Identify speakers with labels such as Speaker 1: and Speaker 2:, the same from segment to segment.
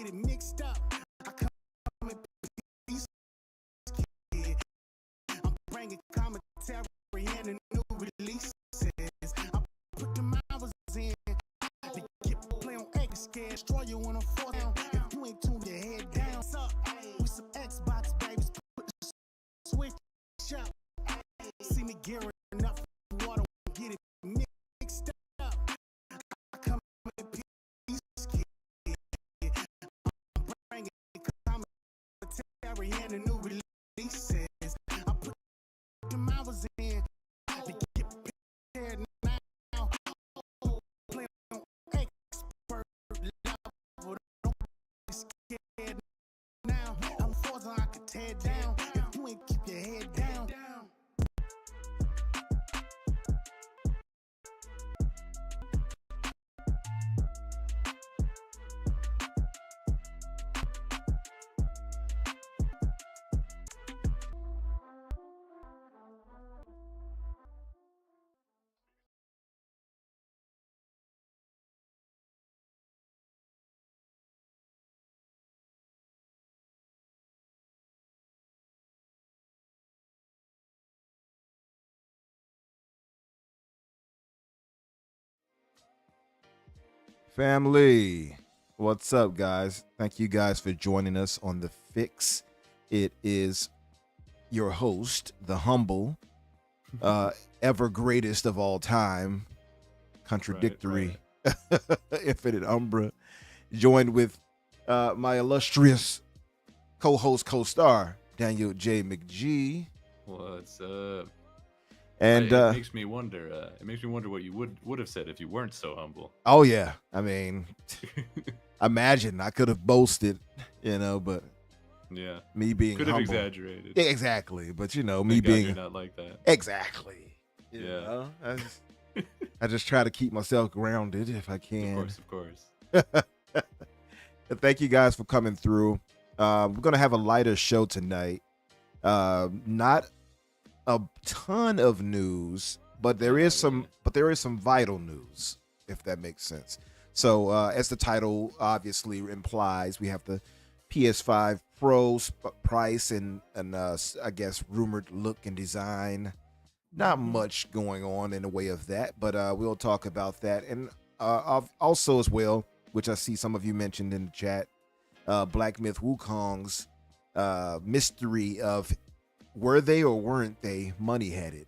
Speaker 1: get it mixed up. I come in peace, kid. I'm bringing commentary and the new releases. I put the hours in to get play on X, scared, destroy you when I'm fall down. If you ain't tuned your head down, what's up? We some Xbox babies, put the switch up. See me gearing up for water, get it mixed up. I come in peace, kid. I'm bringing commentary and the new releases. I put them hours in to get prepared now. Play on expert level, don't be scared now. I'm forth, I can tear down if you ain't keep your head down.
Speaker 2: Family, what's up, guys? Thank you guys for joining us on The Fix. It is your host, the humble, ever greatest of all time, contradictory, infinite Umbra, joined with my illustrious co-host, co-star, Daniel J. McGee.
Speaker 3: What's up?
Speaker 2: And
Speaker 3: it makes me wonder. It makes me wonder what you would have said if you weren't so humble.
Speaker 2: Oh yeah, I mean, imagine I could have boasted, but
Speaker 3: yeah,
Speaker 2: me being
Speaker 3: could have
Speaker 2: humble.
Speaker 3: Exaggerated.
Speaker 2: Yeah, exactly, but me
Speaker 3: Thank
Speaker 2: being
Speaker 3: God you're not like that.
Speaker 2: Exactly.
Speaker 3: Yeah.
Speaker 2: I just try to keep myself grounded if I can.
Speaker 3: Of course.
Speaker 2: Thank you guys for coming through. We're gonna have a lighter show tonight. Not a ton of news, but there is some vital news, if that makes sense. So as the title obviously implies, we have the PS5 Pro price and I guess rumored look and design. Not much going on in the way of that, but we'll talk about that. And also as well, which I see some of you mentioned in the chat, Black Myth Wukong's mystery of were they or weren't they money-headed?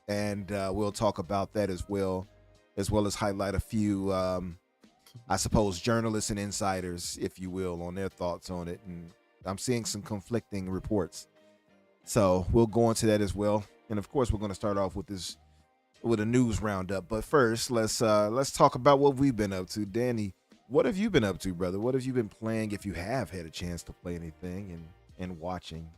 Speaker 2: And we'll talk about that as well as highlight a few, I suppose, journalists and insiders, if you will, on their thoughts on it. And I'm seeing some conflicting reports. So we'll go into that as well. And of course, we're going to start off with a news roundup. But first, let's talk about what we've been up to. Danny, what have you been up to, brother? What have you been playing, if you have had a chance to play anything and watching?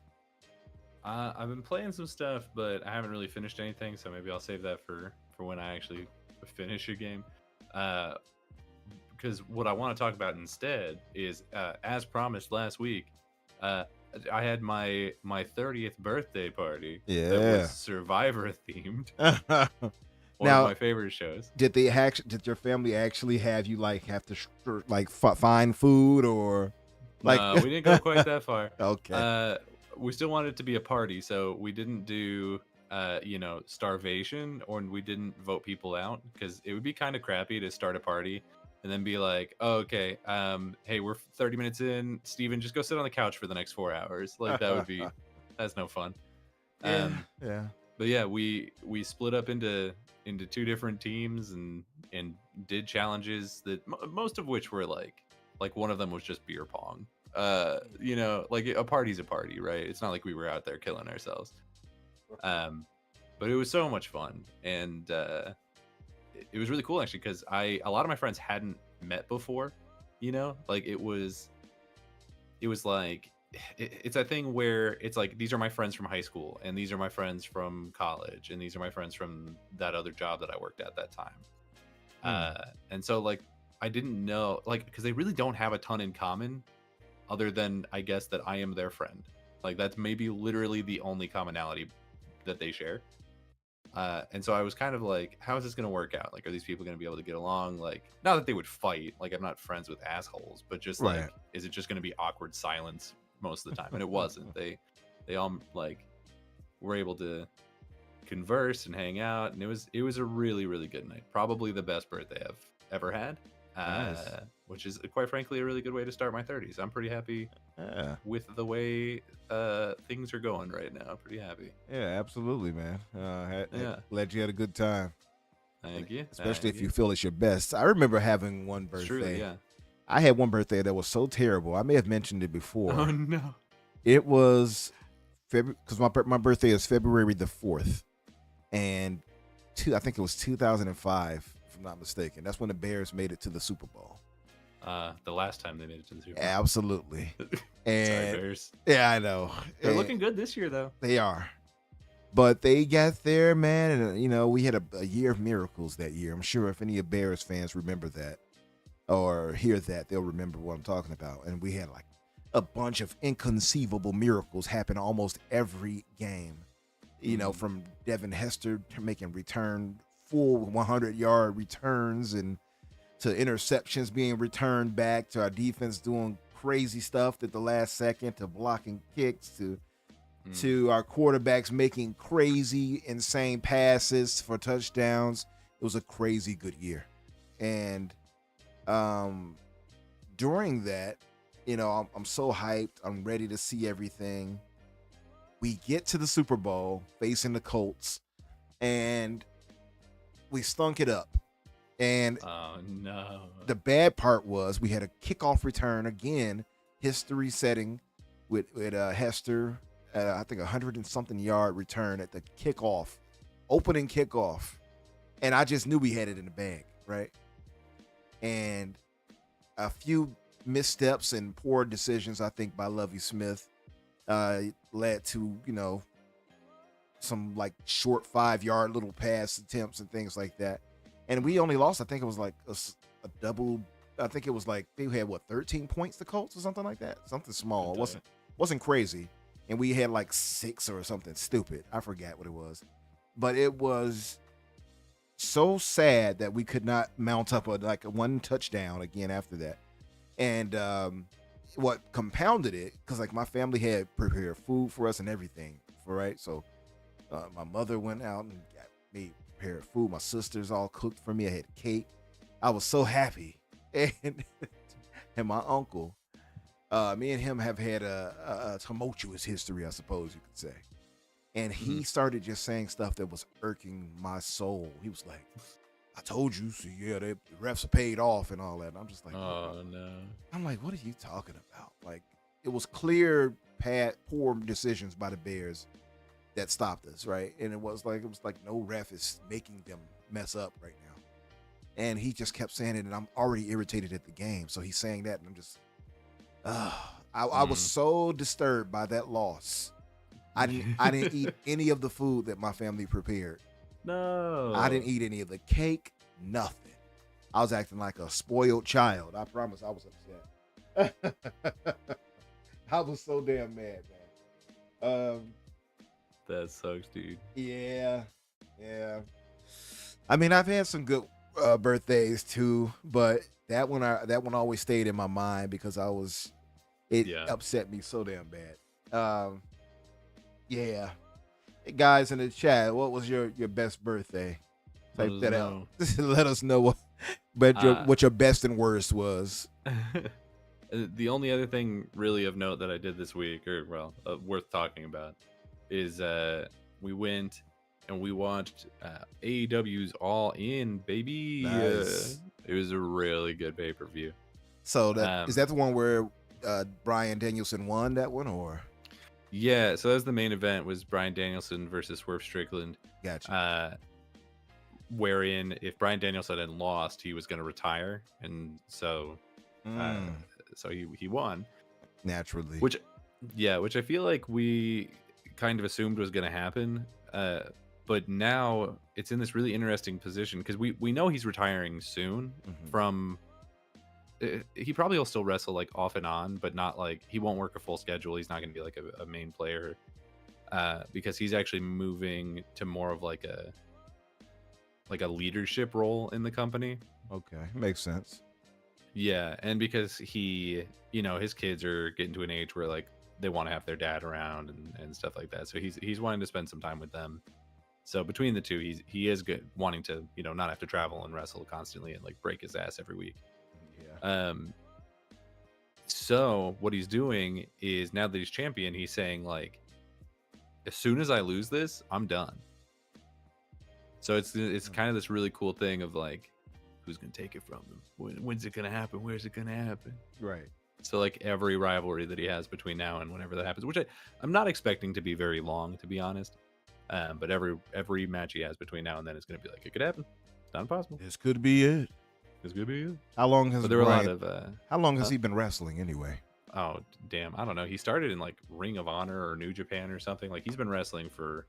Speaker 3: I've been playing some stuff, but I haven't really finished anything, so maybe I'll save that for when I actually finish a game. Because what I want to talk about instead is, as promised last week, I had my 30th birthday party.
Speaker 2: Yeah,
Speaker 3: that was Survivor themed. One
Speaker 2: now,
Speaker 3: of my favorite shows.
Speaker 2: Did your family actually have you have to find food or like?
Speaker 3: No, we didn't go quite that far.
Speaker 2: Okay.
Speaker 3: We still wanted it to be a party, so we didn't do starvation, or we didn't vote people out, because it would be kind of crappy to start a party and then be like, oh, okay, hey, we're 30 minutes in, Steven, just go sit on the couch for the next 4 hours. Like, that's no fun.
Speaker 2: Yeah.
Speaker 3: But yeah, we split up into 2 different teams and did challenges that most of which were like one of them was just beer pong. Like a party's a party, right? It's not like we were out there killing ourselves. But it was so much fun, and it was really cool actually, because a lot of my friends hadn't met before. Like it was like it's a thing where it's like, these are my friends from high school, and these are my friends from college, and these are my friends from that other job that I worked at that time. And so like I didn't know, like, because they really don't have a ton in common, other than I guess that I am their friend. Like that's maybe literally the only commonality that they share. And so I was kind of like, how is this going to work out? Like, are these people going to be able to get along? Like, not that they would fight. Like, I'm not friends with assholes, but just
Speaker 2: Right.
Speaker 3: like, is it just going to be awkward silence most of the time? And it wasn't. They all like were able to converse and hang out, and it was a really, really good night. Probably the best birthday I've ever had.
Speaker 2: Nice.
Speaker 3: Which is quite frankly a really good way to start my 30s. I'm pretty happy
Speaker 2: Yeah.
Speaker 3: with the way things are going right now. Pretty happy.
Speaker 2: Yeah, absolutely, man.
Speaker 3: Yeah.
Speaker 2: Glad you had a good time.
Speaker 3: Thank you.
Speaker 2: Especially
Speaker 3: Thank
Speaker 2: if you feel it's your best. I remember having one
Speaker 3: It's true,
Speaker 2: birthday.
Speaker 3: yeah.
Speaker 2: I had one birthday that was so terrible. I may have mentioned it before.
Speaker 3: Oh no.
Speaker 2: It was February, because my birthday is February the 4th, and I think it was 2005, if I'm not mistaken. That's when the Bears made it to the Super Bowl.
Speaker 3: The last time they made it to the Super Bowl.
Speaker 2: Absolutely. And
Speaker 3: Sorry, Bears.
Speaker 2: yeah, I know.
Speaker 3: They're looking good this year, though.
Speaker 2: They are. But they got there, man, and we had a year of miracles that year. I'm sure if any of Bears fans remember that or hear that, they'll remember what I'm talking about. And we had like a bunch of inconceivable miracles happen almost every game. From Devin Hester making full 100-yard returns, and to interceptions being returned back, to our defense doing crazy stuff at the last second, to blocking kicks, to our quarterbacks making crazy, insane passes for touchdowns. It was a crazy good year. And during that, I'm so hyped. I'm ready to see everything. We get to the Super Bowl facing the Colts, and we stunk it up. And
Speaker 3: oh no,
Speaker 2: the bad part was we had a kickoff return again, history setting with Hester. I think 100 and something yard return at the opening kickoff. And I just knew we had it in the bag, right? And a few missteps and poor decisions, I think, by Lovie Smith led to, some like short 5-yard little pass attempts and things like that. And we only lost, I think it was like a double. I think it was like they had 13 points, the Colts, or something like that. Something small. It wasn't crazy. And we had like 6 or something stupid. I forgot what it was. But it was so sad that we could not mount up a one touchdown again after that. And what compounded it, because like my family had prepared food for us and everything, right? So my mother went out and got me prepared food. My sisters all cooked for me. I had cake. I was so happy. And my uncle, me and him have had a tumultuous history, I suppose you could say. And he started just saying stuff that was irking my soul. He was like, I told you, so yeah, the refs are paid off and all that. And I'm just like,
Speaker 3: oh no.
Speaker 2: I'm like, what are you talking about? Like, it was clear, poor decisions by the Bears that stopped us, right? And it was like no ref is making them mess up right now. And he just kept saying it, and I'm already irritated at the game. So he's saying that, and I'm just, I was so disturbed by that loss. I didn't eat any of the food that my family prepared.
Speaker 3: No.
Speaker 2: I didn't eat any of the cake, nothing. I was acting like a spoiled child. I promise I was upset. I was so damn mad, man.
Speaker 3: That sucks, dude.
Speaker 2: Yeah. I mean, I've had some good birthdays too, but that one always stayed in my mind because it upset me so damn bad. Yeah. Hey, guys in the chat, what was your best birthday? Type that out. Let us know what your best and worst was.
Speaker 3: The only other thing really of note that I did this week, worth talking about, is we went and we watched AEW's All In, baby.
Speaker 2: Nice.
Speaker 3: It was a really good pay-per-view.
Speaker 2: So is that the one where Bryan Danielson won that one, or?
Speaker 3: Yeah, so that was the main event, was Bryan Danielson versus Swerve Strickland.
Speaker 2: Gotcha.
Speaker 3: Wherein if Bryan Danielson had lost, he was going to retire, and so he won
Speaker 2: naturally.
Speaker 3: Which I feel like we kind of assumed was going to happen. But now it's in this really interesting position because we know he's retiring soon from. He probably will still wrestle like off and on, but not like he won't work a full schedule. He's not going to be like a main player. because he's actually moving to more of like a leadership role in the company.
Speaker 2: Okay, makes sense.
Speaker 3: Yeah, and because he, his kids are getting to an age where like they want to have their dad around and stuff like that. So he's wanting to spend some time with them. So between the two, he is good, wanting to not have to travel and wrestle constantly and like break his ass every week.
Speaker 2: Yeah.
Speaker 3: So what he's doing is, now that he's champion, he's saying like, as soon as I lose this, I'm done. So it's kind of this really cool thing of like, who's gonna take it from him? When's it gonna happen? Where's it gonna happen?
Speaker 2: Right.
Speaker 3: So like every rivalry that he has between now and whenever that happens, which I'm not expecting to be very long, to be honest. But every match he has between now and then is gonna be like, it could happen. It's not impossible.
Speaker 2: This could be it.
Speaker 3: It's gonna be it.
Speaker 2: How long has
Speaker 3: But there were a lot
Speaker 2: Brian,
Speaker 3: of
Speaker 2: how long has he been wrestling anyway?
Speaker 3: oh damn, I don't know. He started in like Ring of Honor or New Japan or something. Like he's been wrestling for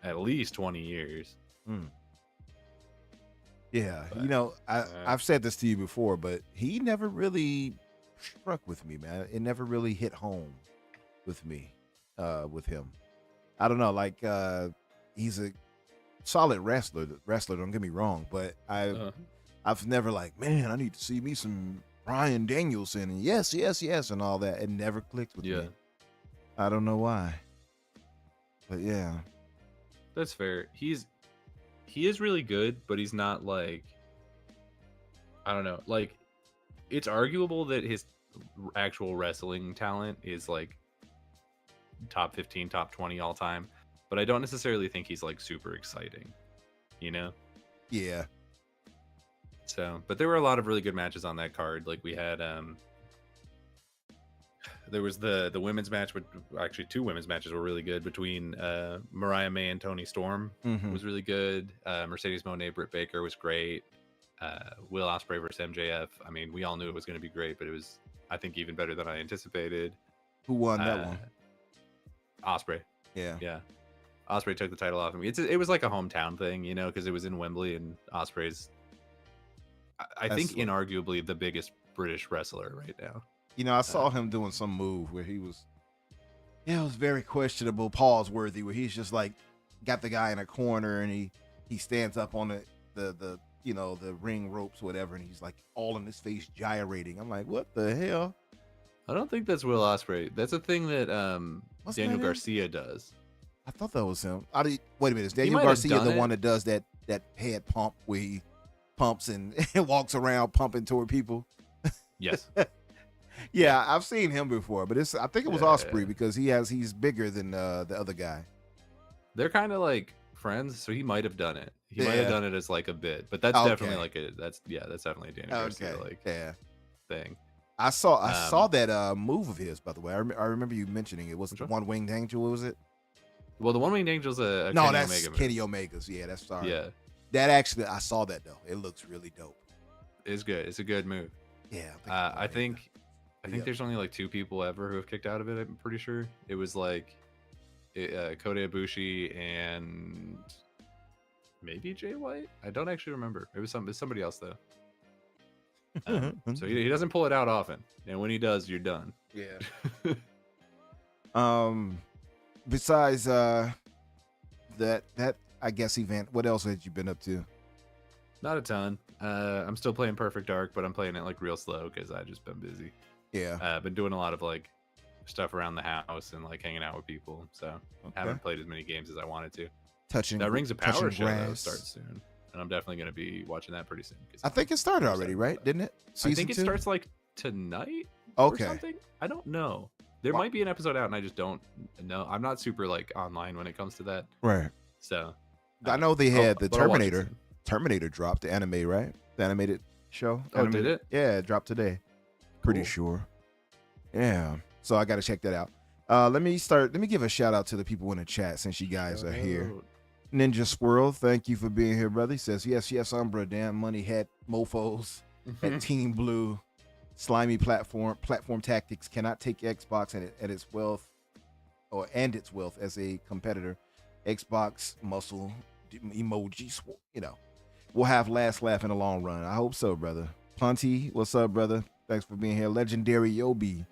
Speaker 3: at least 20 years.
Speaker 2: Yeah,
Speaker 3: But,
Speaker 2: I've said this to you before, but he never really struck with me, man. It never really hit home with me, with him. I don't know, like he's a solid wrestler. Don't get me wrong, but I've never like, man, I need to see me some Bryan Danielson and yes, and all that. It never clicked with me. I don't know why, but yeah,
Speaker 3: that's fair. He is really good, but he's not like, I don't know, like it's arguable that his actual wrestling talent is like top 15, top 20 all time, but I don't necessarily think he's like super exciting,
Speaker 2: Yeah.
Speaker 3: So, but there were a lot of really good matches on that card. Like we had there was the women's match, but actually two women's matches were really good between Mariah May and Toni Storm. Was really good. Mercedes Moné, Britt Baker was great. Will Ospreay versus MJF. I mean, we all knew it was going to be great, but it was, I think, even better than I anticipated.
Speaker 2: Who won that one?
Speaker 3: Ospreay.
Speaker 2: Yeah.
Speaker 3: Ospreay took the title off of me. It was like a hometown thing, because it was in Wembley, and Ospreay's, I think, inarguably the biggest British wrestler right now.
Speaker 2: I saw him doing some move where he was, it was very questionable, pause worthy, where he's just like got the guy in a corner and he stands up on the ring ropes, whatever, and he's like all in his face gyrating. I'm like, what the hell?
Speaker 3: I don't think that's Will Ospreay. That's a thing that Daniel Garcia does.
Speaker 2: I thought that was him. Wait a minute, is Daniel Garcia the one that does that head pump where he pumps and walks around pumping toward people?
Speaker 3: Yes.
Speaker 2: Yeah, I've seen him before, but I think it was Ospreay because he's bigger than the other guy.
Speaker 3: They're kind of like friends, so he might have done it. He might have done it as like a bit, but that's definitely like that's definitely a Daniel Garcia thing.
Speaker 2: I saw that move of his, by the way. I remember you mentioning it. Wasn't One Winged Angel? What was it?
Speaker 3: Well, the One Winged Angel's a
Speaker 2: no,
Speaker 3: Kenny
Speaker 2: that's
Speaker 3: Omega
Speaker 2: Kenny Omega's. Yeah, that's sorry.
Speaker 3: Yeah,
Speaker 2: that actually I saw that though. It looks really dope.
Speaker 3: It's good. It's a good move.
Speaker 2: Yeah,
Speaker 3: I think there's only like two people ever who have kicked out of it. I'm pretty sure it was like Kota Ibushi and maybe Jay White. I don't actually remember. It was somebody else though. So he doesn't pull it out often, and when he does, you're done.
Speaker 2: Yeah. Besides that I guess event, what else had you been up to?
Speaker 3: Not a ton. I'm still playing Perfect Dark, but I'm playing it like real slow because I just been busy.
Speaker 2: Yeah.
Speaker 3: I've been doing a lot of like stuff around the house and like hanging out with people, so haven't played as many games as I wanted to. That Rings of Power show starts soon, and I'm definitely going to be watching that pretty soon.
Speaker 2: I think it started already, right? Didn't it?
Speaker 3: I think it starts like tonight.
Speaker 2: Okay.
Speaker 3: Or something. I don't know. There might be an episode out, and I just don't know. I'm not super like online when it comes to that.
Speaker 2: Right.
Speaker 3: So
Speaker 2: I know they had the Terminator. Terminator dropped the anime, right? The animated show.
Speaker 3: Oh, did it?
Speaker 2: Yeah, it dropped today. Pretty sure. Yeah. So I got to check that out. Let me give a shout out to the people in the chat since you guys are here. Ninja Squirrel, thank you for being here, brother. He says, yes, Umbra, damn Moneyhead mofos at Team Blue. Slimy platform tactics cannot take Xbox and its wealth as a competitor. Xbox muscle emojis, we'll have last laugh in the long run. I hope so, brother. Punty, what's up, brother? Thanks for being here. Legendary Yobi,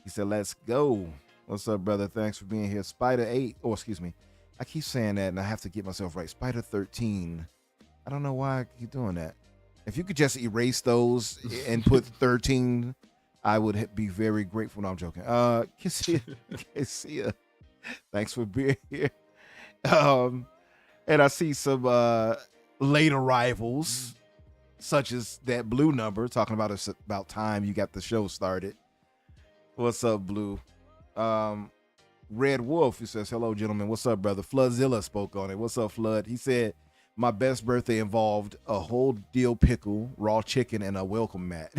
Speaker 2: he said, let's go. What's up, brother? Thanks for being here. Spider 8, or excuse me, I keep saying that and I have to get myself right. Spider 13. I don't know why I keep doing that. If you could just erase those and put 13, I would be very grateful. No, I'm joking. Cassia, thanks for being here. And I see some late arrivals, such as that Blue number, talking about it's about time you got the show started. What's up, Blue? Red Wolf, he says, hello, gentlemen. What's up, brother? Floodzilla spoke on it. What's up, Flood? He said, my best birthday involved a whole dill pickle, raw chicken, and a welcome mat.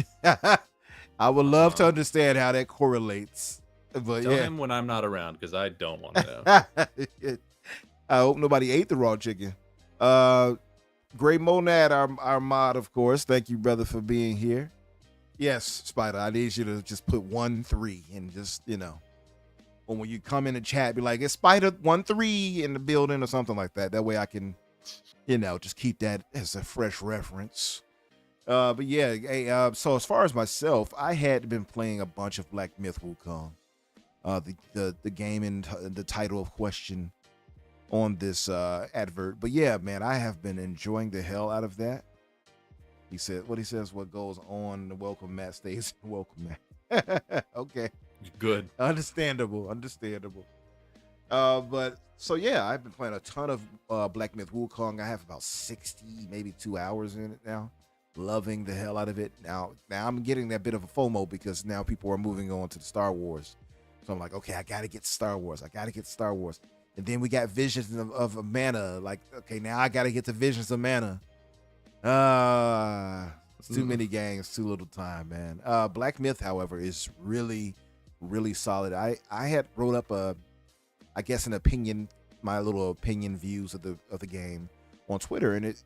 Speaker 2: I would love to understand how that correlates. But
Speaker 3: Tell
Speaker 2: yeah.
Speaker 3: him when I'm not around, because I don't want to know.
Speaker 2: I hope nobody ate the raw chicken. Gray Monad, our mod, of course. Thank you, brother, for being here. Yes, Spider, I need you to just put 1-3 and just, or when you come in the chat, be like, it's Spider 1-3 in the building or something like that. That way I can, just keep that as a fresh reference. But yeah, hey, so as far as myself, I had been playing a bunch of Black Myth Wukong. The game and the title of question on this advert. But yeah, man, I have been enjoying the hell out of that. He says what goes on the welcome mat stays in the welcome mat. Okay.
Speaker 3: Good.
Speaker 2: Understandable. But so yeah, I've been playing a ton of Black Myth Wukong. I have about 60, maybe 2 hours in it now. Loving the hell out of it. Now I'm getting that bit of a FOMO because now people are moving on to the Star Wars. So I'm like, okay, I gotta get Star Wars. And then we got Visions of Mana. Like, okay, now I gotta get the Visions of Mana. It's too many games, too little time, man. Black Myth, however, is really, really solid. I had wrote up an opinion, my little opinion views of the game on Twitter, and it,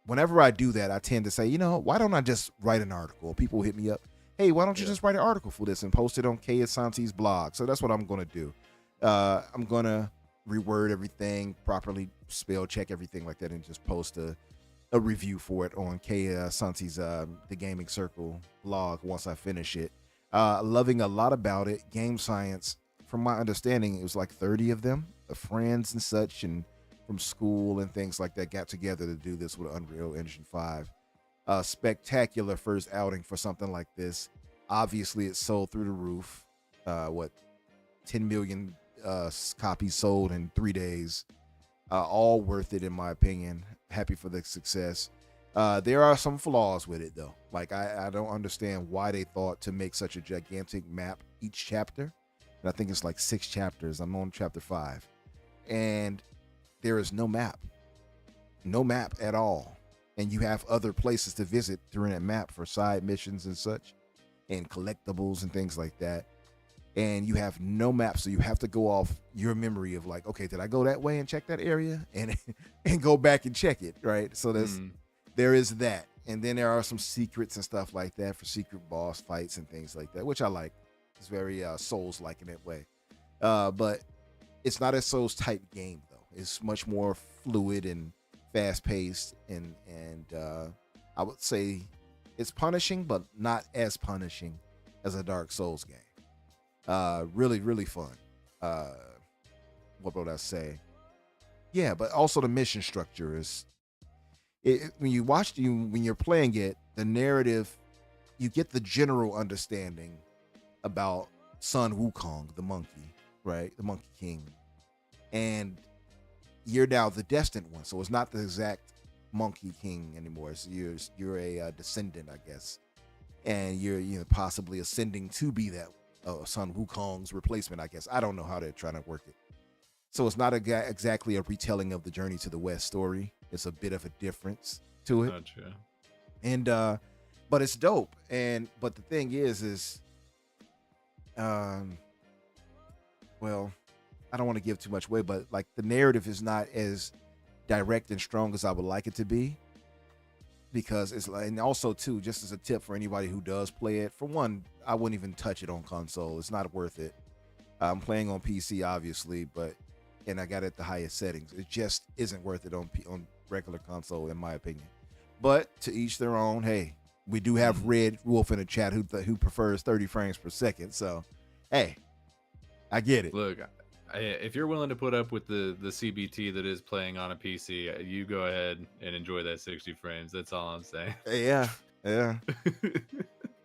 Speaker 2: whenever I do that, I tend to say, why don't I just write an article? People hit me up, hey, why don't you just write an article for this and post it on Kay Asante's blog? So that's what I'm gonna do. I'm gonna reword everything properly, spell check everything like that, and just post a review for it on Kay Asante's The Gaming Circle blog once I finish it. Loving a lot about it. Game science, from my understanding, it was like 30 of them, friends and such, and from school and things like that, got together to do this with Unreal Engine 5. Spectacular first outing for something like this. Obviously, it sold through the roof. 10 million copies sold in 3 days. All worth it, in my opinion. Happy for the success. There are some flaws with it, though. Like, I don't understand why they thought to make such a gigantic map each chapter. And I think it's like 6 chapters. I'm on chapter 5. And there is no map. No map at all. And you have other places to visit during that map for side missions and such, and collectibles and things like that. And you have no map, so you have to go off your memory of like, okay, did I go that way and check that area, and go back and check it, right? So there is that, and then there are some secrets and stuff like that for secret boss fights and things like that, which I like. It's very Souls-like in that way, but it's not a Souls type game though. It's much more fluid and fast-paced, and I would say it's punishing, but not as punishing as a Dark Souls game. Really, really fun. What would I say? Yeah, but also the mission structure is, when you're playing it, the narrative, you get the general understanding about Sun Wukong, the monkey, right? The Monkey King. And you're now the destined one. So it's not the exact Monkey King anymore. It's you're a descendant, I guess. And you're possibly ascending to be that Sun Wukong's replacement, I guess. I don't know how they're trying to work it. So it's not exactly a retelling of the Journey to the West story. It's a bit of a difference to it.
Speaker 3: Gotcha.
Speaker 2: And but it's dope. But the thing is well, I don't want to give too much away, but like the narrative is not as direct and strong as I would like it to be. Because it's like, and also too, just as a tip for anybody who does play it, for one, I wouldn't even touch it on console. It's not worth it. I'm playing on PC, obviously, and I got it at the highest settings. It just isn't worth it on regular console, in my opinion. But to each their own. Hey, we do have Red Wolf in the chat who prefers 30 frames per second. So, hey, I get it.
Speaker 3: Look, if you're willing to put up with the CBT that is playing on a PC, you go ahead and enjoy that 60 frames. That's all I'm saying.
Speaker 2: Yeah, yeah.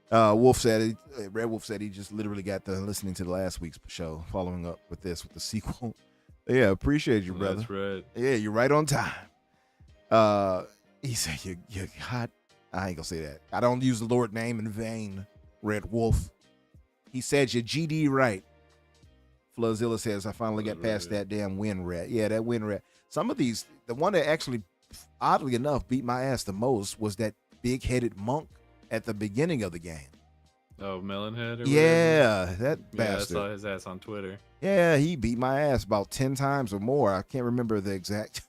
Speaker 2: Wolf said, Red Wolf said he just literally got done listening to the last week's show, following up with this with the sequel. Yeah, appreciate you, brother.
Speaker 3: That's right.
Speaker 2: Yeah, you're right on time. He said you hot. I ain't gonna say that. I don't use the Lord name in vain. Red Wolf. He said you're GD right. Fluzilla says I finally got past that damn win rat. Yeah, that win rat. Some of these, the one that actually, oddly enough, beat my ass the most was that big-headed monk at the beginning of the game.
Speaker 3: Oh, Melonhead?
Speaker 2: Yeah, that bastard.
Speaker 3: I saw his ass on Twitter.
Speaker 2: Yeah, he beat my ass about 10 times or more. I can't remember the exact.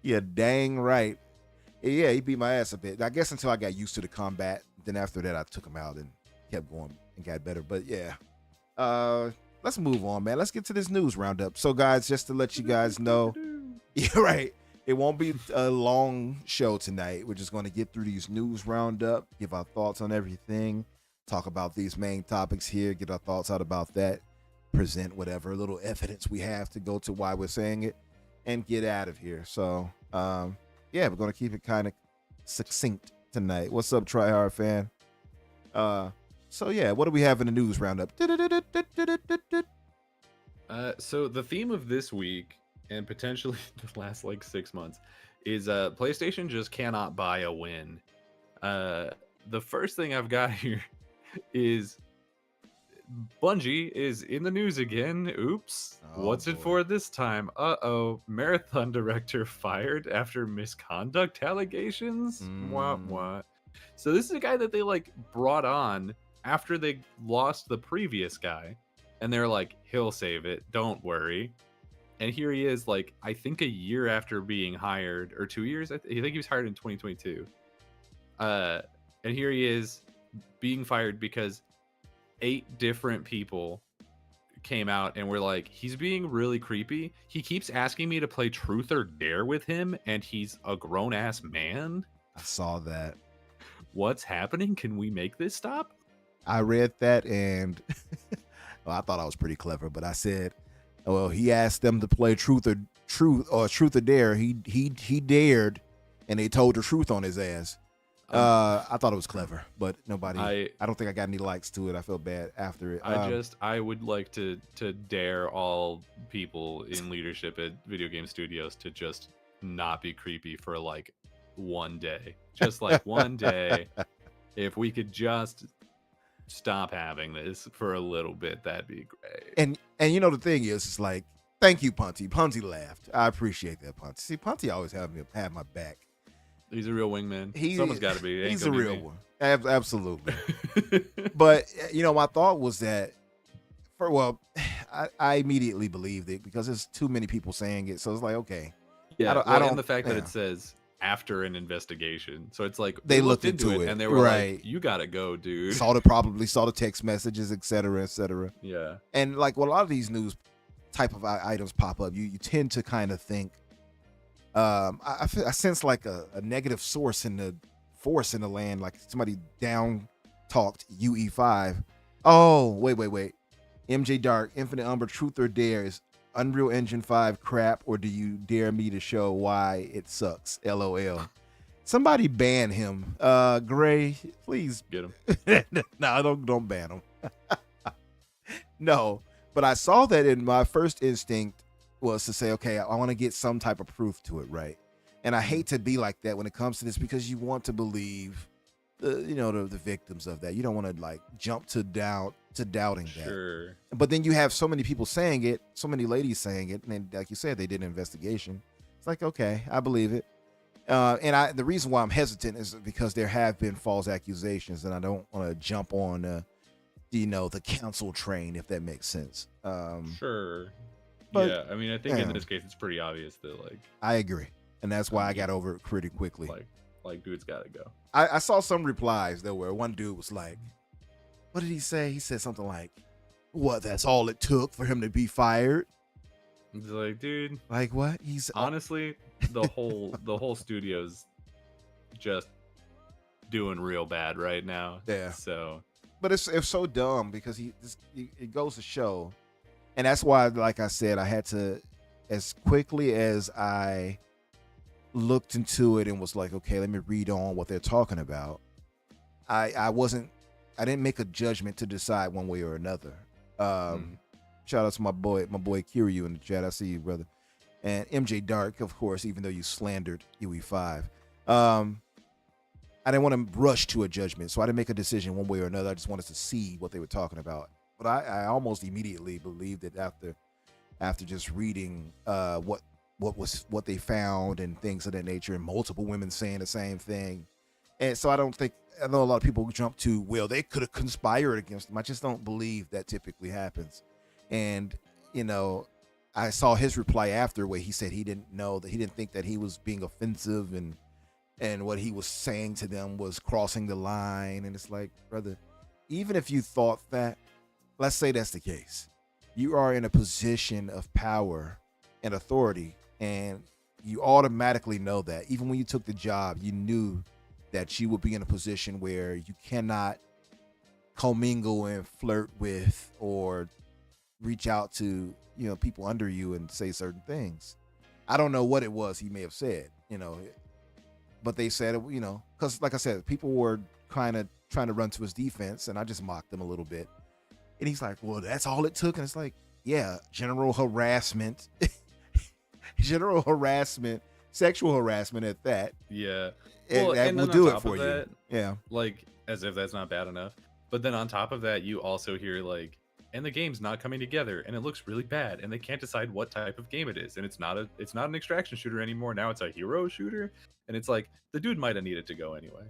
Speaker 2: Yeah, dang right. Yeah, he beat my ass a bit. I guess until I got used to the combat. Then after that, I took him out and kept going and got better. But yeah, let's move on, man. Let's get to this news roundup. So, guys, just to let you guys know, you're right. It won't be a long show tonight. We're just going to get through these news roundup, give our thoughts on everything, talk about these main topics here, get our thoughts out about that, present whatever little evidence we have to go to why we're saying it, and get out of here. So, yeah, we're going to keep it kind of succinct tonight. What's up, Try Hard fan? So, yeah, what do we have in the news roundup?
Speaker 3: So the theme of this week, and potentially the last like 6 months, is PlayStation just cannot buy a win. The first thing I've got here is Bungie is in the news again. Oops. What's it for this time? Marathon director fired after misconduct allegations? What? So this is a guy that they like brought on after they lost the previous guy. And they're like, he'll save it. Don't worry. And here he is, like, I think a year after being hired, or 2 years. I think he was hired in 2022. And here he is being fired because 8 different people came out and were like, he's being really creepy. He keeps asking me to play Truth or Dare with him, and he's a grown-ass man.
Speaker 2: I saw that.
Speaker 3: What's happening? Can we make this stop?
Speaker 2: I read that, and well, I thought I was pretty clever, but I said, well, he asked them to play Truth or Dare. He dared, and they told the truth on his ass. I thought it was clever, but nobody. I don't think I got any likes to it. I felt bad after it.
Speaker 3: I would like to dare all people in leadership at video game studios to just not be creepy for like one day, just like one day. If we could just stop having this for a little bit, that'd be great.
Speaker 2: And you know the thing is, it's like, thank you, Punty. Punty laughed. I appreciate that, Punty. See, Punty always have my back.
Speaker 3: He's a real wingman. Someone's got to be.
Speaker 2: He's a real one. Absolutely. But you know, my thought was that, I immediately believed it because there's too many people saying it. So it's like, okay.
Speaker 3: Yeah. And the fact that it says after an investigation, so it's like
Speaker 2: they looked into it
Speaker 3: and they were like, "You gotta go, dude."
Speaker 2: Probably saw the text messages, etc., etc.
Speaker 3: Yeah. And
Speaker 2: like, well, a lot of these news type of items pop up, you tend to kind of think. I sense like a negative force in the land, like somebody down talked UE5. Oh, wait. MJ Dark, Infinite Umbra, Truth or Dare is Unreal Engine 5 crap, or do you dare me to show why it sucks? LOL. Somebody ban him. Gray, please
Speaker 3: get him.
Speaker 2: No, don't ban him. No, but I saw that, in my first instinct was to say, okay, I want to get some type of proof to it, right? And I hate to be like that when it comes to this, because you want to believe the victims of that. You don't want to like jump to doubting that.
Speaker 3: Sure.
Speaker 2: But then you have so many people saying it, so many ladies saying it, and then, like you said, they did an investigation. It's like, okay, I believe it. And the reason why I'm hesitant is because there have been false accusations, and I don't want to jump on the council train, if that makes sense.
Speaker 3: Sure.
Speaker 2: But,
Speaker 3: yeah, I mean, I think in this case it's pretty obvious that, like,
Speaker 2: I agree, and that's why I got over it pretty quickly.
Speaker 3: Like dude's gotta go.
Speaker 2: I saw some replies though where one dude was like, what did he say? He said something like, "What? That's all it took for him to be fired?"
Speaker 3: It's like, dude,
Speaker 2: like what? He's
Speaker 3: honestly the whole studio's just doing real bad right now.
Speaker 2: Yeah.
Speaker 3: So
Speaker 2: but it's so dumb because it goes to show, and that's why, like I said, I had to, as quickly as I looked into it and was like, okay, let me read on what they're talking about. I didn't make a judgment to decide one way or another. Shout out to my boy Kiryu in the chat. I see you, brother. And MJ Dark, of course, even though you slandered UE5. I didn't want to rush to a judgment, so I didn't make a decision one way or another. I just wanted to see what they were talking about. But I almost immediately believed it after just reading what they found and things of that nature, and multiple women saying the same thing. And so I know a lot of people jump to, well, they could have conspired against them. I just don't believe that typically happens. And, I saw his reply after where he said he didn't think that he was being offensive and what he was saying to them was crossing the line. And it's like, brother, even if you thought that, let's say that's the case, you are in a position of power and authority, and you automatically know that. Even when you took the job, you knew that you would be in a position where you cannot commingle and flirt with or reach out to, people under you and say certain things. I don't know what it was he may have said, but they said, because like I said, people were kind of trying to run to his defense, and I just mocked him a little bit. And he's like, well, that's all it took. And it's like, yeah, general harassment, sexual harassment at that.
Speaker 3: Yeah.
Speaker 2: That will do it for you. Yeah.
Speaker 3: Like, as if that's not bad enough. But then on top of that, you also hear like, and the game's not coming together, and it looks really bad, and they can't decide what type of game it is, and it's not an extraction shooter anymore. Now it's a hero shooter, and it's like the dude might have needed to go anyway.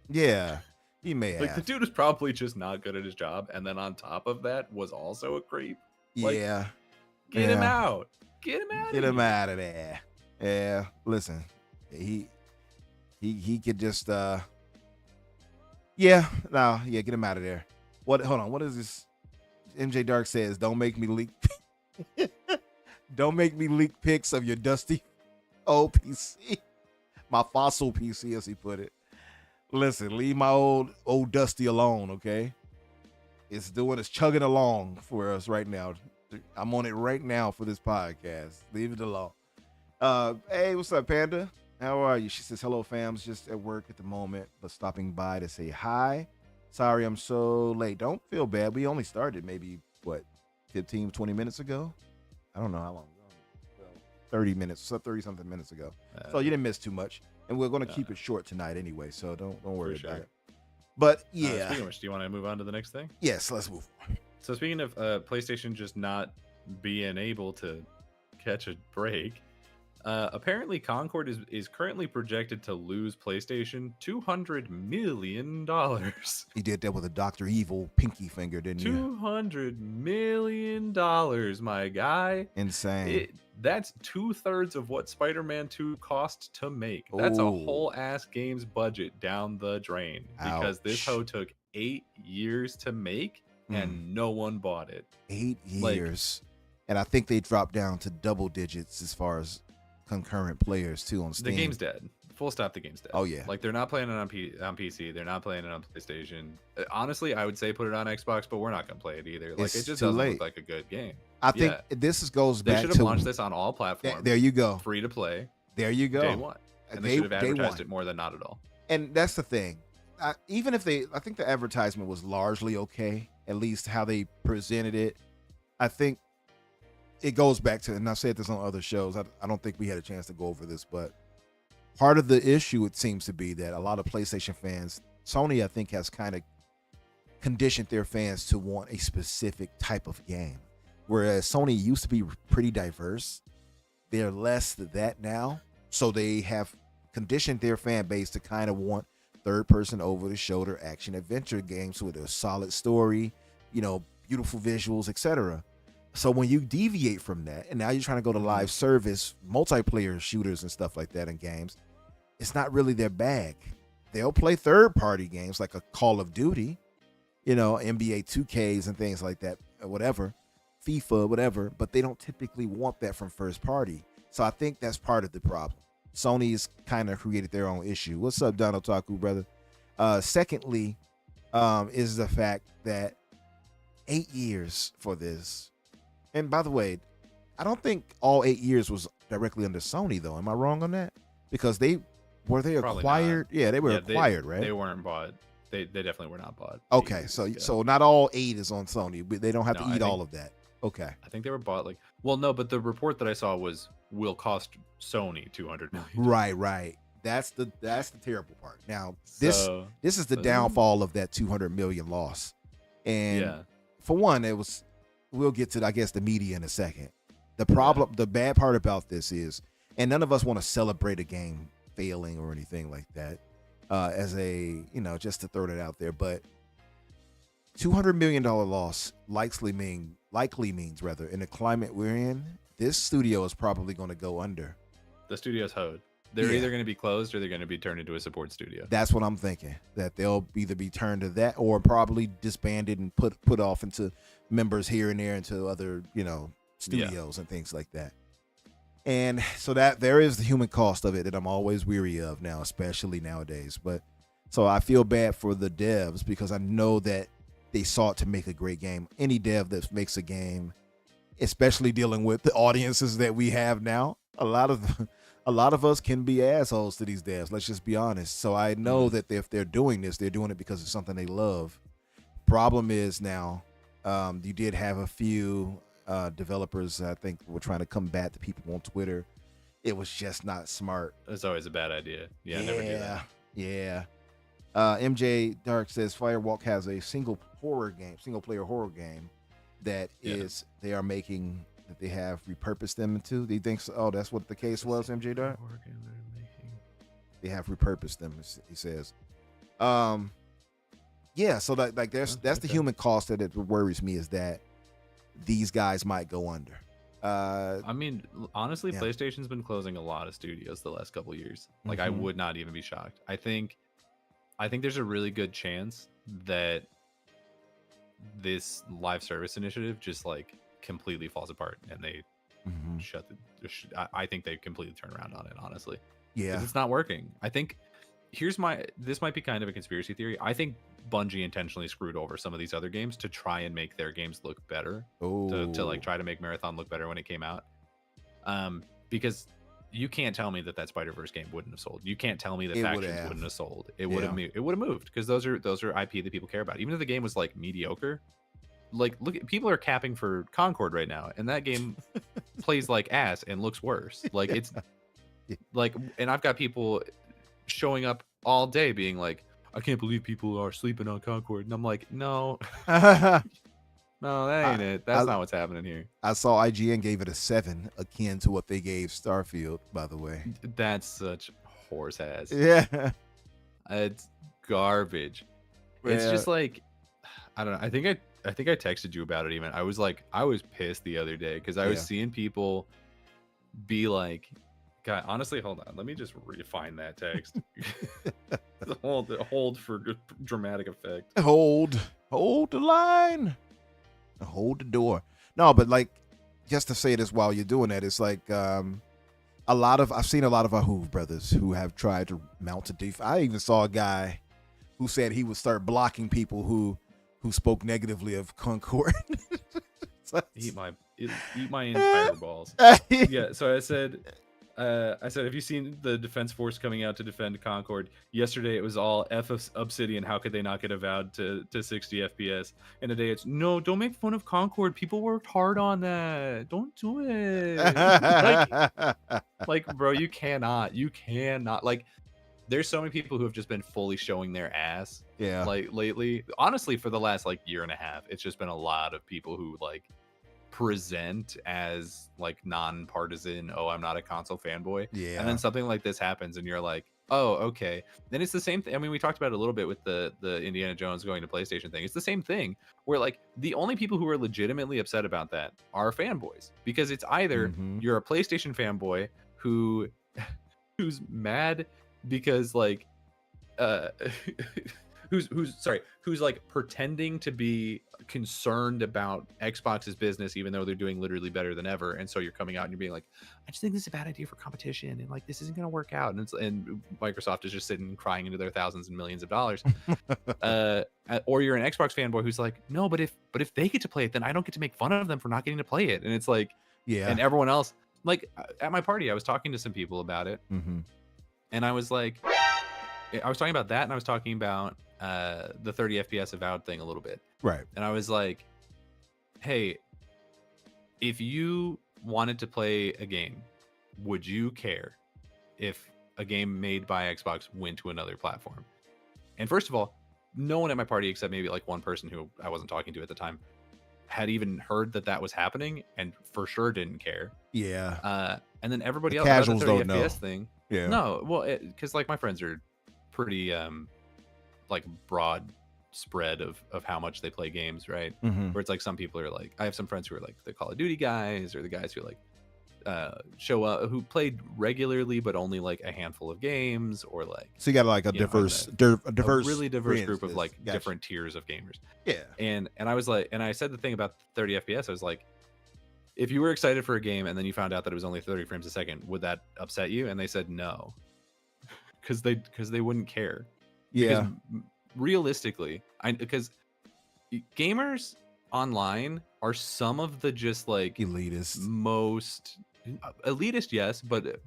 Speaker 2: Yeah, he may have.
Speaker 3: Like the dude was probably just not good at his job, and then on top of that was also a creep. Like,
Speaker 2: yeah,
Speaker 3: get him out. Get him out.
Speaker 2: Get him out of there. Yeah, listen, he could just get him out of there. Hold on, what is this? MJ Dark says, don't make me leak pics of your dusty old PC. My fossil PC, as he put it. Listen, leave my old dusty alone, okay? It's chugging along for us right now. I'm on it right now for this podcast. Leave it alone. Hey, what's up, Panda? How are you? She says, hello, fams. Just at work at the moment, but stopping by to say hi. Sorry I'm so late. Don't feel bad. We only started maybe, 15, 20 minutes ago? I don't know how long ago. 30 minutes, 30-something minutes ago. So you didn't miss too much. And we're going to keep it short tonight anyway, so don't worry about it. But, yeah.
Speaker 3: Speaking of which, do you want to move on to the next thing?
Speaker 2: Yes, let's move on.
Speaker 3: So speaking of PlayStation just not being able to catch a break, apparently Concord is currently projected to lose PlayStation $200 million.
Speaker 2: He did that with a Dr. Evil pinky finger, didn't you?
Speaker 3: $200 million, my guy.
Speaker 2: Insane.
Speaker 3: That's 2/3 of what Spider-Man 2 cost to make. That's a whole ass game's budget down the drain. Because this hoe took 8 years to make and no one bought it. 8
Speaker 2: years. And I think they dropped down to double digits as far as concurrent players too on Steam.
Speaker 3: The game's dead. Full stop. The game's dead.
Speaker 2: Oh yeah.
Speaker 3: Like they're not playing it on PC. They're not playing it on PlayStation. Honestly, I would say put it on Xbox, but we're not gonna play it either. Like it just doesn't look like a good game.
Speaker 2: I think goes back to.
Speaker 3: They should have launched this on all platforms.
Speaker 2: There you go.
Speaker 3: Free to play.
Speaker 2: There you go.
Speaker 3: Day one. And they should have advertised it more than not at all.
Speaker 2: And that's the thing. Even if I think the advertisement was largely okay. At least how they presented it. I think it goes back to, and I've said this on other shows, I don't think we had a chance to go over this, but part of the issue, it seems to be that a lot of PlayStation fans, Sony, I think, has kind of conditioned their fans to want a specific type of game. Whereas Sony used to be pretty diverse. They're less than that now. So they have conditioned their fan base to kind of want third-person over-the-shoulder action-adventure games with a solid story, beautiful visuals, etc. So when you deviate from that, and now you're trying to go to live service, multiplayer shooters and stuff like that in games, it's not really their bag. They'll play third-party games like a Call of Duty, NBA 2Ks and things like that, or whatever, FIFA, whatever, but they don't typically want that from first party. So I think that's part of the problem. Sony's kind of created their own issue. What's up, Donald Taku, brother? Secondly, is the fact that 8 years for this. And by the way, I don't think all 8 years was directly under Sony though. Am I wrong on that? Because they
Speaker 3: Probably
Speaker 2: acquired.
Speaker 3: not.
Speaker 2: Yeah, they were acquired, right?
Speaker 3: They weren't bought. They definitely were not bought.
Speaker 2: Okay, so not all 8 is on Sony, but they don't have
Speaker 3: No,
Speaker 2: to eat all of that. Okay.
Speaker 3: I think they were bought like. Well, no, but the report that I saw was will cost Sony $200 million.
Speaker 2: Right. That's the terrible part. Now, this is the downfall of that 200 million loss. And for one, we'll get to, I guess, the media in a second. The bad part about this is, and none of us want to celebrate a game failing or anything like that, as a, just to throw that out there, but $200 million loss likely means in the climate we're in, this studio is probably going to go under.
Speaker 3: The studio's hoed. They're either going to be closed or they're going to be turned into a support studio.
Speaker 2: That's what I'm thinking. That they'll either be turned to that or probably disbanded and put off into members here and there into other, studios and things like that. And so that there is the human cost of it that I'm always weary of now, especially nowadays. But so I feel bad for the devs because I know that they sought to make a great game. Any dev that makes a game, especially dealing with the audiences that we have now, a lot of us can be assholes to these devs. Let's just be honest. So I know that if they're doing this, they're doing it because it's something they love. Problem is now, you did have a few developers, I think, were trying to combat the people on Twitter. It was just not smart.
Speaker 3: It's always a bad idea. Yeah, never do that.
Speaker 2: Yeah. MJ Dark says Firewalk has a single player horror game that is they are making, that they have repurposed them into. Do you think so? Oh, that's what the case was, MJ Dark? They have repurposed them, he says. Yeah, so that's the human cost that it worries me, is that these guys might go under.
Speaker 3: I mean, honestly, PlayStation's been closing a lot of studios the last couple years. Like, I would not even be shocked. I think there's a really good chance that this live service initiative just like completely falls apart and they I think they completely turn around on it, honestly.
Speaker 2: Yeah,
Speaker 3: 'cause it's not working. I think this might be kind of a conspiracy theory. I think Bungie intentionally screwed over some of these other games to try and make their games look better. To like try to make Marathon look better when it came out. Because you can't tell me that Spider-Verse game wouldn't have sold. You can't tell me that Factions wouldn't have sold. It would have it would have moved, because those are IP that people care about. Even if the game was like mediocre, like people are capping for Concord right now, and that game plays like ass and looks worse. Like it's like, and I've got people showing up all day being like, I can't believe people are sleeping on Concord, and I'm like, no. No, that ain't it. That's not what's happening here.
Speaker 2: I saw IGN gave it a 7, akin to what they gave Starfield, by the way.
Speaker 3: That's such horse ass.
Speaker 2: Yeah.
Speaker 3: It's garbage. Yeah. It's just like, I don't know. I think I texted you about it even. I was pissed the other day because I was seeing people be like, God, honestly, hold on. Let me just refine that text. Hold for dramatic effect.
Speaker 2: Hold the line. Hold the door. No, but like, just to say this while you're doing that, it's like I've seen a lot of our Hoove brothers who have tried to mount a defense. I even saw a guy who said he would start blocking people who spoke negatively of Concord.
Speaker 3: Eat my entire balls. Yeah, so I said, have you seen the defense force coming out to defend Concord? Yesterday it was all F Obsidian. How could they not get avowed to 60 FPS? And today it's, no, don't make fun of Concord. People worked hard on that. Don't do it. like, bro, you cannot. Like, there's so many people who have just been fully showing their ass.
Speaker 2: Yeah.
Speaker 3: Like lately, honestly, for the last like year and a half, it's just been a lot of people who like present as like non-partisan, oh, I'm not a console fanboy, and then something like this happens and you're like, oh, okay. Then it's the same thing. I mean, we talked about it a little bit with the Indiana Jones going to PlayStation thing. It's the same thing where like the only people who are legitimately upset about that are fanboys, because it's either you're a PlayStation fanboy who's mad because like who's like pretending to be concerned about Xbox's business, even though they're doing literally better than ever. And so you're coming out and you're being like, I just think this is a bad idea for competition, and like this isn't going to work out. And Microsoft is just sitting crying into their thousands and millions of dollars. Or you're an Xbox fanboy who's like, no, but if they get to play it, then I don't get to make fun of them for not getting to play it. And it's like,
Speaker 2: Yeah.
Speaker 3: and everyone else, like at my party, I was talking to some people about it, and I was like, I was talking about that, and I was talking about the 30 FPS avowed thing a little bit.
Speaker 2: Right.
Speaker 3: And I was like, hey, if you wanted to play a game, would you care if a game made by Xbox went to another platform? And first of all, no one at my party, except maybe like one person who I wasn't talking to at the time, had even heard that was happening, and for sure didn't care.
Speaker 2: Yeah.
Speaker 3: And then everybody
Speaker 2: The
Speaker 3: else,
Speaker 2: casuals
Speaker 3: about the 30
Speaker 2: don't know.
Speaker 3: FPS thing.
Speaker 2: Yeah.
Speaker 3: No, well, because like my friends are pretty like broad spread of how much they play games, right? Where it's like some people are like, I have some friends who are like the Call of Duty guys, or the guys who like show up, who played regularly but only like a handful of games, or like,
Speaker 2: so you got like a diverse
Speaker 3: really diverse group of like different tiers of gamers.
Speaker 2: Yeah.
Speaker 3: And I was like, and I said the thing about 30 FPS, I was like, if you were excited for a game and then you found out that it was only 30 frames a second, would that upset you? And they said no, because they wouldn't care.
Speaker 2: Yeah.
Speaker 3: Because realistically, because gamers online are some of the just like
Speaker 2: elitist,
Speaker 3: most elitist, yes, but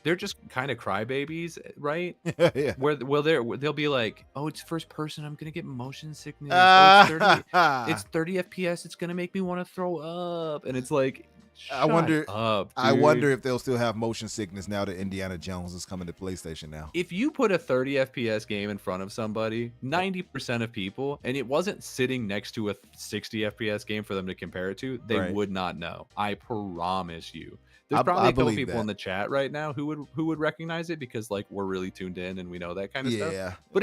Speaker 3: they're just kind of crybabies, right?
Speaker 2: Yeah.
Speaker 3: Where they'll be like, oh, it's first person, I'm gonna get motion sickness. Oh, it's 30 FPS, it's gonna make me want to throw up. And it's like,
Speaker 2: I wonder
Speaker 3: dude.
Speaker 2: if they'll still have motion sickness now that Indiana Jones is coming to PlayStation now.
Speaker 3: If you put a 30 FPS game in front of somebody, 90% of people, and it wasn't sitting next to a 60 FPS game for them to compare it to, they would not know. I promise you. There's probably a couple people in the chat right now who would recognize it, because like we're really tuned in and we know that kind of stuff. But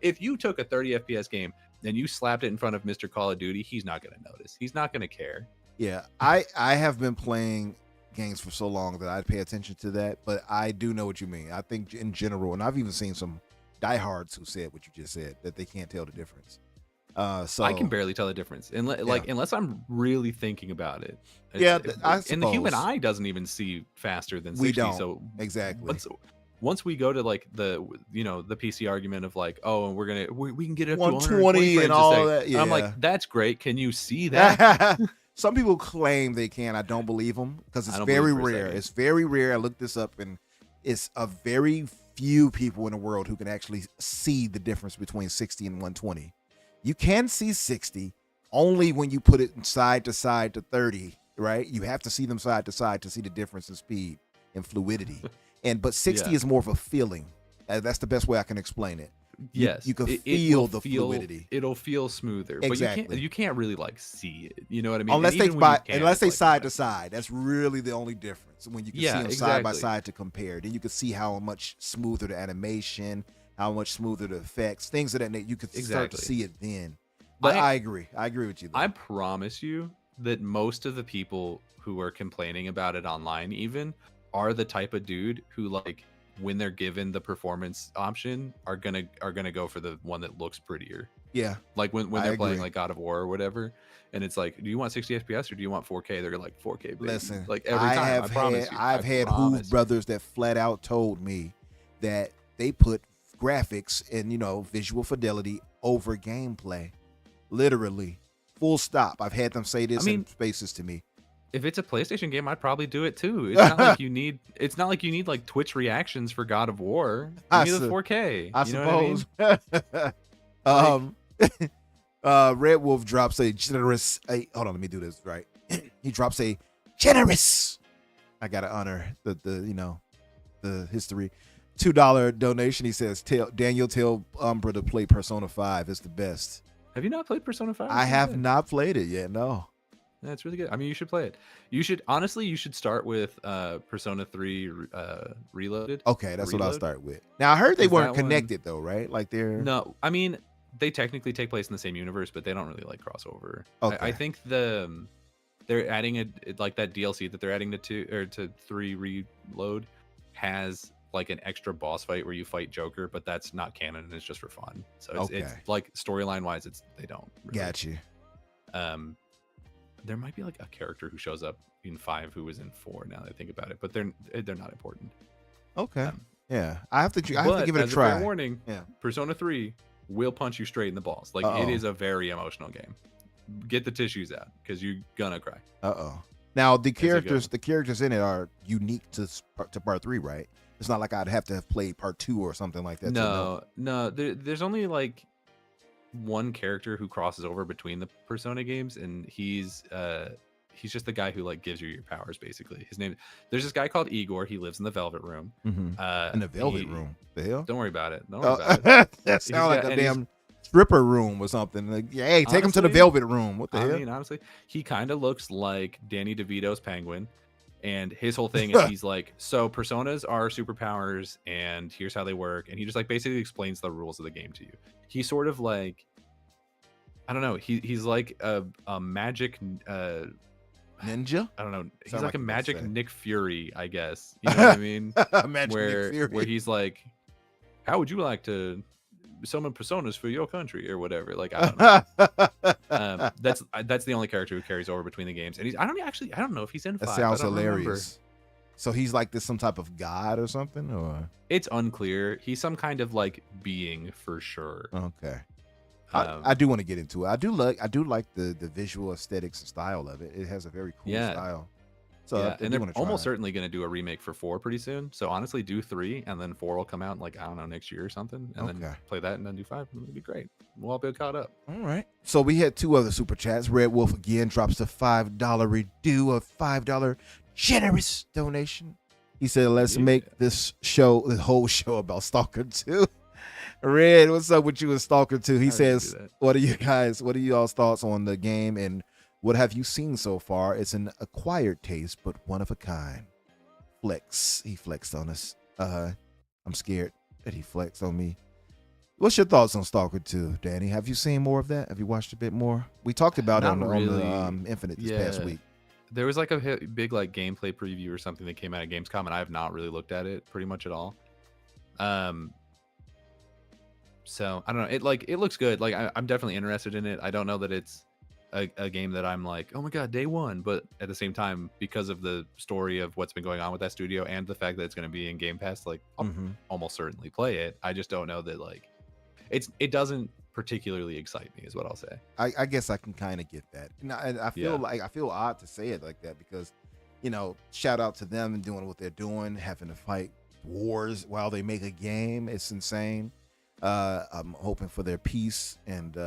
Speaker 3: if you took a 30 FPS game and you slapped it in front of Mr. Call of Duty, he's not going to notice. He's not going to care.
Speaker 2: Yeah, I have been playing games for so long that I pay attention to that, but I do know what you mean. I think in general, and I've even seen some diehards who said what you just said, that they can't tell the difference. So
Speaker 3: I can barely tell the difference, unless I'm really thinking about it.
Speaker 2: And
Speaker 3: the human eye doesn't even see faster than 60.
Speaker 2: We don't.
Speaker 3: So
Speaker 2: exactly.
Speaker 3: Once we go to like the PC argument of like, oh, and we can get up to
Speaker 2: 120
Speaker 3: frames
Speaker 2: and all
Speaker 3: a
Speaker 2: that. Yeah.
Speaker 3: I'm like, that's great. Can you see that?
Speaker 2: Some people claim they can. I don't believe them, because it's very rare. It's very rare. I looked this up, and it's a very few people in the world who can actually see the difference between 60 and 120. You can see 60 only when you put it side to side to 30, right? You have to see them side to side to see the difference in speed and fluidity. But 60 is more of a feeling. That's the best way I can explain it.
Speaker 3: Yes,
Speaker 2: you can feel the fluidity.
Speaker 3: It'll feel smoother,
Speaker 2: exactly.
Speaker 3: But you can't really like see it. You know what I mean?
Speaker 2: Unless they side to side. That's really the only difference, when you can see them side by side to compare. Then you can see how much smoother the animation, how much smoother the effects, things of that nature. You could start to see it then. But I agree with you, though.
Speaker 3: I promise you that most of the people who are complaining about it online even are the type of dude who, like, when they're given the performance option, are gonna go for the one that looks prettier.
Speaker 2: Yeah.
Speaker 3: Like when they're playing like God of War or whatever, and it's like, do you want 60 FPS or do you want 4K? They're like 4K. Baby.
Speaker 2: Listen,
Speaker 3: like every time.
Speaker 2: I've had Hoove brothers that flat out told me that they put graphics and visual fidelity over gameplay, literally, full stop. I've had them say this in spaces to me.
Speaker 3: If it's a PlayStation game, I'd probably do it too. It's not like you need. It's not like you need like Twitch reactions for God of War. You need the 4K.
Speaker 2: I suppose. Red Wolf drops a generous. Hold on, let me do this right. He drops a generous. I gotta honor the history. $2 donation. He says, tell Umbra to play Persona 5. It's the best.
Speaker 3: Have you not played Persona 5?
Speaker 2: I have not played it yet. No.
Speaker 3: That's really good. I mean, you should play it. You should start with Persona 3 Reloaded.
Speaker 2: Okay, that's what I'll start with. Now, I heard they weren't connected though, right? Like they're
Speaker 3: No, I mean, they technically take place in the same universe, but they don't really like crossover.
Speaker 2: Okay.
Speaker 3: I think they're adding that DLC that they're adding to 3 Reload has like an extra boss fight where you fight Joker, but that's not canon and it's just for fun. So it's
Speaker 2: Okay.
Speaker 3: like storyline wise, they don't. Really.
Speaker 2: Got you.
Speaker 3: There might be like a character who shows up in 5 who was in 4. Now that I think about it, but they're not important.
Speaker 2: Okay. Yeah, I have to give it a
Speaker 3: as
Speaker 2: try.
Speaker 3: fair warning,
Speaker 2: Yeah.
Speaker 3: Persona 3 will punch you straight in the balls. Like it is a very emotional game. Get the tissues out because you're gonna cry.
Speaker 2: Now the characters in it are unique to part 3, right? It's not like I'd have to have played part 2 or something like that.
Speaker 3: No. There's only like one character who crosses over between the Persona games, and he's just the guy who like gives you your powers basically. His name, there's this guy called Igor. He lives in the Velvet Room.
Speaker 2: In the Velvet Room, the hell?
Speaker 3: Don't worry about it. Don't worry about it.
Speaker 2: That sounds like a damn stripper room or something. Like, hey, take him to the Velvet Room. What the hell?
Speaker 3: I mean, honestly, he kind of looks like Danny DeVito's Penguin. And his whole thing is he's like, so personas are superpowers and here's how they work. And he just like basically explains the rules of the game to you. He's sort of like, I don't know. He's like a magic
Speaker 2: ninja.
Speaker 3: I don't know. He's
Speaker 2: like
Speaker 3: a magic
Speaker 2: say.
Speaker 3: Nick Fury, I guess. You know what I mean?
Speaker 2: Magic Nick Fury.
Speaker 3: Where he's like, how would you like to summon personas for your country or whatever? Like, I don't know. That's the only character who carries over between the games. And I don't know if he's in 5.
Speaker 2: That sounds hilarious.
Speaker 3: Remember.
Speaker 2: So he's like some type of god or something, or
Speaker 3: it's unclear. He's some kind of like being for sure.
Speaker 2: Okay. I do want to get into it. I do like the visual aesthetics and style of it. It has a very cool style. So
Speaker 3: yeah, and they're almost certainly going to do a remake for 4 pretty soon. So honestly, do 3 and then 4 will come out in like, I don't know, next year or something, and then play that and then do 5. It'll be great. We'll all be caught up.
Speaker 2: All right. So we had 2 other super chats. Red Wolf again drops a $5 redo, a $5 generous donation. He said, "Let's make this whole show about Stalker 2." Red, what's up with you and Stalker 2? He says, what are y'all's thoughts on the game and what have you seen so far? It's an acquired taste, but one of a kind. Flex. He flexed on us. I'm scared that he flexed on me. What's your thoughts on Stalker 2, Danny? Have you seen more of that? Have you watched a bit more? We talked about it on the Infinite this past week.
Speaker 3: There was like a big like gameplay preview or something that came out at Gamescom, and I have not really looked at it pretty much at all. So I don't know. It looks good. Like I'm definitely interested in it. I don't know that it's a game that I'm like, oh my god, day one. But at the same time, because of the story of what's been going on with that studio and the fact that it's going to be in Game Pass, like I'll almost certainly play it. I just don't know that like it doesn't particularly excite me, is what I'll say.
Speaker 2: I guess I can kind of get that. And I feel odd to say it like that because, shout out to them and doing what they're doing, having to fight wars while they make a game. It's insane. I'm hoping for their peace and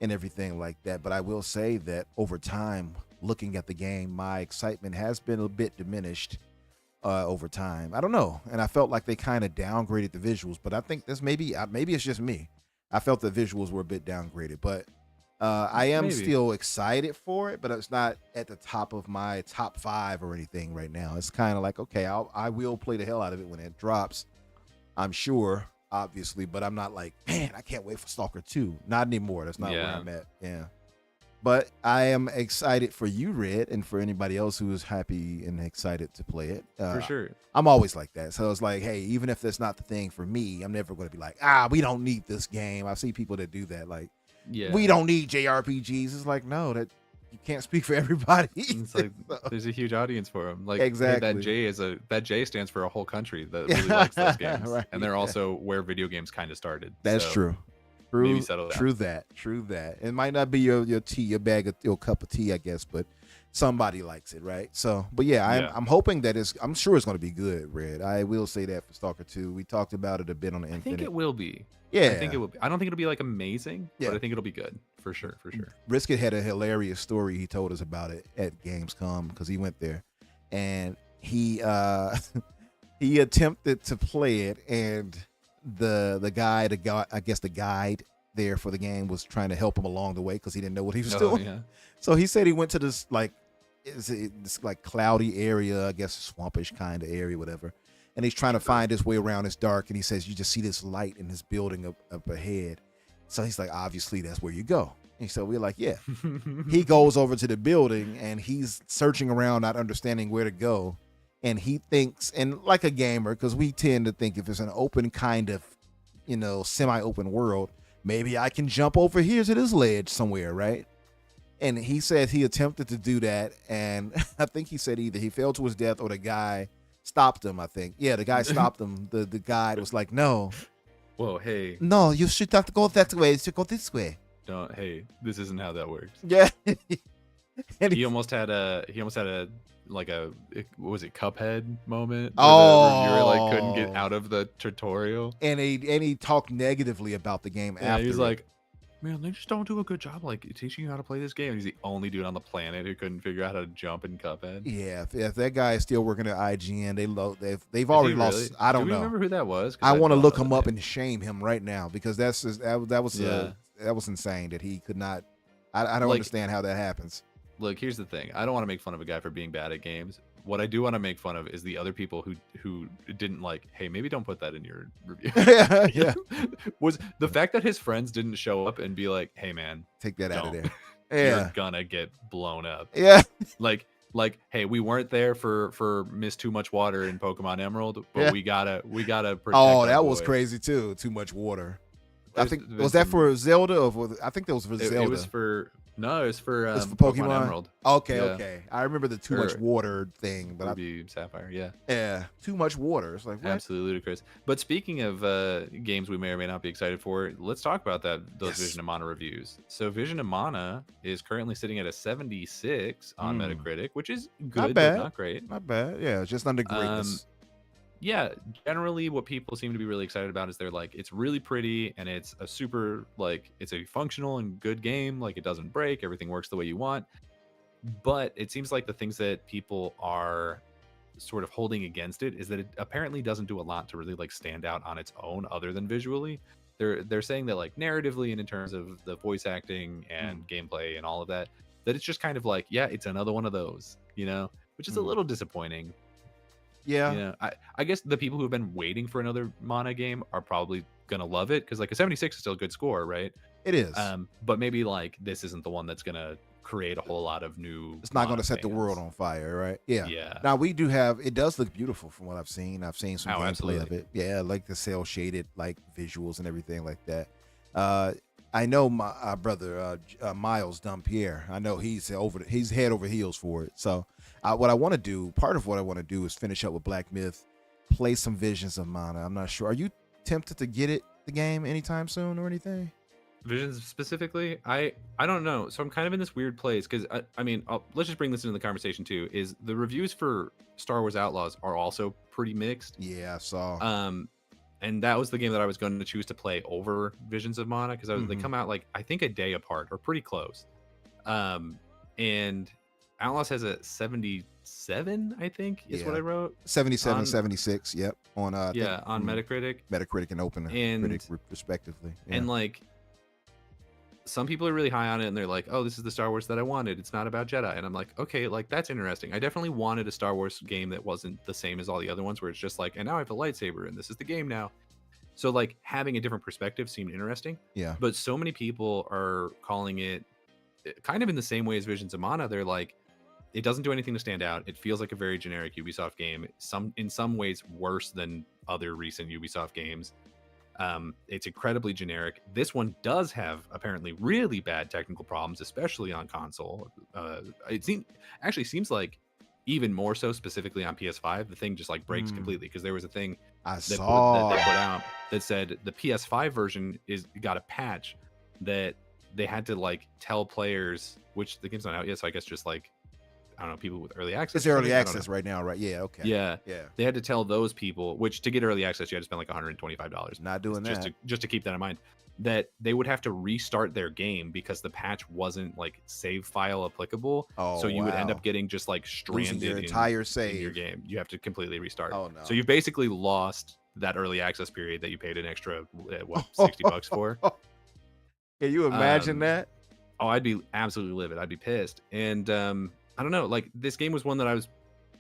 Speaker 2: everything like that. But I will say that over time, looking at the game, my excitement has been a bit diminished over time. I don't know. And I felt like they kind of downgraded the visuals, but I think this maybe it's just me. I felt the visuals were a bit downgraded, but I am still excited for it, but it's not at the top of my top 5 or anything right now. It's kind of like, okay, I will play the hell out of it when it drops, I'm sure, obviously, but I'm not like, man, I can't wait for Stalker 2. Not anymore. That's not where I'm at. Yeah. But I am excited for you, Red, and for anybody else who is happy and excited to play it.
Speaker 3: For sure.
Speaker 2: I'm always like that. So it's like, hey, even if that's not the thing for me, I'm never going to be like, we don't need this game. I see people that do that. Like, we don't need JRPGs. It's like, no, that you can't speak for everybody.
Speaker 3: It's like there's a huge audience for them. Like
Speaker 2: exactly.
Speaker 3: That J stands for a whole country that really likes those games,
Speaker 2: right.
Speaker 3: And they're also where video games kind of started.
Speaker 2: That's true.
Speaker 3: Maybe settle down.
Speaker 2: True that. It might not be your tea, your bag of your cup of tea, I guess, but somebody likes it, right? So, but I'm hoping that I'm sure it's going to be good, Red. I will say that for Stalker 2. We talked about it a bit on the Infinite.
Speaker 3: I think it will be.
Speaker 2: Yeah.
Speaker 3: I think it will be. I don't think it'll be like amazing, but I think it'll be good for sure.
Speaker 2: Brisket had a hilarious story he told us about it at Gamescom because he went there and he attempted to play it, and the guide there for the game was trying to help him along the way because he didn't know what he was doing. Yeah. So he said he went to this this cloudy area, I guess swampish kind of area, whatever. And he's trying to find his way around. It's dark, and he says you just see this light in this building up ahead. So he's like, obviously that's where you go. And so we're like, yeah. He goes over to the building and he's searching around, not understanding where to go. and he thinks, and like a gamer, because we tend to think if it's an open kind of, semi-open world, maybe I can jump over here to this ledge somewhere, right? And he said he attempted to do that, and I think he said either he fell to his death or the guy stopped him. I think, yeah, the guy stopped him. The guide was like, "No,
Speaker 3: Whoa, hey,
Speaker 2: no, you should not go that way. You should go this way."
Speaker 3: don't. Hey, this isn't how that works.
Speaker 2: Yeah, and
Speaker 3: He almost had a like a what was it, Cuphead moment where
Speaker 2: Oh.
Speaker 3: the reviewer like couldn't get out of the tutorial.
Speaker 2: and he talked negatively about the game
Speaker 3: Yeah,
Speaker 2: after.
Speaker 3: he was
Speaker 2: it.
Speaker 3: like, man, they just don't do a good job like teaching you how to play this game. And he's the only dude on the planet who couldn't figure out how to jump in Cuphead.
Speaker 2: "Yeah, if that guy is still working at IGN, they've
Speaker 3: Is he
Speaker 2: already
Speaker 3: really?
Speaker 2: lost. I don't
Speaker 3: Do we
Speaker 2: know.
Speaker 3: remember who that was? 'Cause
Speaker 2: I want to
Speaker 3: don't
Speaker 2: look
Speaker 3: know
Speaker 2: him
Speaker 3: the
Speaker 2: up
Speaker 3: name.
Speaker 2: and shame him right now because that's just, that was
Speaker 3: Yeah.
Speaker 2: that was insane that he could not. I don't
Speaker 3: Like-
Speaker 2: understand how that happens.
Speaker 3: Look, here's the thing. I don't want to make fun of a guy for being bad at games. What I do want to make fun of is the other people who didn't like, hey, maybe don't put that in your review.
Speaker 2: Yeah,
Speaker 3: Was the fact that his friends didn't show up and be like, hey man,
Speaker 2: take that out of
Speaker 3: Don't.
Speaker 2: there.
Speaker 3: you're
Speaker 2: Yeah,
Speaker 3: gonna get blown up.
Speaker 2: yeah,
Speaker 3: Like, hey, we weren't there for Miss Too Much Water in Pokemon Emerald, but
Speaker 2: Yeah.
Speaker 3: we gotta protect
Speaker 2: Oh,
Speaker 3: our
Speaker 2: that was
Speaker 3: boy.
Speaker 2: crazy too. Too much water. I
Speaker 3: There's
Speaker 2: think
Speaker 3: been
Speaker 2: was that
Speaker 3: some-
Speaker 2: for Zelda or I think that was for
Speaker 3: It
Speaker 2: Zelda.
Speaker 3: was for no, it was for,
Speaker 2: It's for
Speaker 3: Pokemon
Speaker 2: Pokemon?
Speaker 3: Emerald.
Speaker 2: Okay,
Speaker 3: yeah.
Speaker 2: okay. I remember the too much
Speaker 3: Or-
Speaker 2: water thing, but
Speaker 3: Ruby Sapphire, yeah.
Speaker 2: yeah, too much water. It's like what?
Speaker 3: Absolutely ludicrous. But speaking of games we may or may not be excited for, let's talk about those
Speaker 2: Yes.
Speaker 3: Vision of Mana reviews. So Vision of Mana is currently sitting at a 76 on Metacritic, which is good,
Speaker 2: bad.
Speaker 3: but not great.
Speaker 2: Not bad. Yeah, just under
Speaker 3: Um,
Speaker 2: greatness.
Speaker 3: Yeah, generally what people seem to be really excited about is they're like, it's really pretty and it's a super, like, it's a functional and good game. Like, it doesn't break, everything works the way you want. But it seems like the things that people are sort of holding against it is that it apparently doesn't do a lot to really like stand out on its own other than visually. They're saying that like narratively and in terms of the voice acting and gameplay and all of that it's just kind of like, yeah, it's another one of those, which is a little disappointing.
Speaker 2: Yeah.
Speaker 3: I guess the people who have been waiting for another Mana game are probably gonna love it because like a 76 is still a good score, right?
Speaker 2: It is.
Speaker 3: But maybe like this isn't the one that's gonna create a whole lot of new.
Speaker 2: It's not going
Speaker 3: Mana
Speaker 2: to set the
Speaker 3: fans.
Speaker 2: world on fire, right? Yeah.
Speaker 3: Yeah.
Speaker 2: Now we do have. It does look beautiful from what I've seen. I've seen some
Speaker 3: Oh,
Speaker 2: gameplay of
Speaker 3: absolutely.
Speaker 2: it. Yeah, I like the cell shaded like visuals and everything like that. I know my brother Miles Dumpierre. I know he's head over heels for it. So what I want to do, part of what I want to do is finish up with Black Myth, play some Visions of Mana. I'm not sure. Are you tempted to get the game anytime soon or anything?
Speaker 3: Visions specifically, I don't know. So I'm kind of in this weird place because I mean, let's just bring this into the conversation too. Is the reviews for Star Wars Outlaws are also pretty mixed.
Speaker 2: Yeah, I saw.
Speaker 3: And that was the game that I was going to choose to play over Visions of Mana because they
Speaker 2: Mhm.
Speaker 3: come out like I think a day apart or pretty close. And Outlaws has a 77, I think, is what
Speaker 2: Yeah.
Speaker 3: I wrote.
Speaker 2: 77,
Speaker 3: on-
Speaker 2: 76. Yep. On I think,
Speaker 3: On Metacritic.
Speaker 2: Metacritic and Open
Speaker 3: And-
Speaker 2: Critic respectively. Yeah.
Speaker 3: And like some people are really high on it and they're like, oh, this is the Star Wars that I wanted. It's not about Jedi. And I'm like, okay, like that's interesting. I definitely wanted a Star Wars game that wasn't the same as all the other ones where it's just like, and now I have a lightsaber and this is the game now. So like having a different perspective seemed interesting.
Speaker 2: yeah.
Speaker 3: But so many people are calling it kind of in the same way as Visions of Mana. They're like, it doesn't do anything to stand out. It feels like a very generic Ubisoft game. In some ways worse than other recent Ubisoft games. It's incredibly generic. This one does have apparently really bad technical problems, especially on console. It seems like even more so specifically on PS5. The thing just like breaks completely because there was a thing
Speaker 2: I
Speaker 3: that
Speaker 2: saw.
Speaker 3: they put out that said the PS5 version got a patch that they had to like tell players, which the game's not out yet, so I guess just like I don't know, people with early access.
Speaker 2: It's
Speaker 3: or
Speaker 2: early
Speaker 3: something? I don't
Speaker 2: access
Speaker 3: know.
Speaker 2: right now, right? Yeah. Okay.
Speaker 3: Yeah,
Speaker 2: Yeah.
Speaker 3: they had to tell those people, which to get early access, you had to spend like $125.
Speaker 2: Not doing
Speaker 3: just
Speaker 2: that.
Speaker 3: just to keep that in mind, that they would have to restart their game because the patch wasn't like save file applicable.
Speaker 2: Oh,
Speaker 3: So you would end
Speaker 2: wow.
Speaker 3: up getting just like
Speaker 2: Losing
Speaker 3: stranded
Speaker 2: your
Speaker 3: in
Speaker 2: entire
Speaker 3: your
Speaker 2: save.
Speaker 3: game. You have to completely restart.
Speaker 2: Oh, no.
Speaker 3: So you've basically lost that early access period that you paid an extra what $60 for.
Speaker 2: Can you imagine that?
Speaker 3: Oh, I'd be absolutely livid. I'd be pissed. And I don't know, like this game was one that I was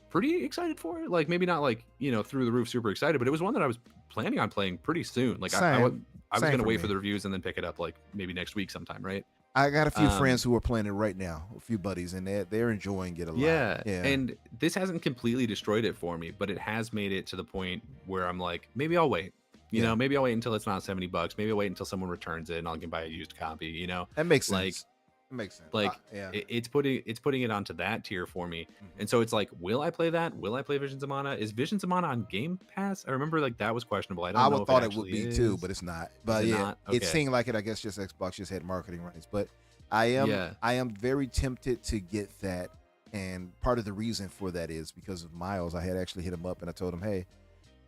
Speaker 3: pretty excited for. Like maybe not like, through the roof super excited, but it was one that I was planning on playing pretty soon. Like I was
Speaker 2: Same
Speaker 3: going to
Speaker 2: for
Speaker 3: wait
Speaker 2: me.
Speaker 3: for the reviews and then pick it up like maybe next week sometime, right?
Speaker 2: I got a few friends who are playing it right now, a few buddies, and they're enjoying it a lot.
Speaker 3: Yeah,
Speaker 2: Yeah.
Speaker 3: and this hasn't completely destroyed it for me, but it has made it to the point where I'm like, maybe I'll wait. You know, maybe I'll wait until it's not $70. Maybe I'll wait until someone returns it and I can buy a used copy. You know,
Speaker 2: That makes
Speaker 3: like
Speaker 2: sense. It makes sense.
Speaker 3: like
Speaker 2: Yeah.
Speaker 3: it's putting it onto that tier for me. And so it's like, will I play that? Will I play Visions of Mana? Is Visions of Mana on Game Pass? I remember like that was questionable. I don't know
Speaker 2: would
Speaker 3: if
Speaker 2: thought
Speaker 3: it
Speaker 2: it would
Speaker 3: actually
Speaker 2: be too,
Speaker 3: is.
Speaker 2: but it's not. But
Speaker 3: it
Speaker 2: yeah,
Speaker 3: not?
Speaker 2: it
Speaker 3: Okay.
Speaker 2: seemed like it. I guess just Xbox just had marketing rights. But I am very tempted to get that, and part of the reason for that is because of Miles. I had actually hit him up and I told him, hey,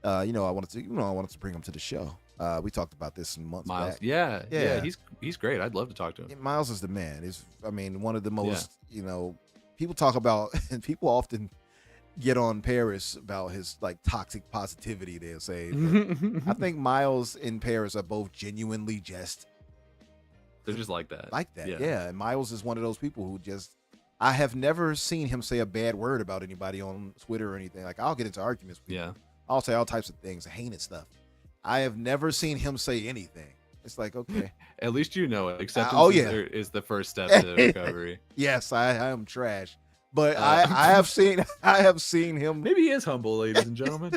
Speaker 2: I wanted to bring him to the show. We talked about this some months
Speaker 3: Miles.
Speaker 2: back.
Speaker 3: Yeah, he's great. I'd love to talk to him.
Speaker 2: Miles is the man. One of the most, people talk about, and people often get on Paris about his like toxic positivity, they'll say. But I think Miles and Paris are both genuinely just
Speaker 3: They're just like that.
Speaker 2: Yeah. And Miles is one of those people who I have never seen him say a bad word about anybody on Twitter or anything. Like, I'll get into arguments with people. I'll say all types of things, heinous stuff. I have never seen him say anything. It's like, okay.
Speaker 3: At least you know it. Acceptance is the first step to recovery.
Speaker 2: Yes, I am trash. But I have seen him.
Speaker 3: Maybe he is humble, ladies and gentlemen.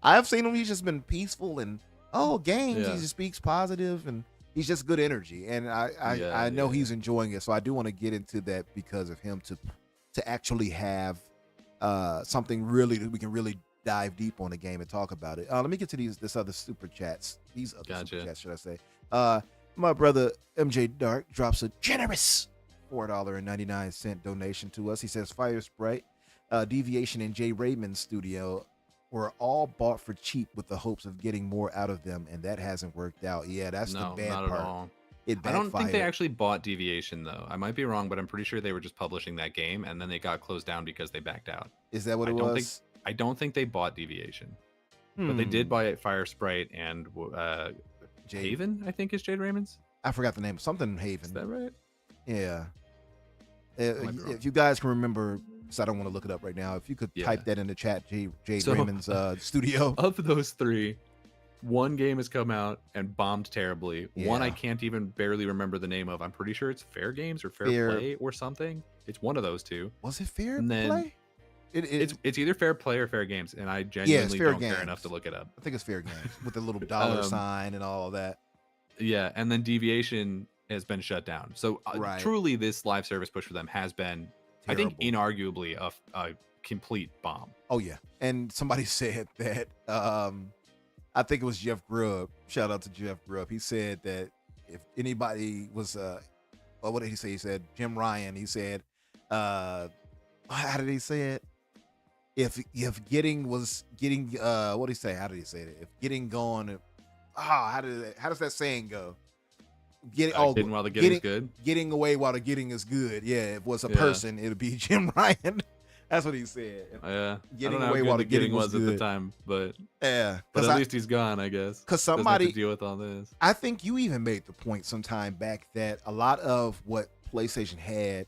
Speaker 2: I have seen him. He's just been peaceful and games. He just speaks positive and he's just good energy. And I know he's enjoying it. So I do want to get into that because of him to actually have something really that we can really dive deep on the game and talk about it. Let me get to this other super chats. These other super chats, should I say? My brother MJ Dark drops a generous $4.99 donation to us. He says Fire Sprite, Deviation, and Jay Raymond's studio were all bought for cheap with the hopes of getting more out of them, and that hasn't worked out. Yeah, that's the bad
Speaker 3: not
Speaker 2: part.
Speaker 3: At all.
Speaker 2: It
Speaker 3: I don't think they
Speaker 2: backfired.
Speaker 3: actually bought Deviation though. I might be wrong, but I'm pretty sure they were just publishing that game and then they got closed down because they backed out.
Speaker 2: Is that what it was?
Speaker 3: I don't think they bought Deviation, but they did buy Fire Sprite and Haven. I think is Jade Raymond's.
Speaker 2: I forgot the name. Something Haven.
Speaker 3: Is that right?
Speaker 2: Yeah. If you guys can remember, because I don't want to look it up right now. If you could type that in the chat, Jade Raymond's studio.
Speaker 3: Of those three, one game has come out and bombed terribly. One I can't even barely remember the name of. I'm pretty sure it's Fair Games or Fair Play or something. It's one of those two.
Speaker 2: Was it Fair Play?
Speaker 3: It's either Fair Play or Fair Games, and I genuinely don't care enough to look it up.
Speaker 2: I think it's Fair Games with the little dollar sign and all of that.
Speaker 3: Yeah, and then Deviation has been shut down. So truly, this live service push for them has been, terrible. I think, inarguably a complete bomb.
Speaker 2: Oh yeah, and somebody said that. I think it was Jeff Grubb. Shout out to Jeff Grubb. He said that if anybody was, what did he say? He said Jim Ryan. He said, how did he say it? If getting was getting, what did he say? How did he say it? If getting gone, how does that saying go?
Speaker 3: Getting while the getting's good.
Speaker 2: Getting away while the getting is good. Yeah, if it was a person, it would be Jim Ryan. That's what he said.
Speaker 3: Getting away while the getting was at the time, but but at least he's gone, I guess.
Speaker 2: Because somebody
Speaker 3: deal with all this.
Speaker 2: I think you even made the point some time back that a lot of what PlayStation had,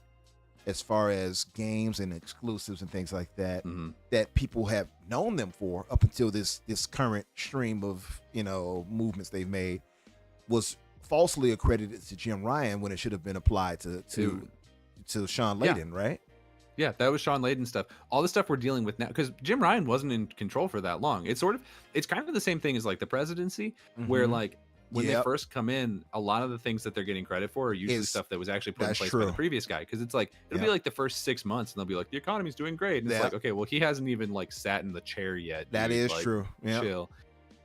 Speaker 2: as far as games and exclusives and things like that, that people have known them for up until this current stream of movements they've made, was falsely accredited to Jim Ryan when it should have been applied to Sean Layden, right?
Speaker 3: Yeah, that was Sean Layden stuff. All the stuff we're dealing with now, because Jim Ryan wasn't in control for that long. It's kind of the same thing as like the presidency, where like when they first come in, a lot of the things that they're getting credit for are usually stuff that was actually put in place by the previous guy. Because it's like it'll be like the first 6 months, and they'll be like, the economy's doing great, and it's like, okay, well, he hasn't even like sat in the chair yet.
Speaker 2: That is
Speaker 3: like,
Speaker 2: true. Yeah.
Speaker 3: Chill.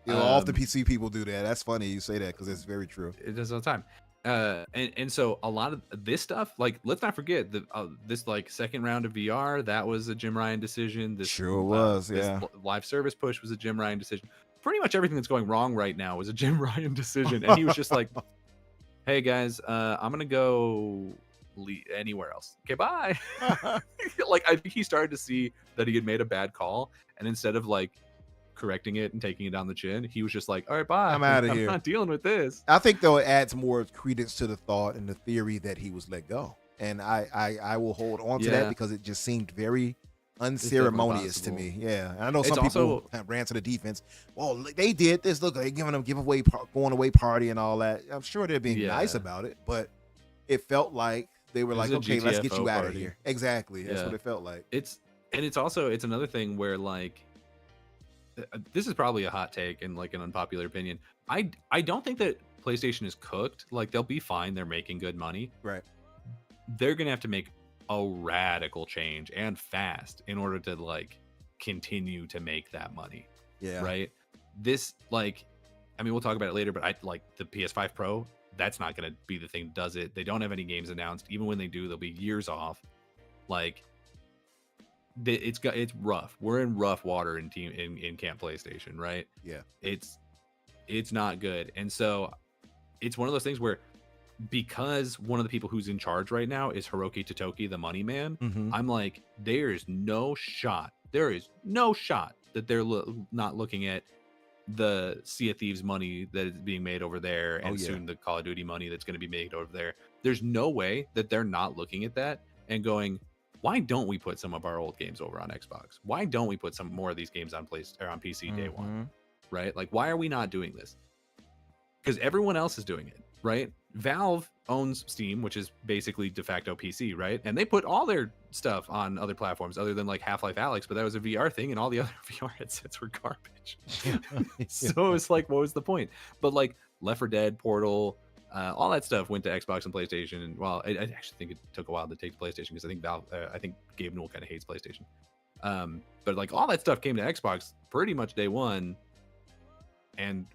Speaker 2: Often PC people do that. That's funny you say that because it's very true.
Speaker 3: It does all the time. And so a lot of this stuff, like, let's not forget this like second round of VR, that was a Jim Ryan decision. This
Speaker 2: sure was.
Speaker 3: This live service push was a Jim Ryan decision. Pretty much everything that's going wrong right now was a Jim Ryan decision, and he was just like, "Hey guys, I'm gonna go anywhere else. Okay, bye." Like, I think he started to see that he had made a bad call, and instead of like correcting it and taking it down the chin, he was just like, all right, bye,
Speaker 2: I'm out of here.
Speaker 3: I'm not dealing with this.
Speaker 2: I think though it adds more credence to the thought and the theory that he was let go, and I will hold on to that because it just seemed very unceremonious to me. Yeah, and I know some people ran to the defense. Well, they did this. Look, they giving them going away party and all that. I'm sure they're being nice about it, but it felt like they were
Speaker 3: It
Speaker 2: like,
Speaker 3: was a
Speaker 2: okay, let's get
Speaker 3: GTFO
Speaker 2: you out of
Speaker 3: party.
Speaker 2: here. Exactly. That's
Speaker 3: Yeah.
Speaker 2: what it felt like.
Speaker 3: It's another thing where like this is probably a hot take and like an unpopular opinion. I don't think that PlayStation is cooked. Like they'll be fine. They're making good money.
Speaker 2: Right.
Speaker 3: They're gonna have to make a radical change and fast in order to like continue to make that money.
Speaker 2: Yeah.
Speaker 3: Right. This like, I mean, we'll talk about it later, but I like the PS5 Pro. That's not gonna be the thing that does it. They don't have any games announced. Even when they do, they'll be years off. Like it's rough. We're in rough water in Camp PlayStation, right?
Speaker 2: Yeah.
Speaker 3: It's not good. And so it's one of those things where because one of the people who's in charge right now is Hiroki Totoki, the money man, I'm like, there is no shot that they're not looking at the Sea of Thieves money that is being made over there and soon the Call of Duty money that's going to be made over there. There's no way that they're not looking at that and going, why don't we put some of our old games over on Xbox? Why don't we put some more of these games on on PC day one? Right? Like, why are we not doing this? Because everyone else is doing it, right? Valve owns Steam, which is basically de facto PC, right? And they put all their stuff on other platforms other than like Half-Life Alyx, but that was a VR thing and all the other VR headsets were garbage. So it's like, what was the point? But like Left 4 Dead, Portal, all that stuff went to Xbox and PlayStation. And well, I actually think it took a while to take to PlayStation because I think Gabe Newell kind of hates PlayStation. But like all that stuff came to Xbox pretty much day one. And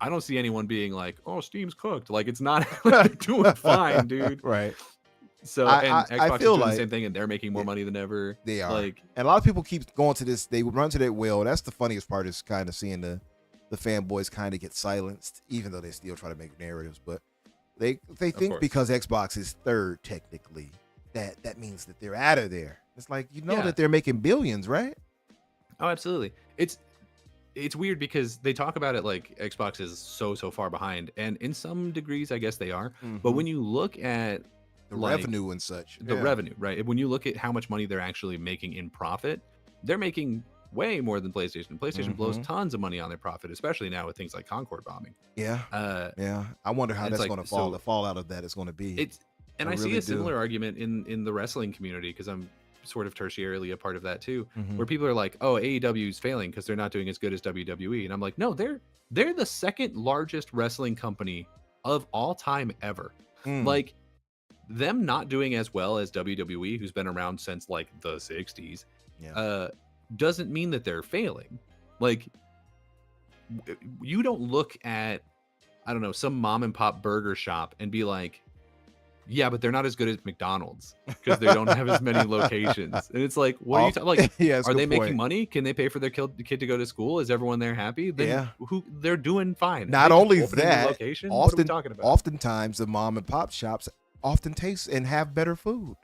Speaker 3: I don't see anyone being like, "Oh, Steam's cooked." Like it's not they're doing fine, dude.
Speaker 2: Right.
Speaker 3: So and Xbox
Speaker 2: I
Speaker 3: is
Speaker 2: feel
Speaker 3: doing
Speaker 2: like
Speaker 3: the same thing, and they're making more money than ever.
Speaker 2: They are.
Speaker 3: Like,
Speaker 2: and a lot of people keep going to this. They run to that well. That's the funniest part is kind of seeing the fanboys kind of get silenced, even though they still try to make narratives. But they think because Xbox is third technically, that means that they're out of there. It's like that they're making billions, right?
Speaker 3: Oh, absolutely. It's weird because they talk about it like Xbox is so far behind, and in some degrees, I guess they are. But when you look at
Speaker 2: the revenue and such,
Speaker 3: revenue, right? When you look at how much money they're actually making in profit, they're making way more than PlayStation. PlayStation blows tons of money on their profit, especially now with things like Concord bombing.
Speaker 2: Yeah. I wonder how that's going to fall. The fallout of that is going to be.
Speaker 3: I see a similar argument in the wrestling community because I'm sort of tertiarily a part of that too, where people are like, "Oh, AEW is failing because they're not doing as good as WWE," and I'm like, "No, they're the second largest wrestling company of all time ever. Like, them not doing as well as WWE, who's been around since like the 60s, doesn't mean that they're failing. Like, you don't look at, I don't know, some mom and pop burger shop and be like, yeah, but they're not as good as McDonald's because they don't have as many locations. And it's like, what are you talking? Like, are they making money? Can they pay for their kid to go to school? Is everyone there happy? Then they're doing fine.
Speaker 2: Not only that,
Speaker 3: location, what are we talking about?
Speaker 2: Oftentimes the mom and pop shops often taste and have better food.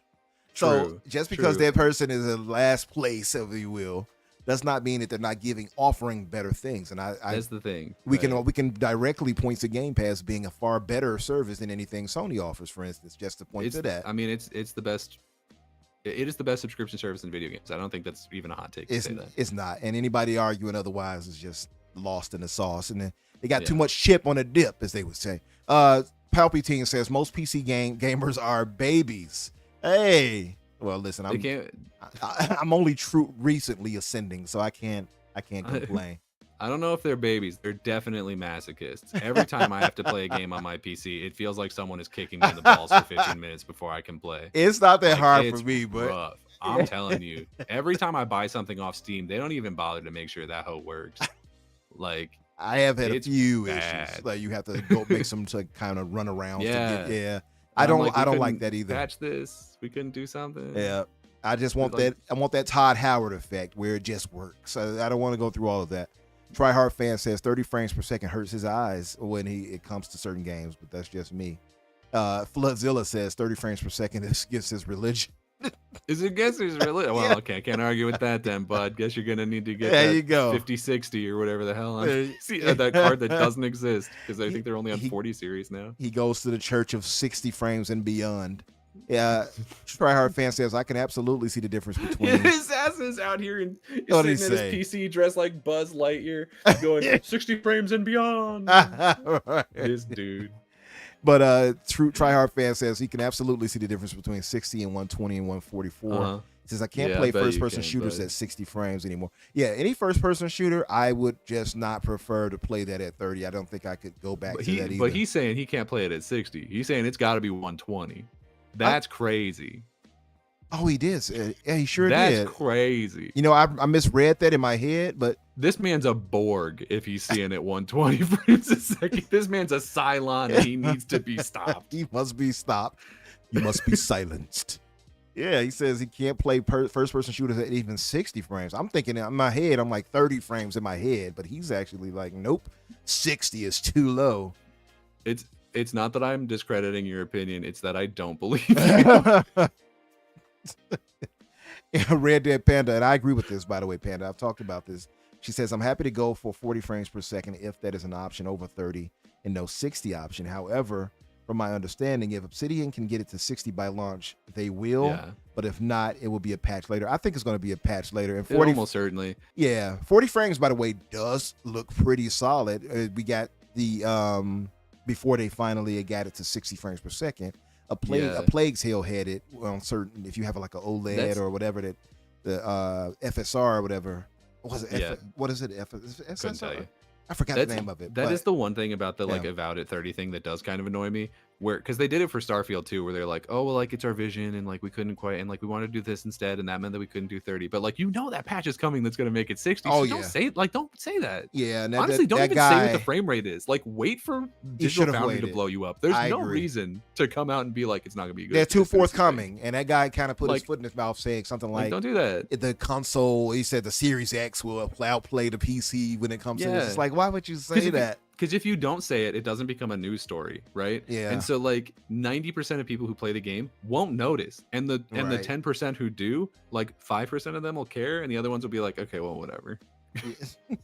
Speaker 2: So just because that person is in last place, if you will, does not mean that they're not offering better things. And
Speaker 3: that's the thing.
Speaker 2: We can directly point to Game Pass being a far better service than anything Sony offers, for instance, just to point to that.
Speaker 3: I mean, it's the best. It is the best subscription service in video games. I don't think that's even a hot take to say that.
Speaker 2: It's not. And anybody arguing otherwise is just lost in the sauce. And then they got too much chip on the dip, as they would say. Palpatine says most PC gamers are babies. Hey. Well, listen, I'm only recently ascending, so I can't complain.
Speaker 3: I don't know if they're babies. They're definitely masochists. Every time I have to play a game on my PC, it feels like someone is kicking me in the balls for 15 minutes before I can play.
Speaker 2: It's not that hard for me, but
Speaker 3: rough. I'm telling you, every time I buy something off Steam, they don't even bother to make sure that hoe works. Like,
Speaker 2: I have had a few issues. Like, you have to go make some kind of run around. I don't like that either.
Speaker 3: Patch this. We couldn't do something.
Speaker 2: Yeah. I just want that. I want that Todd Howard effect where it just works. I don't want to go through all of that. Tryhard fan says 30 frames per second hurts his eyes when it comes to certain games, but that's just me. Floodzilla says 30 frames per second is against his religion.
Speaker 3: Is it against his religion? Well, okay, I can't argue with that then, bud. Guess you're gonna need to get
Speaker 2: there you go.
Speaker 3: 5060 or whatever the hell. See that card that doesn't exist because I think they're only on 40 series now.
Speaker 2: He goes to the church of 60 frames and beyond. Yeah, Tryhard fan says I can absolutely see the difference between.
Speaker 3: His ass is out here and sitting at his PC dressed like Buzz Lightyear, going 60 frames and beyond. This dude.
Speaker 2: True Tryhard Fan says he can absolutely see the difference between 60 and 120 and 144. He says I can't play first person shooters at 60 frames anymore. Yeah, any first person shooter, I would just not prefer to play that at 30. I don't think I could go back to that either.
Speaker 3: But he's saying he can't play it at 60. He's saying it's got to be 120. That's crazy.
Speaker 2: Oh, he did. Yeah, he sure did.
Speaker 3: That's crazy.
Speaker 2: You know, I misread that in my head, but
Speaker 3: this man's a Borg if he's seeing it 120 frames a second. This man's a Cylon and he needs to be stopped.
Speaker 2: He must be stopped. You must be silenced. Yeah, he says he can't play first person shooters at even 60 frames. I'm thinking in my head, I'm like 30 frames in my head, but he's actually like, nope, 60 is too low.
Speaker 3: It's not that I'm discrediting your opinion. It's that I don't believe you.
Speaker 2: Yeah, Red Dead Panda, and I agree with this, by the way, Panda. I've talked about this. She says, I'm happy to go for 40 frames per second if that is an option over 30 and no 60 option. However, from my understanding, if Obsidian can get it to 60 by launch, they will. Yeah. But if not, it will be a patch later. I think it's going to be a patch later. And 40,
Speaker 3: almost certainly.
Speaker 2: Yeah, 40 frames, by the way, does look pretty solid. We got the before they finally got it to 60 frames per second. A Plague Tale had it on certain, if you have like an OLED or whatever, that the FSR or whatever. What is it?
Speaker 3: Yeah.
Speaker 2: What is it? FSR?
Speaker 3: Couldn't tell you.
Speaker 2: I forgot the name of it.
Speaker 3: That is the one thing about the like avowed at 30 thing that does kind of annoy me. Because they did it for Starfield too, where they're like, oh well, like it's our vision and like we couldn't quite, and like we wanted to do this instead, and that meant that we couldn't do 30. But like that patch is coming that's gonna make it 60.
Speaker 2: Oh,
Speaker 3: so don't say that.
Speaker 2: Yeah, and
Speaker 3: honestly, don't even say what the frame rate is. Like wait for Digital Foundry to blow you up. There's no reason to come out and be like it's not gonna be good.
Speaker 2: They're too forthcoming, and that guy kind of put his foot in his mouth saying something like,
Speaker 3: don't do that.
Speaker 2: The console, he said the Series X will outplay the PC when it comes to this. It's like, why would you say that?
Speaker 3: Because if you don't say it, it doesn't become a news story, right?
Speaker 2: Yeah.
Speaker 3: And so like 90% of people who play the game won't notice. And the 10% who do, like 5% of them will care, and the other ones will be like, okay, well, whatever.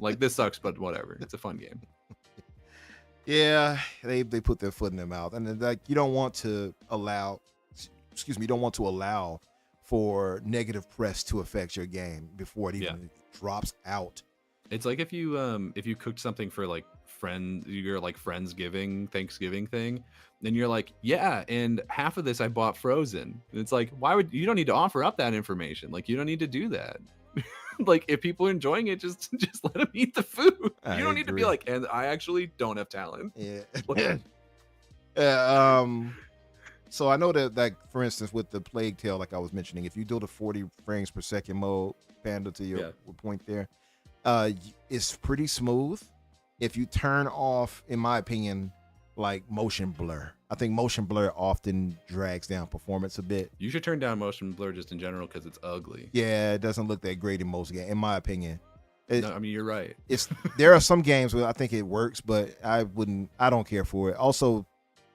Speaker 3: Like this sucks, but whatever. It's a fun game.
Speaker 2: Yeah, they put their foot in their mouth. And like you don't want to allow for negative press to affect your game before it even drops out.
Speaker 3: It's like if you cooked something for like your like Friendsgiving, Thanksgiving thing, then you're like, yeah, and half of this I bought frozen. And it's like, why would you don't need to offer up that information? Like you don't need to do that. Like if people are enjoying it, just let them eat the food. You don't need to be like, and I actually don't have talent.
Speaker 2: Yeah. So I know that, like, for instance, with the Plague Tale, like I was mentioning, if you do the 40 frames per second mode, Panda, to your point there, it's pretty smooth. If you turn off, in my opinion, like motion blur, I think motion blur often drags down performance a bit.
Speaker 3: You should turn down motion blur just in general because it's ugly.
Speaker 2: Yeah, it doesn't look that great in most games, in my opinion.
Speaker 3: No, I mean, you're right.
Speaker 2: There are some games where I think it works, but I don't care for it. Also,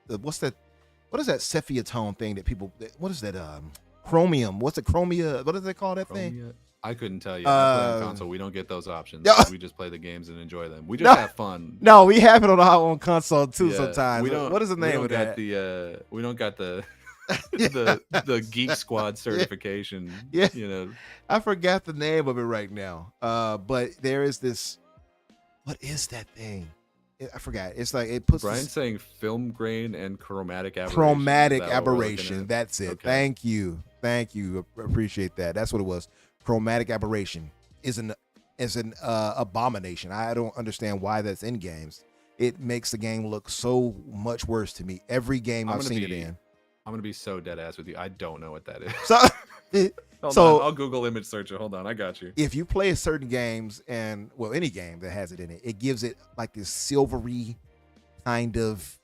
Speaker 2: what is that sepia tone thing that people, what is that? Chromium. What's it? Chromia? What do they call that thing?
Speaker 3: I couldn't tell you. I play on console. We don't get those options. We just play the games and enjoy them. We just have fun.
Speaker 2: No, we have it on our own console too sometimes. What is the name of that?
Speaker 3: We don't got the the Geek Squad certification.
Speaker 2: Yeah.
Speaker 3: You know.
Speaker 2: I forgot the name of it right now. But there is this, what is that thing? I forgot. It's like it puts
Speaker 3: Brian's saying film grain and chromatic aberration.
Speaker 2: Chromatic aberration. That's it.
Speaker 3: Okay.
Speaker 2: Thank you. Appreciate that. That's what it was. Chromatic aberration is an abomination. I don't understand why that's in games. It makes the game look so much worse to me. Every game I've seen it in.
Speaker 3: I'm gonna be so dead ass with you. I don't know what that is.
Speaker 2: So
Speaker 3: I'll Google image search it. Hold on, I got you.
Speaker 2: If you play certain games and any game that has it in it, it gives it like this silvery kind of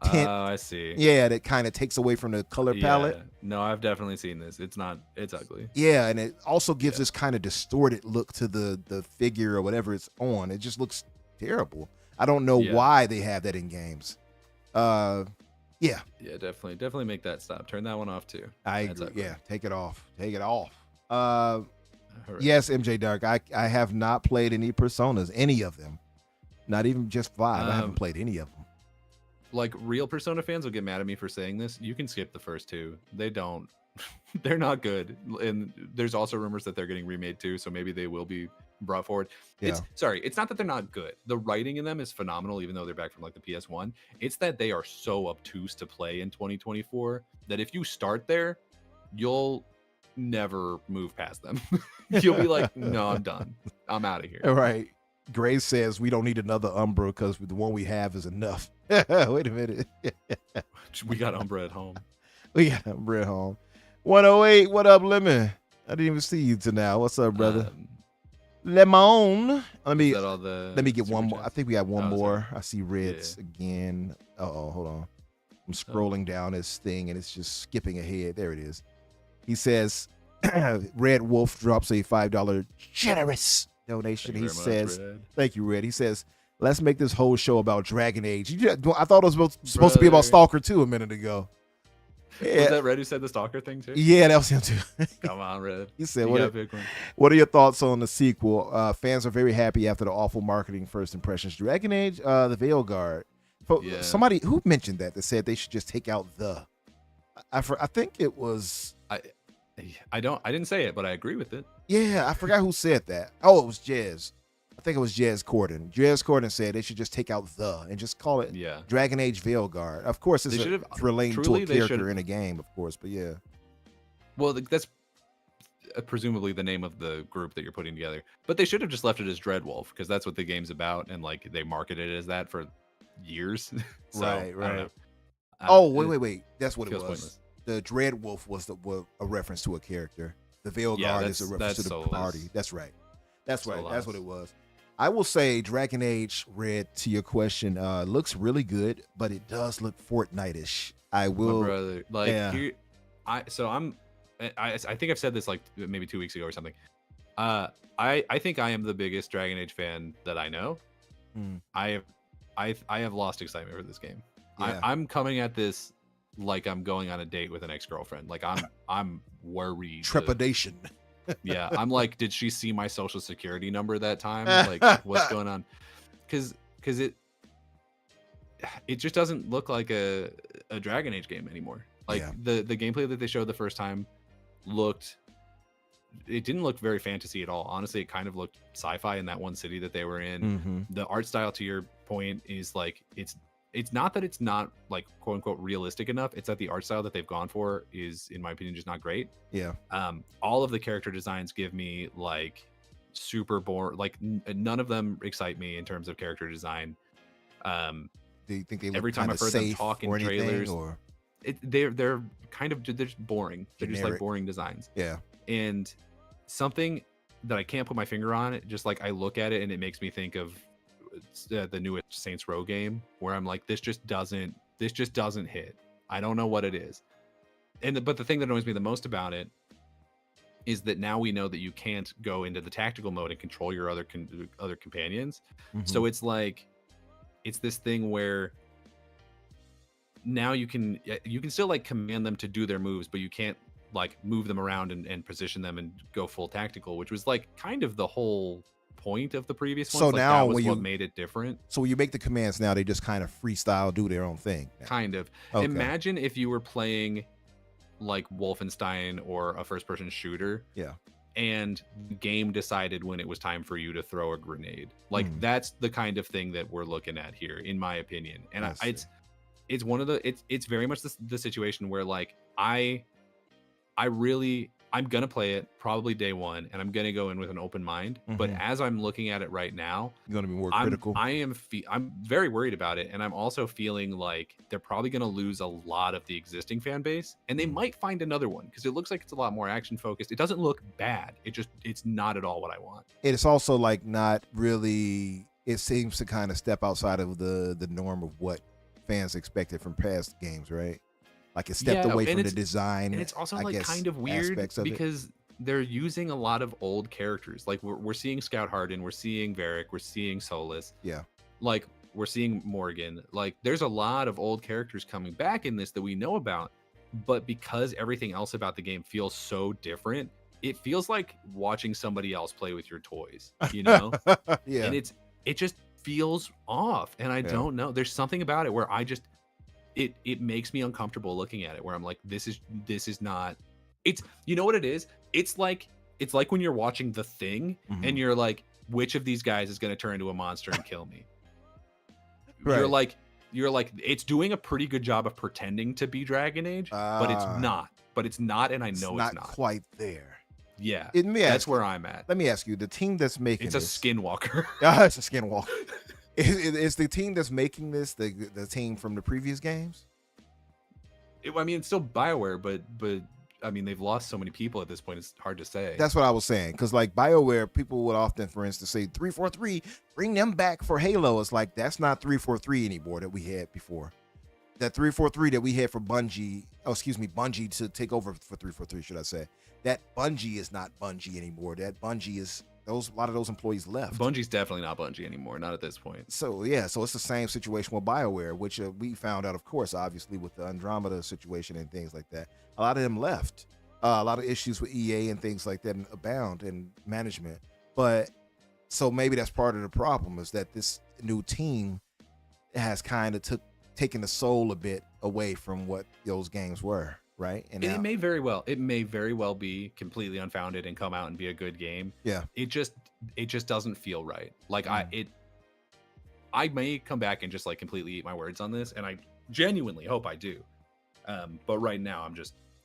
Speaker 2: tint.
Speaker 3: Oh, I see.
Speaker 2: Yeah, that kind of takes away from the color palette.
Speaker 3: No, I've definitely seen this. It's ugly.
Speaker 2: Yeah, and it also gives this kind of distorted look to the figure or whatever it's on. It just looks terrible. I don't know why they have that in games. Yeah,
Speaker 3: definitely make that stop. Turn that one off too.
Speaker 2: I agree. Yeah, take it off. Yes, MJ Dark. I have not played any Personas, any of them. Not even just 5. I haven't played any of them.
Speaker 3: Like real Persona fans will get mad at me for saying this. You can skip the first 2. They don't. They're not good. And there's also rumors that they're getting remade too, so maybe they will be brought forward.
Speaker 2: Yeah.
Speaker 3: It's not that they're not good. The writing in them is phenomenal, even though they're back from like the PS1. It's that they are so obtuse to play in 2024 that if you start there, you'll never move past them. You'll be like, no, I'm done. I'm out of here.
Speaker 2: All right. Gray says we don't need another Umbra because the one we have is enough. Wait a minute.
Speaker 3: We got Umbra at home.
Speaker 2: We got Umbra at home. 108. What up, Lemon? I didn't even see you till now. What's up, brother? Lemon. Let me get one more. I think we got one more. I see Reds again. Hold on. I'm scrolling down this thing and it's just skipping ahead. There it is. He says, Red Wolf drops a $5 generous donation. He says, thank you, Red. He says, let's make this whole show about Dragon Age. I thought it was supposed to be about Stalker 2 a minute ago.
Speaker 3: Yeah. Was that Red who said the Stalker thing too?
Speaker 2: Yeah, that was him too.
Speaker 3: Come on, Red.
Speaker 2: He said, what are your thoughts on the sequel? Fans are very happy after the awful marketing first impressions. Dragon Age, the Veilguard. Somebody who mentioned that said they should just take out the. I think it was.
Speaker 3: I didn't say it, but I agree with it.
Speaker 2: Yeah, I forgot who said that. Oh, it was Jez. I think it was Jez Corden. Jez Corden said they should just take out the and just call it Dragon Age Veilguard. Of course, it's relating to a character in a game, of course, but yeah.
Speaker 3: Well, that's presumably the name of the group that you're putting together. But they should have just left it as Dreadwolf because that's what the game's about, and like they marketed it as that for years. So,
Speaker 2: right. Wait. That's what it was. Pointless. The Dreadwolf was a reference to a character. The Veilguard is a reference to the party. That's right. That's right. That's what it was. I will say Dragon Age, Red, to your question, looks really good, but it does look Fortnite-ish. I will.
Speaker 3: My brother, like, I think I've said this like maybe 2 weeks ago or something. I think I am the biggest Dragon Age fan that I know. I have lost excitement for this game. Yeah. I'm coming at this like I'm going on a date with an ex-girlfriend. Like I'm worried.
Speaker 2: Trepidation.
Speaker 3: Yeah, I'm like, did she see my social security number that time? Like, what's going on? Because it just doesn't look like a Dragon Age game anymore. Like the gameplay that they showed the first time didn't look very fantasy at all. Honestly, it kind of looked sci-fi in that one city that they were in. Mm-hmm. The art style, to your point, is like it's not that it's not like quote unquote realistic enough. It's that the art style that they've gone for is, in my opinion, just not great.
Speaker 2: Yeah.
Speaker 3: All of the character designs give me like super boring. Like none of them excite me in terms of character design.
Speaker 2: Do you think they look
Speaker 3: every time I've heard them talk in trailers,
Speaker 2: or
Speaker 3: they're kind of they're just boring. They're just like boring designs.
Speaker 2: Yeah.
Speaker 3: And something that I can't put my finger on, just like I look at it and it makes me think of the newest Saints Row game, where I'm like, this just doesn't hit. I don't know what it is. But the thing that annoys me the most about it is that now we know that you can't go into the tactical mode and control your other companions. Mm-hmm. So it's like it's this thing where now you can still like command them to do their moves, but you can't like move them around and position them and go full tactical, which was like kind of the whole point of the previous one.
Speaker 2: So
Speaker 3: like,
Speaker 2: now
Speaker 3: that was what made it different.
Speaker 2: So when you make the commands now, they just kind of freestyle, do their own thing.
Speaker 3: Kind of. Okay. Imagine if you were playing like Wolfenstein or a first-person shooter.
Speaker 2: Yeah.
Speaker 3: And the game decided when it was time for you to throw a grenade. Like that's the kind of thing that we're looking at here, in my opinion. And it's one of it's very much the situation where like I'm gonna play it probably day one, and I'm gonna go in with an open mind. Mm-hmm. But as I'm looking at it right now,
Speaker 2: you're gonna be more critical.
Speaker 3: I'm very worried about it, and I'm also feeling like they're probably gonna lose a lot of the existing fan base, and they might find another one because it looks like it's a lot more action focused. It doesn't look bad. It's not at all what I want.
Speaker 2: It's also like not really. It seems to kind of step outside of the norm of what fans expected from past games, right? Like it stepped away from the design.
Speaker 3: And it's also like kind of weird because they're using a lot of old characters. Like we're seeing Scout Harden, we're seeing Varric, we're seeing Solus.
Speaker 2: Yeah.
Speaker 3: Like we're seeing Morgan. Like there's a lot of old characters coming back in this that we know about. But because everything else about the game feels so different, it feels like watching somebody else play with your toys, you know?
Speaker 2: Yeah.
Speaker 3: And it just feels off. And I don't know. There's something about it where it makes me uncomfortable looking at it, where I'm like, this is not, it's, you know what it is? It's like when you're watching The Thing and you're like, which of these guys is going to turn into a monster and kill me.
Speaker 2: Right.
Speaker 3: You're like, it's doing a pretty good job of pretending to be Dragon Age, but it's not. But it's not, and I know it's not
Speaker 2: quite there.
Speaker 3: Yeah,
Speaker 2: that's
Speaker 3: where I'm at.
Speaker 2: Let me ask you: the team that's making
Speaker 3: it's a skinwalker.
Speaker 2: It's a skinwalker. Is the team that's making this the team from the previous games?
Speaker 3: I mean, it's still BioWare, but I mean, they've lost so many people at this point. It's hard to say.
Speaker 2: That's what I was saying. Because like BioWare, people would often, for instance, say 343, bring them back for Halo. It's like, that's not 343 anymore that we had before. That 343 that we had for Bungie, Bungie to take over for 343, should I say. That Bungie is not Bungie anymore. That Bungie is, a lot of those employees left.
Speaker 3: Bungie's definitely not Bungie anymore, not at this point.
Speaker 2: So yeah, so it's the same situation with BioWare, which we found out, of course, obviously with the Andromeda situation and things like that. A lot of them left. A lot of issues with EA and things like that abound in management. But so maybe that's part of the problem, is that this new team has kind of taken the soul a bit away from what those games were, right? And
Speaker 3: it may very well be completely unfounded and come out and be a good game.
Speaker 2: Yeah.
Speaker 3: It just doesn't feel right. Like I may come back and just like completely eat my words on this, and I genuinely hope I do. But right now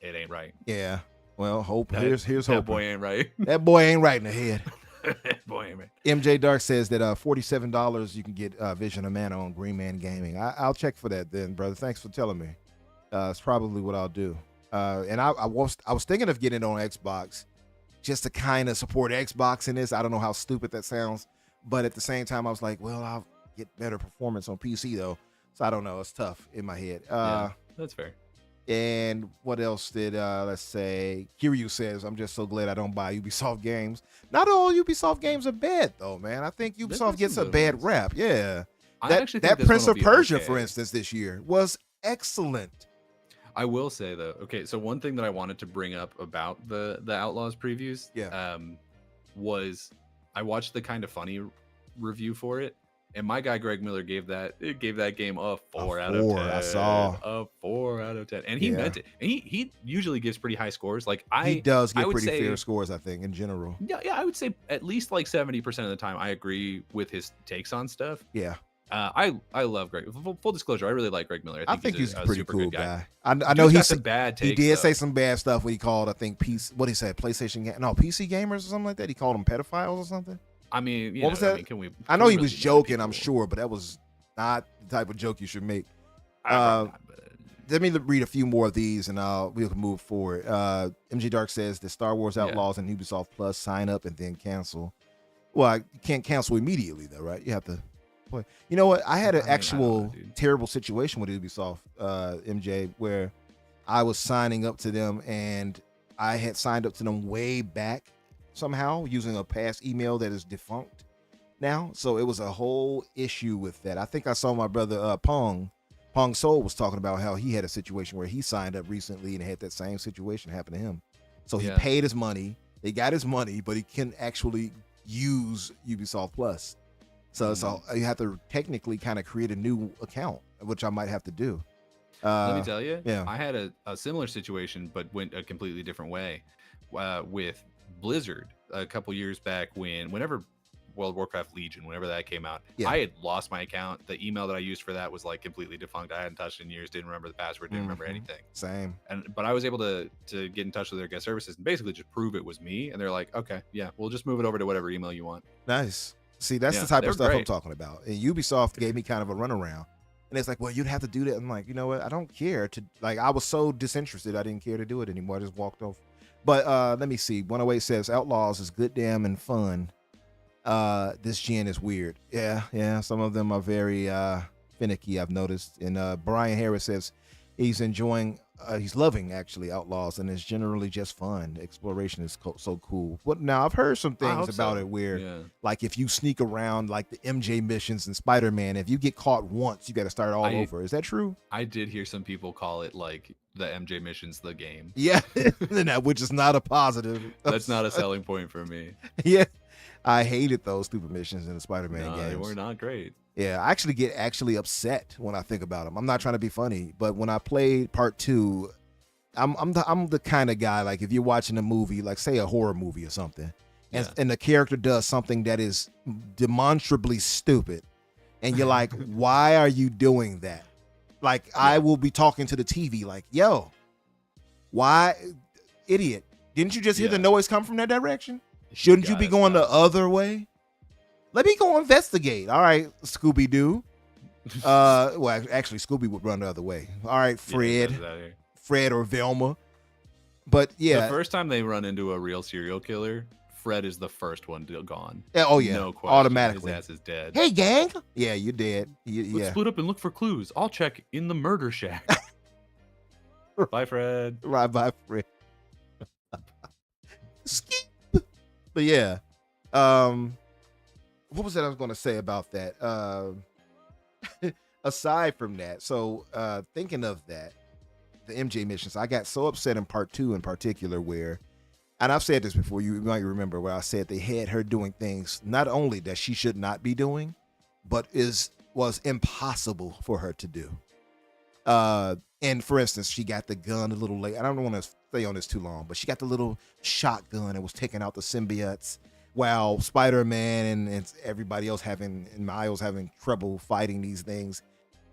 Speaker 3: it ain't right.
Speaker 2: Yeah. Well, hope. Here's hope.
Speaker 3: That boy ain't right.
Speaker 2: That boy ain't right in the head.
Speaker 3: That boy ain't right.
Speaker 2: MJ Dark says that $47 you can get Vision of Mana on Green Man Gaming. I'll check for that then, brother. Thanks for telling me. It's probably what I'll do. And I was thinking of getting it on Xbox just to kind of support Xbox in this. I don't know how stupid that sounds, but at the same time, I was like, well, I'll get better performance on PC though. So I don't know. It's tough in my head.
Speaker 3: Yeah, that's fair.
Speaker 2: And what else did, let's say, Kiryu says, I'm just so glad I don't buy Ubisoft games. Not all Ubisoft games are bad, though, man. I think Ubisoft gets a bad rap. Yeah. That Prince of Persia, for instance, this year was excellent.
Speaker 3: I will say, though, okay, so one thing that I wanted to bring up about the Outlaws previews was I watched the Kind of Funny review for it. And my guy Greg Miller gave that game a 4 out of 10.
Speaker 2: I saw
Speaker 3: a 4 out of 10, and he meant it. And he usually gives pretty high scores. Like
Speaker 2: he does get pretty fair scores, I think, in general.
Speaker 3: Yeah, I would say at least like 70% of the time I agree with his takes on stuff.
Speaker 2: Yeah.
Speaker 3: I love Greg. Full disclosure, I really like Greg Miller.
Speaker 2: I think he's a pretty cool guy. I
Speaker 3: know he's some bad takes.
Speaker 2: He did say some bad stuff when he called, I think, PlayStation PC gamers or something like that. He called them pedophiles or something.
Speaker 3: I mean,
Speaker 2: what was that? I know he was joking, I'm sure, but that was not the type of joke you should make. Let me read a few more of these, and we can move forward. MG Dark says the Star Wars Outlaws and Ubisoft Plus, sign up and then cancel. Well, you can't cancel immediately, though, right? You have to play. You know what? I had an actual terrible situation with Ubisoft, MJ, where I was signing up to them, and I had signed up to them way back somehow using a past email that is defunct now. So it was a whole issue with that. I think I saw my brother Pong Soul was talking about how he had a situation where he signed up recently and had that same situation happen to him. So he paid his money, they got his money, but he can actually use Ubisoft Plus. So you have to technically kind of create a new account, which I might have to do.
Speaker 3: Let me tell you, I had a similar situation, but went a completely different way with Blizzard a couple years back whenever World of Warcraft Legion, whenever that came out, I had lost my account. The email that I used for that was like completely defunct. I hadn't touched it in years, didn't remember the password, didn't remember anything.
Speaker 2: Same.
Speaker 3: But I was able to get in touch with their guest services and basically just prove it was me. And they're like, okay, yeah, we'll just move it over to whatever email you want.
Speaker 2: Nice. See, that's the type of stuff I'm talking about. And Ubisoft gave me kind of a runaround. And it's like, well, you'd have to do that. I'm like, you know what? I don't care to, like, I was so disinterested. I didn't care to do it anymore. I just walked off. But let me see. 108 says Outlaws is good damn and fun. This gen is weird. Yeah. Some of them are very finicky, I've noticed. And Brian Harris says he's loving actually Outlaws, and it's generally just fun. Exploration is so cool. But now I've heard some things about it where like if you sneak around like the MJ missions in Spider-Man, if you get caught once, you got to start all over. Is that true?
Speaker 3: I did hear some people call it like the MJ missions the game.
Speaker 2: Yeah, which is not a positive.
Speaker 3: That's not a selling point for me.
Speaker 2: Yeah, I hated those stupid missions in the Spider-Man games.
Speaker 3: They were not great.
Speaker 2: Yeah, I actually get upset when I think about them. I'm not trying to be funny, but when I played part 2, I'm the kind of guy, like if you're watching a movie, like say a horror movie or something,
Speaker 3: Yeah.
Speaker 2: and the character does something that is demonstrably stupid, and you're like, why are you doing that? Like, I will be talking to the TV like, yo, why, idiot, didn't you just hear the noise come from that direction? Shouldn't you be going the other way? Let me go investigate. All right, Scooby-Doo. Well, actually, Scooby would run the other way. All right, Fred or Velma. But yeah,
Speaker 3: the first time they run into a real serial killer, Fred is the first one gone.
Speaker 2: Oh yeah,
Speaker 3: no question.
Speaker 2: Automatically.
Speaker 3: His ass is dead.
Speaker 2: Hey, gang. Yeah, you're dead.
Speaker 3: Let's split up and look for clues. I'll check in the murder shack. Bye, Fred.
Speaker 2: Right, bye, Fred. But yeah, what was that I was going to say about that? Aside from that, so thinking of that, the MJ missions, I got so upset in part 2 in particular where, and I've said this before, you might remember where I said they had her doing things not only that she should not be doing, but was impossible for her to do. And for instance, she got the gun a little late. I don't want to stay on this too long, but she got the little shotgun and was taking out the symbiotes while Spider-Man and everybody else and Miles having trouble fighting these things.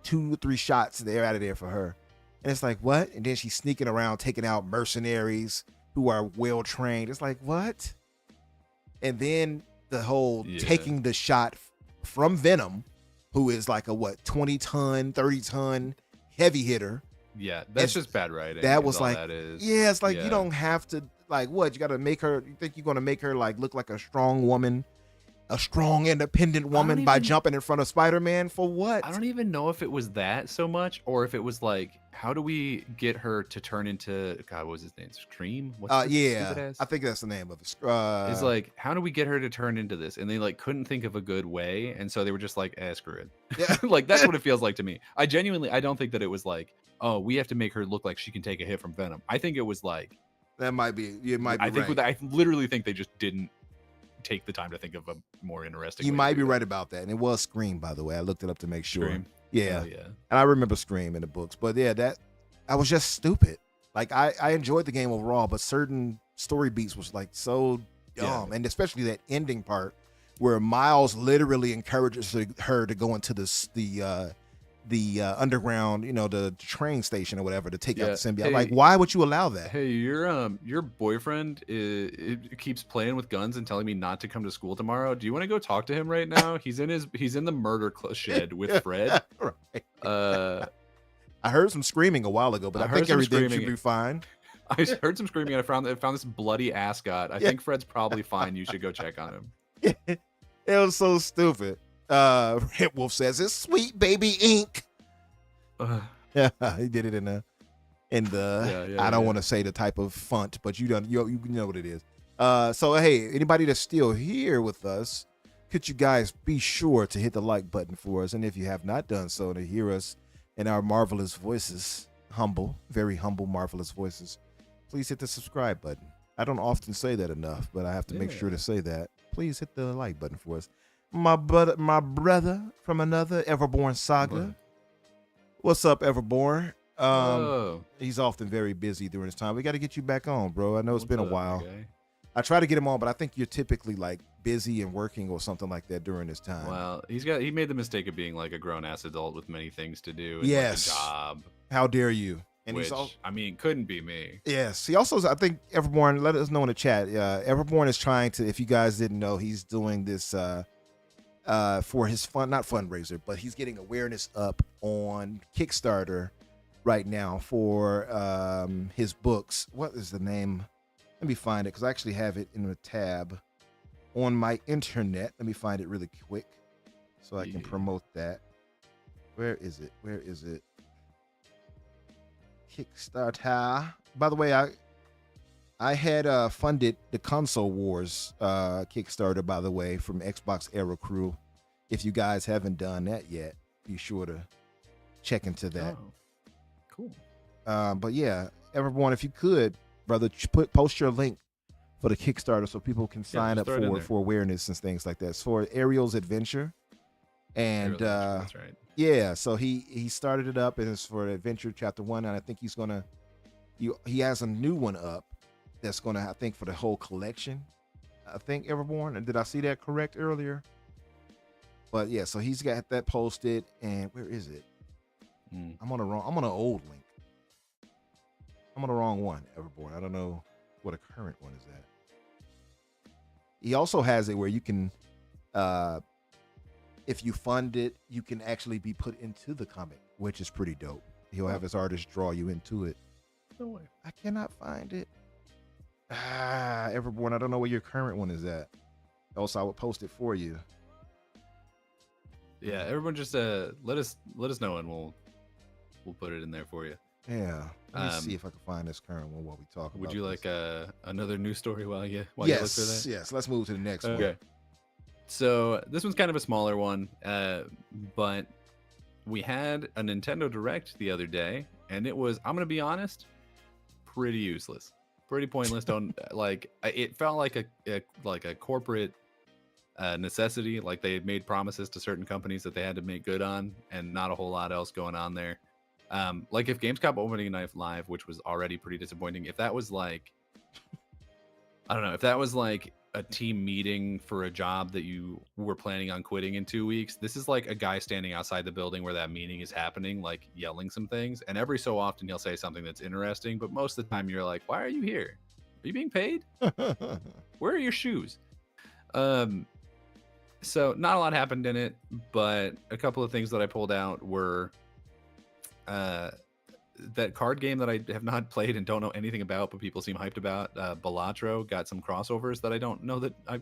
Speaker 2: 2 or 3 shots, they're out of there for her. And it's like, what? And then she's sneaking around, taking out mercenaries who are well trained. It's like, what? And then the whole taking the shot from Venom, who is like a 20-ton, 30-ton heavy hitter.
Speaker 3: Yeah, that's just bad writing.
Speaker 2: That was like, it's like, you don't have to, like, what? You got to make her, you think you're going to make her like look like a strong woman, a strong, independent woman by jumping in front of Spider-Man for what?
Speaker 3: I don't even know if it was that so much, or if it was like, how do we get her to turn into, God, what was his name? Scream?
Speaker 2: Yeah, I think that's the name of it.
Speaker 3: It's like, how do we get her to turn into this? And they like couldn't think of a good way, and so they were just like, screw it.
Speaker 2: Yeah.
Speaker 3: Like, that's what it feels like to me. I don't think that it was like, oh, we have to make her look like she can take a hit from Venom. I think it was like,
Speaker 2: that might be, it might be
Speaker 3: I literally think they just didn't take the time to think of a more interesting.
Speaker 2: You might be right about that, and it was Scream, by the way. I looked it up to make sure.
Speaker 3: Scream.
Speaker 2: Yeah,
Speaker 3: yeah.
Speaker 2: And I remember Scream in the books, but yeah, that I was just stupid. Like I enjoyed the game overall, but certain story beats was like so dumb, and especially that ending part where Miles literally encourages her to go into the underground, the train station or whatever to take out the symbiote.
Speaker 3: Hey,
Speaker 2: like, why would you allow that?
Speaker 3: Hey, your boyfriend keeps playing with guns and telling me not to come to school tomorrow. Do you want to go talk to him right now? He's in the murder shed with Fred.
Speaker 2: Right. I heard some screaming a while ago, but I think everything should be fine.
Speaker 3: I heard some screaming and I found this bloody ascot. I think Fred's probably fine. You should go check on him.
Speaker 2: It was so stupid. Red Wolf says it's sweet baby ink. Yeah, he did it in the I don't want to say the type of font, but you know what it is. So hey, anybody that's still here with us, could you guys be sure to hit the like button for us, and if you have not done so, to hear us in our marvelous voices, very humble, marvelous voices, please hit the subscribe button. I don't often say that enough, but I have to make sure to say that. Please hit the like button for us. My brother from another Everborn saga. What's up, Everborn? He's often very busy during his time. We got to get you back on, bro. I know it's been a while. Okay. I try to get him on, but I think you're typically like busy and working or something like that during this time.
Speaker 3: Well, he made the mistake of being like a grown ass adult with many things to do. And
Speaker 2: yes.
Speaker 3: Like a job.
Speaker 2: How dare you? And
Speaker 3: which, couldn't be me.
Speaker 2: Yes. He also, I think Everborn, let us know in the chat. Everborn is trying to, if you guys didn't know, he's doing this for his not fundraiser, but he's getting awareness up on Kickstarter right now for his books. What is the name? Let me find it, because I actually have it in a tab on my internet. Let me find it really quick so I can promote that. Where is it? Kickstarter. By the way, I had funded the Console Wars Kickstarter, by the way, from Xbox Era Crew. If you guys haven't done that yet, be sure to check into that.
Speaker 3: Oh, cool.
Speaker 2: But yeah, Everborn, if you could, brother, post your link for the Kickstarter so people can sign up for awareness and things like that. It's for Ariel's Adventure. And
Speaker 3: that's right.
Speaker 2: Yeah, so he started it up, and it's for Adventure Chapter 1, and I think he has a new one up that's gonna, I think, for the whole collection. I think Everborn. And did I see that correct earlier? But yeah, so he's got that posted, and where is it? I'm on an old link. I'm on the wrong one, Everborn. I don't know what a current one is at. He also has it where you can, if you fund it, you can actually be put into the comic, which is pretty dope. He'll have his artist draw you into it.
Speaker 4: No way.
Speaker 2: I cannot find it. Everborn, I don't know where your current one is at. Else I would post it for you.
Speaker 4: Yeah, everyone just let us know and we'll put it in there for you.
Speaker 2: Yeah. Let me see if I can find this current one while we talk about
Speaker 4: Would you
Speaker 2: this.
Speaker 4: like another news story while you look for that?
Speaker 2: Yes. Let's move to the next one.
Speaker 4: Okay. So this one's kind of a smaller one, but we had a Nintendo Direct the other day, and it was, I'm gonna be honest, pretty useless, pretty pointless. Don't like it felt like a corporate necessity. Like they had made promises to certain companies that they had to make good on, and not a whole lot else going on there. Like if Gamescom opening night live, which was already pretty disappointing, if that was like, I don't know, if that was like a team meeting for a job that you were planning on quitting in 2 weeks, this is like a guy standing outside the building where that meeting is happening, like yelling some things. And every so often he'll say something that's interesting, but most of the time you're like, why are you here? Are you being paid? Where are your shoes? So not a lot happened in it, but a couple of things that I pulled out were that card game that I have not played and don't know anything about, but people seem hyped about. Balatro got some crossovers that I don't know that I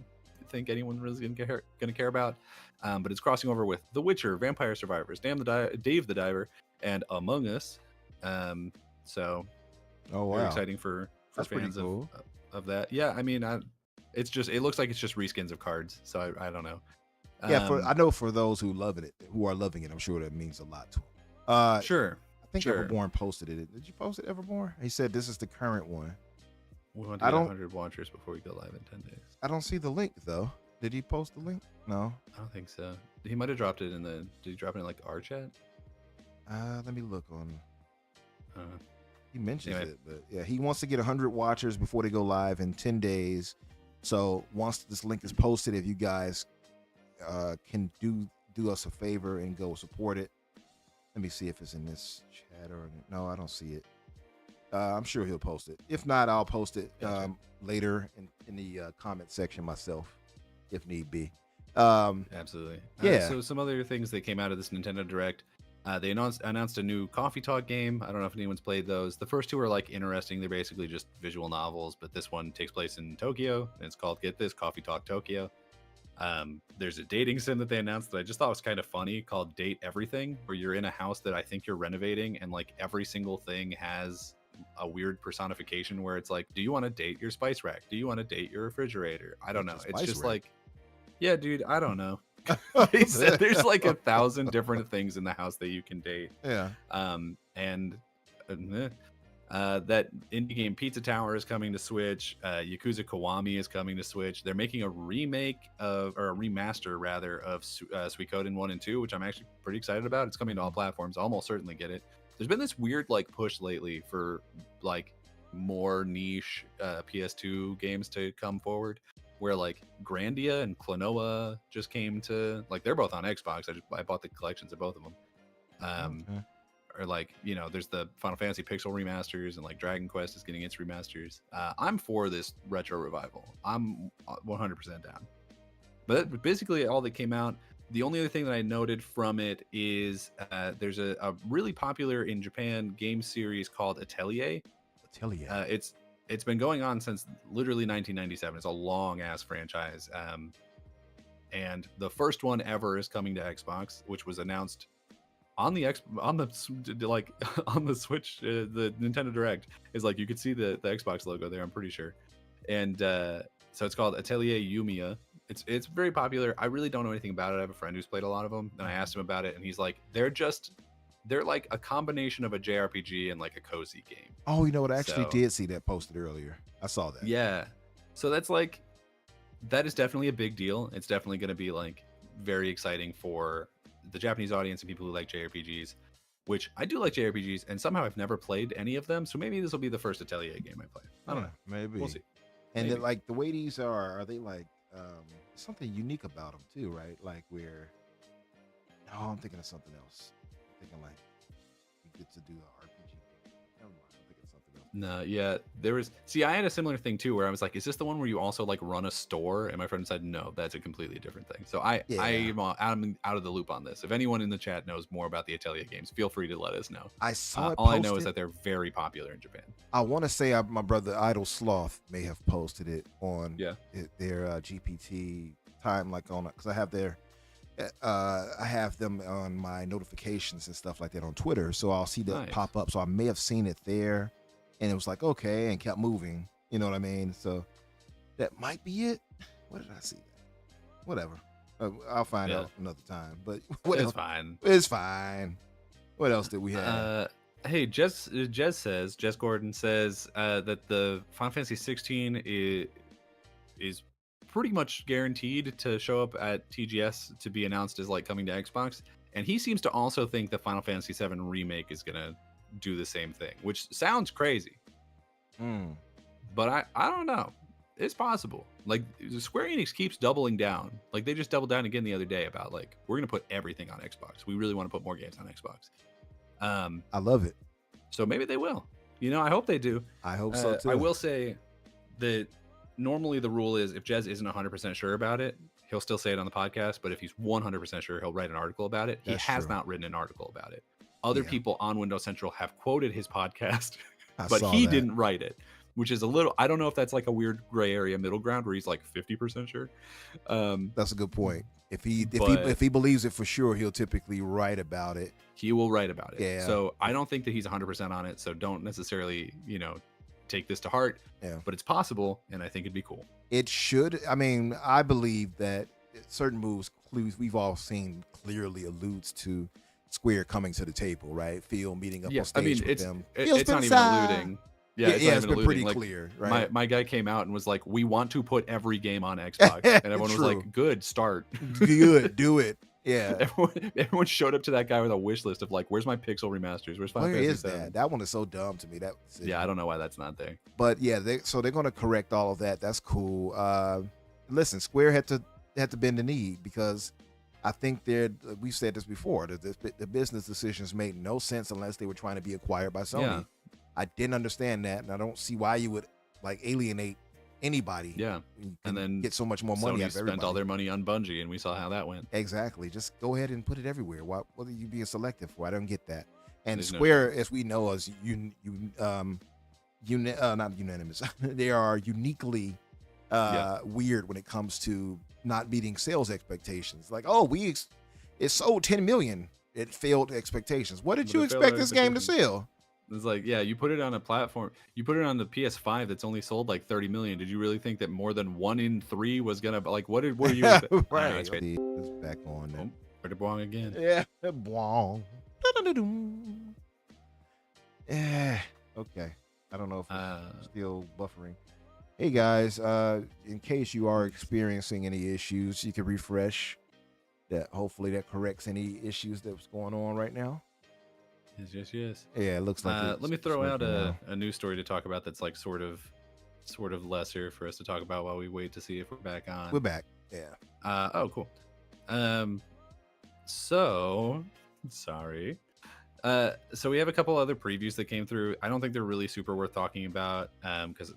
Speaker 4: think anyone really gonna care about. But it's crossing over with The Witcher, Vampire Survivors, Dave the Diver, and Among Us. So
Speaker 2: Oh wow.
Speaker 4: very exciting for
Speaker 2: That's pretty
Speaker 4: fans
Speaker 2: cool.
Speaker 4: of that. Yeah, I mean, it looks like it's just reskins of cards, so I don't know.
Speaker 2: Yeah, I know for those who are loving it, I'm sure that means a lot to them.
Speaker 4: Sure.
Speaker 2: I think
Speaker 4: Sure.
Speaker 2: Everborn posted it. Did you post it, Everborn? He said this is the current one.
Speaker 4: We want to get 100 watchers before we go live in 10 days.
Speaker 2: I don't see the link though. Did he post the link? No.
Speaker 4: I don't think so. He might have dropped it in did he drop it in like our chat?
Speaker 2: Let me look on.
Speaker 4: Uh,
Speaker 2: He mentions
Speaker 4: Anyway.
Speaker 2: it, but yeah, he wants to get 100 watchers before they go live in 10 days. So once this link is posted, if you guys can do us a favor and go support it. Let me see if it's in this chat or no, I don't see it. I'm sure he'll post it. If not, I'll post it later in the comment section myself, if need be.
Speaker 4: Absolutely.
Speaker 2: Yeah.
Speaker 4: So some other things that came out of this Nintendo Direct. They announced a new Coffee Talk game. I don't know if anyone's played those. The first two are like interesting. They're basically just visual novels, but this one takes place in Tokyo, and it's called, get this, Coffee Talk Tokyo. There's a dating sim that they announced that I just thought was kind of funny called Date Everything, where you're in a house that I think you're renovating, and like every single thing has a weird personification where it's like, do you want to date your spice rack? Do you want to date your refrigerator? I don't know. It's just
Speaker 2: rack?
Speaker 4: like, yeah, dude, I don't know. They said there's like 1,000 different things in the house that you can date.
Speaker 2: Yeah.
Speaker 4: That indie game Pizza Tower is coming to Switch. Yakuza Kiwami is coming to Switch. They're making a remaster rather of Suikoden 1 and 2, which I'm actually pretty excited about. It's coming to all platforms. I'll almost certainly get it. There's been this weird like push lately for like more niche PS2 games to come forward, where like Grandia and Klonoa just came to, like, they're both on Xbox. I bought the collections of both of them.
Speaker 2: Okay.
Speaker 4: Or like, you know, there's the Final Fantasy Pixel remasters, and like Dragon Quest is getting its remasters. I'm for this retro revival. I'm 100% down. But that's basically all that came out. The only other thing that I noted from it is there's a really popular in Japan game series called Atelier. It's been going on since literally 1997. It's a long ass franchise. And the first one ever is coming to Xbox, which was announced on the Switch. The Nintendo Direct is like, you could see the Xbox logo there, I'm pretty sure. And so it's called Atelier Yumiya. It's very popular. I really don't know anything about it. I have a friend who's played a lot of them, and I asked him about it, and he's like, they're like a combination of a JRPG and like a cozy game.
Speaker 2: Oh, you know what? I actually did see that posted earlier. I saw that.
Speaker 4: Yeah. So that is definitely a big deal. It's definitely going to be like very exciting for the Japanese audience and people who like JRPGs, which I do like JRPGs, and somehow I've never played any of them. So maybe this will be the first Atelier game I play. I don't know.
Speaker 2: Maybe.
Speaker 4: We'll see.
Speaker 2: And then
Speaker 4: Maybe.
Speaker 2: like the way these are they like something unique about them too, right? Like where I'm thinking of something else. I'm thinking like you get to do an RPG game. Never mind, I'm thinking of something else.
Speaker 4: No, yeah, there was. See, I had a similar thing too, where I was like, "Is this the one where you also like run a store?" And my friend said, "No, that's a completely different thing." So I'm out of the loop on this. If anyone in the chat knows more about the Atelier games, feel free to let us know.
Speaker 2: I saw it
Speaker 4: All I know is
Speaker 2: posted.
Speaker 4: that they're very popular in Japan.
Speaker 2: I want to say my brother Idle Sloth may have posted it on their GPT time, like on because I have them on my notifications and stuff like that on Twitter, so I'll see that pop up. So I may have seen it there, and it was like okay, and kept moving. You know what I mean? So that might be it. Where did I see that? Whatever. I'll find out another time. But what else?
Speaker 4: Fine.
Speaker 2: It's fine. What else did we have?
Speaker 4: Hey, Jess Gordon says that the Final Fantasy 16 is pretty much guaranteed to show up at TGS to be announced as like coming to Xbox, and he seems to also think the Final Fantasy 7 remake is gonna do the same thing, which sounds crazy. But I don't know. It's possible. Like Square Enix keeps doubling down. Like they just doubled down again the other day about like we're gonna put everything on Xbox. We really want to put more games on Xbox.
Speaker 2: I love it.
Speaker 4: So maybe they will. You know, I hope they do.
Speaker 2: I hope so too.
Speaker 4: I will say that normally the rule is if Jez isn't 100% sure about it, he'll still say it on the podcast. But if he's 100% sure, he'll write an article about it. He has not written an article about it. Other people on Windows Central have quoted his podcast, but he didn't write it, which is a little, I don't know if that's like a weird gray area middle ground where he's like 50% sure.
Speaker 2: That's a good point. If he believes it for sure, he'll typically write about it.
Speaker 4: He will write about it.
Speaker 2: Yeah.
Speaker 4: So I don't think that he's 100% on it. So don't necessarily, take this to heart.
Speaker 2: Yeah.
Speaker 4: But it's possible, and I think it'd be cool.
Speaker 2: It should. I mean, I believe that certain moves we've all seen clearly alludes to Square coming to the table, right? Phil meeting up on stage with them.
Speaker 4: It's not even alluding. Yeah,
Speaker 2: it's been pretty clear, right?
Speaker 4: My guy came out and was like, "We want to put every game on Xbox," and everyone was like, "Good, start.
Speaker 2: Good, do it." Yeah.
Speaker 4: Everyone showed up to that guy with a wish list of like, "Where's my Pixel remasters? Where's Final Fantasy 7?"
Speaker 2: That? That one is so dumb to me.
Speaker 4: I don't know why that's not there.
Speaker 2: But yeah, they're going to correct all of that. That's cool. Listen, Square had to bend the knee because I think we've said this before. The business decisions made no sense unless they were trying to be acquired by Sony.
Speaker 4: Yeah.
Speaker 2: I didn't understand that, and I don't see why you would like alienate anybody.
Speaker 4: Yeah, and then
Speaker 2: get so much more money out of everybody.
Speaker 4: Spent all their money on Bungie, and we saw how that went.
Speaker 2: Exactly. Just go ahead and put it everywhere. What are you being selective for? I don't get that. And there's Square, as we know, is not unanimous. They are uniquely weird when it comes to not meeting sales expectations. Like, it sold 10 million. It failed expectations. What did you expect this game to sell?
Speaker 4: It's like, yeah, you put it on a platform. You put it on the PS5 that's only sold like 30 million. Did you really think that more than 1 in 3 was gonna like? What are you?
Speaker 2: Right. It's back on then.
Speaker 4: Pretty Bwong again.
Speaker 2: Yeah. Bwong. Yeah. Okay. I don't know if it's still buffering. Hey guys, in case you are experiencing any issues, you can refresh. That hopefully that corrects any issues that's going on right now.
Speaker 4: Yes.
Speaker 2: Yeah, it looks like.
Speaker 4: Let me throw out a news story to talk about that's like sort of lesser for us to talk about while we wait to see if we're back on.
Speaker 2: We're back. Yeah.
Speaker 4: Oh, cool. So sorry. So we have a couple other previews that came through. I don't think they're really super worth talking about. Because,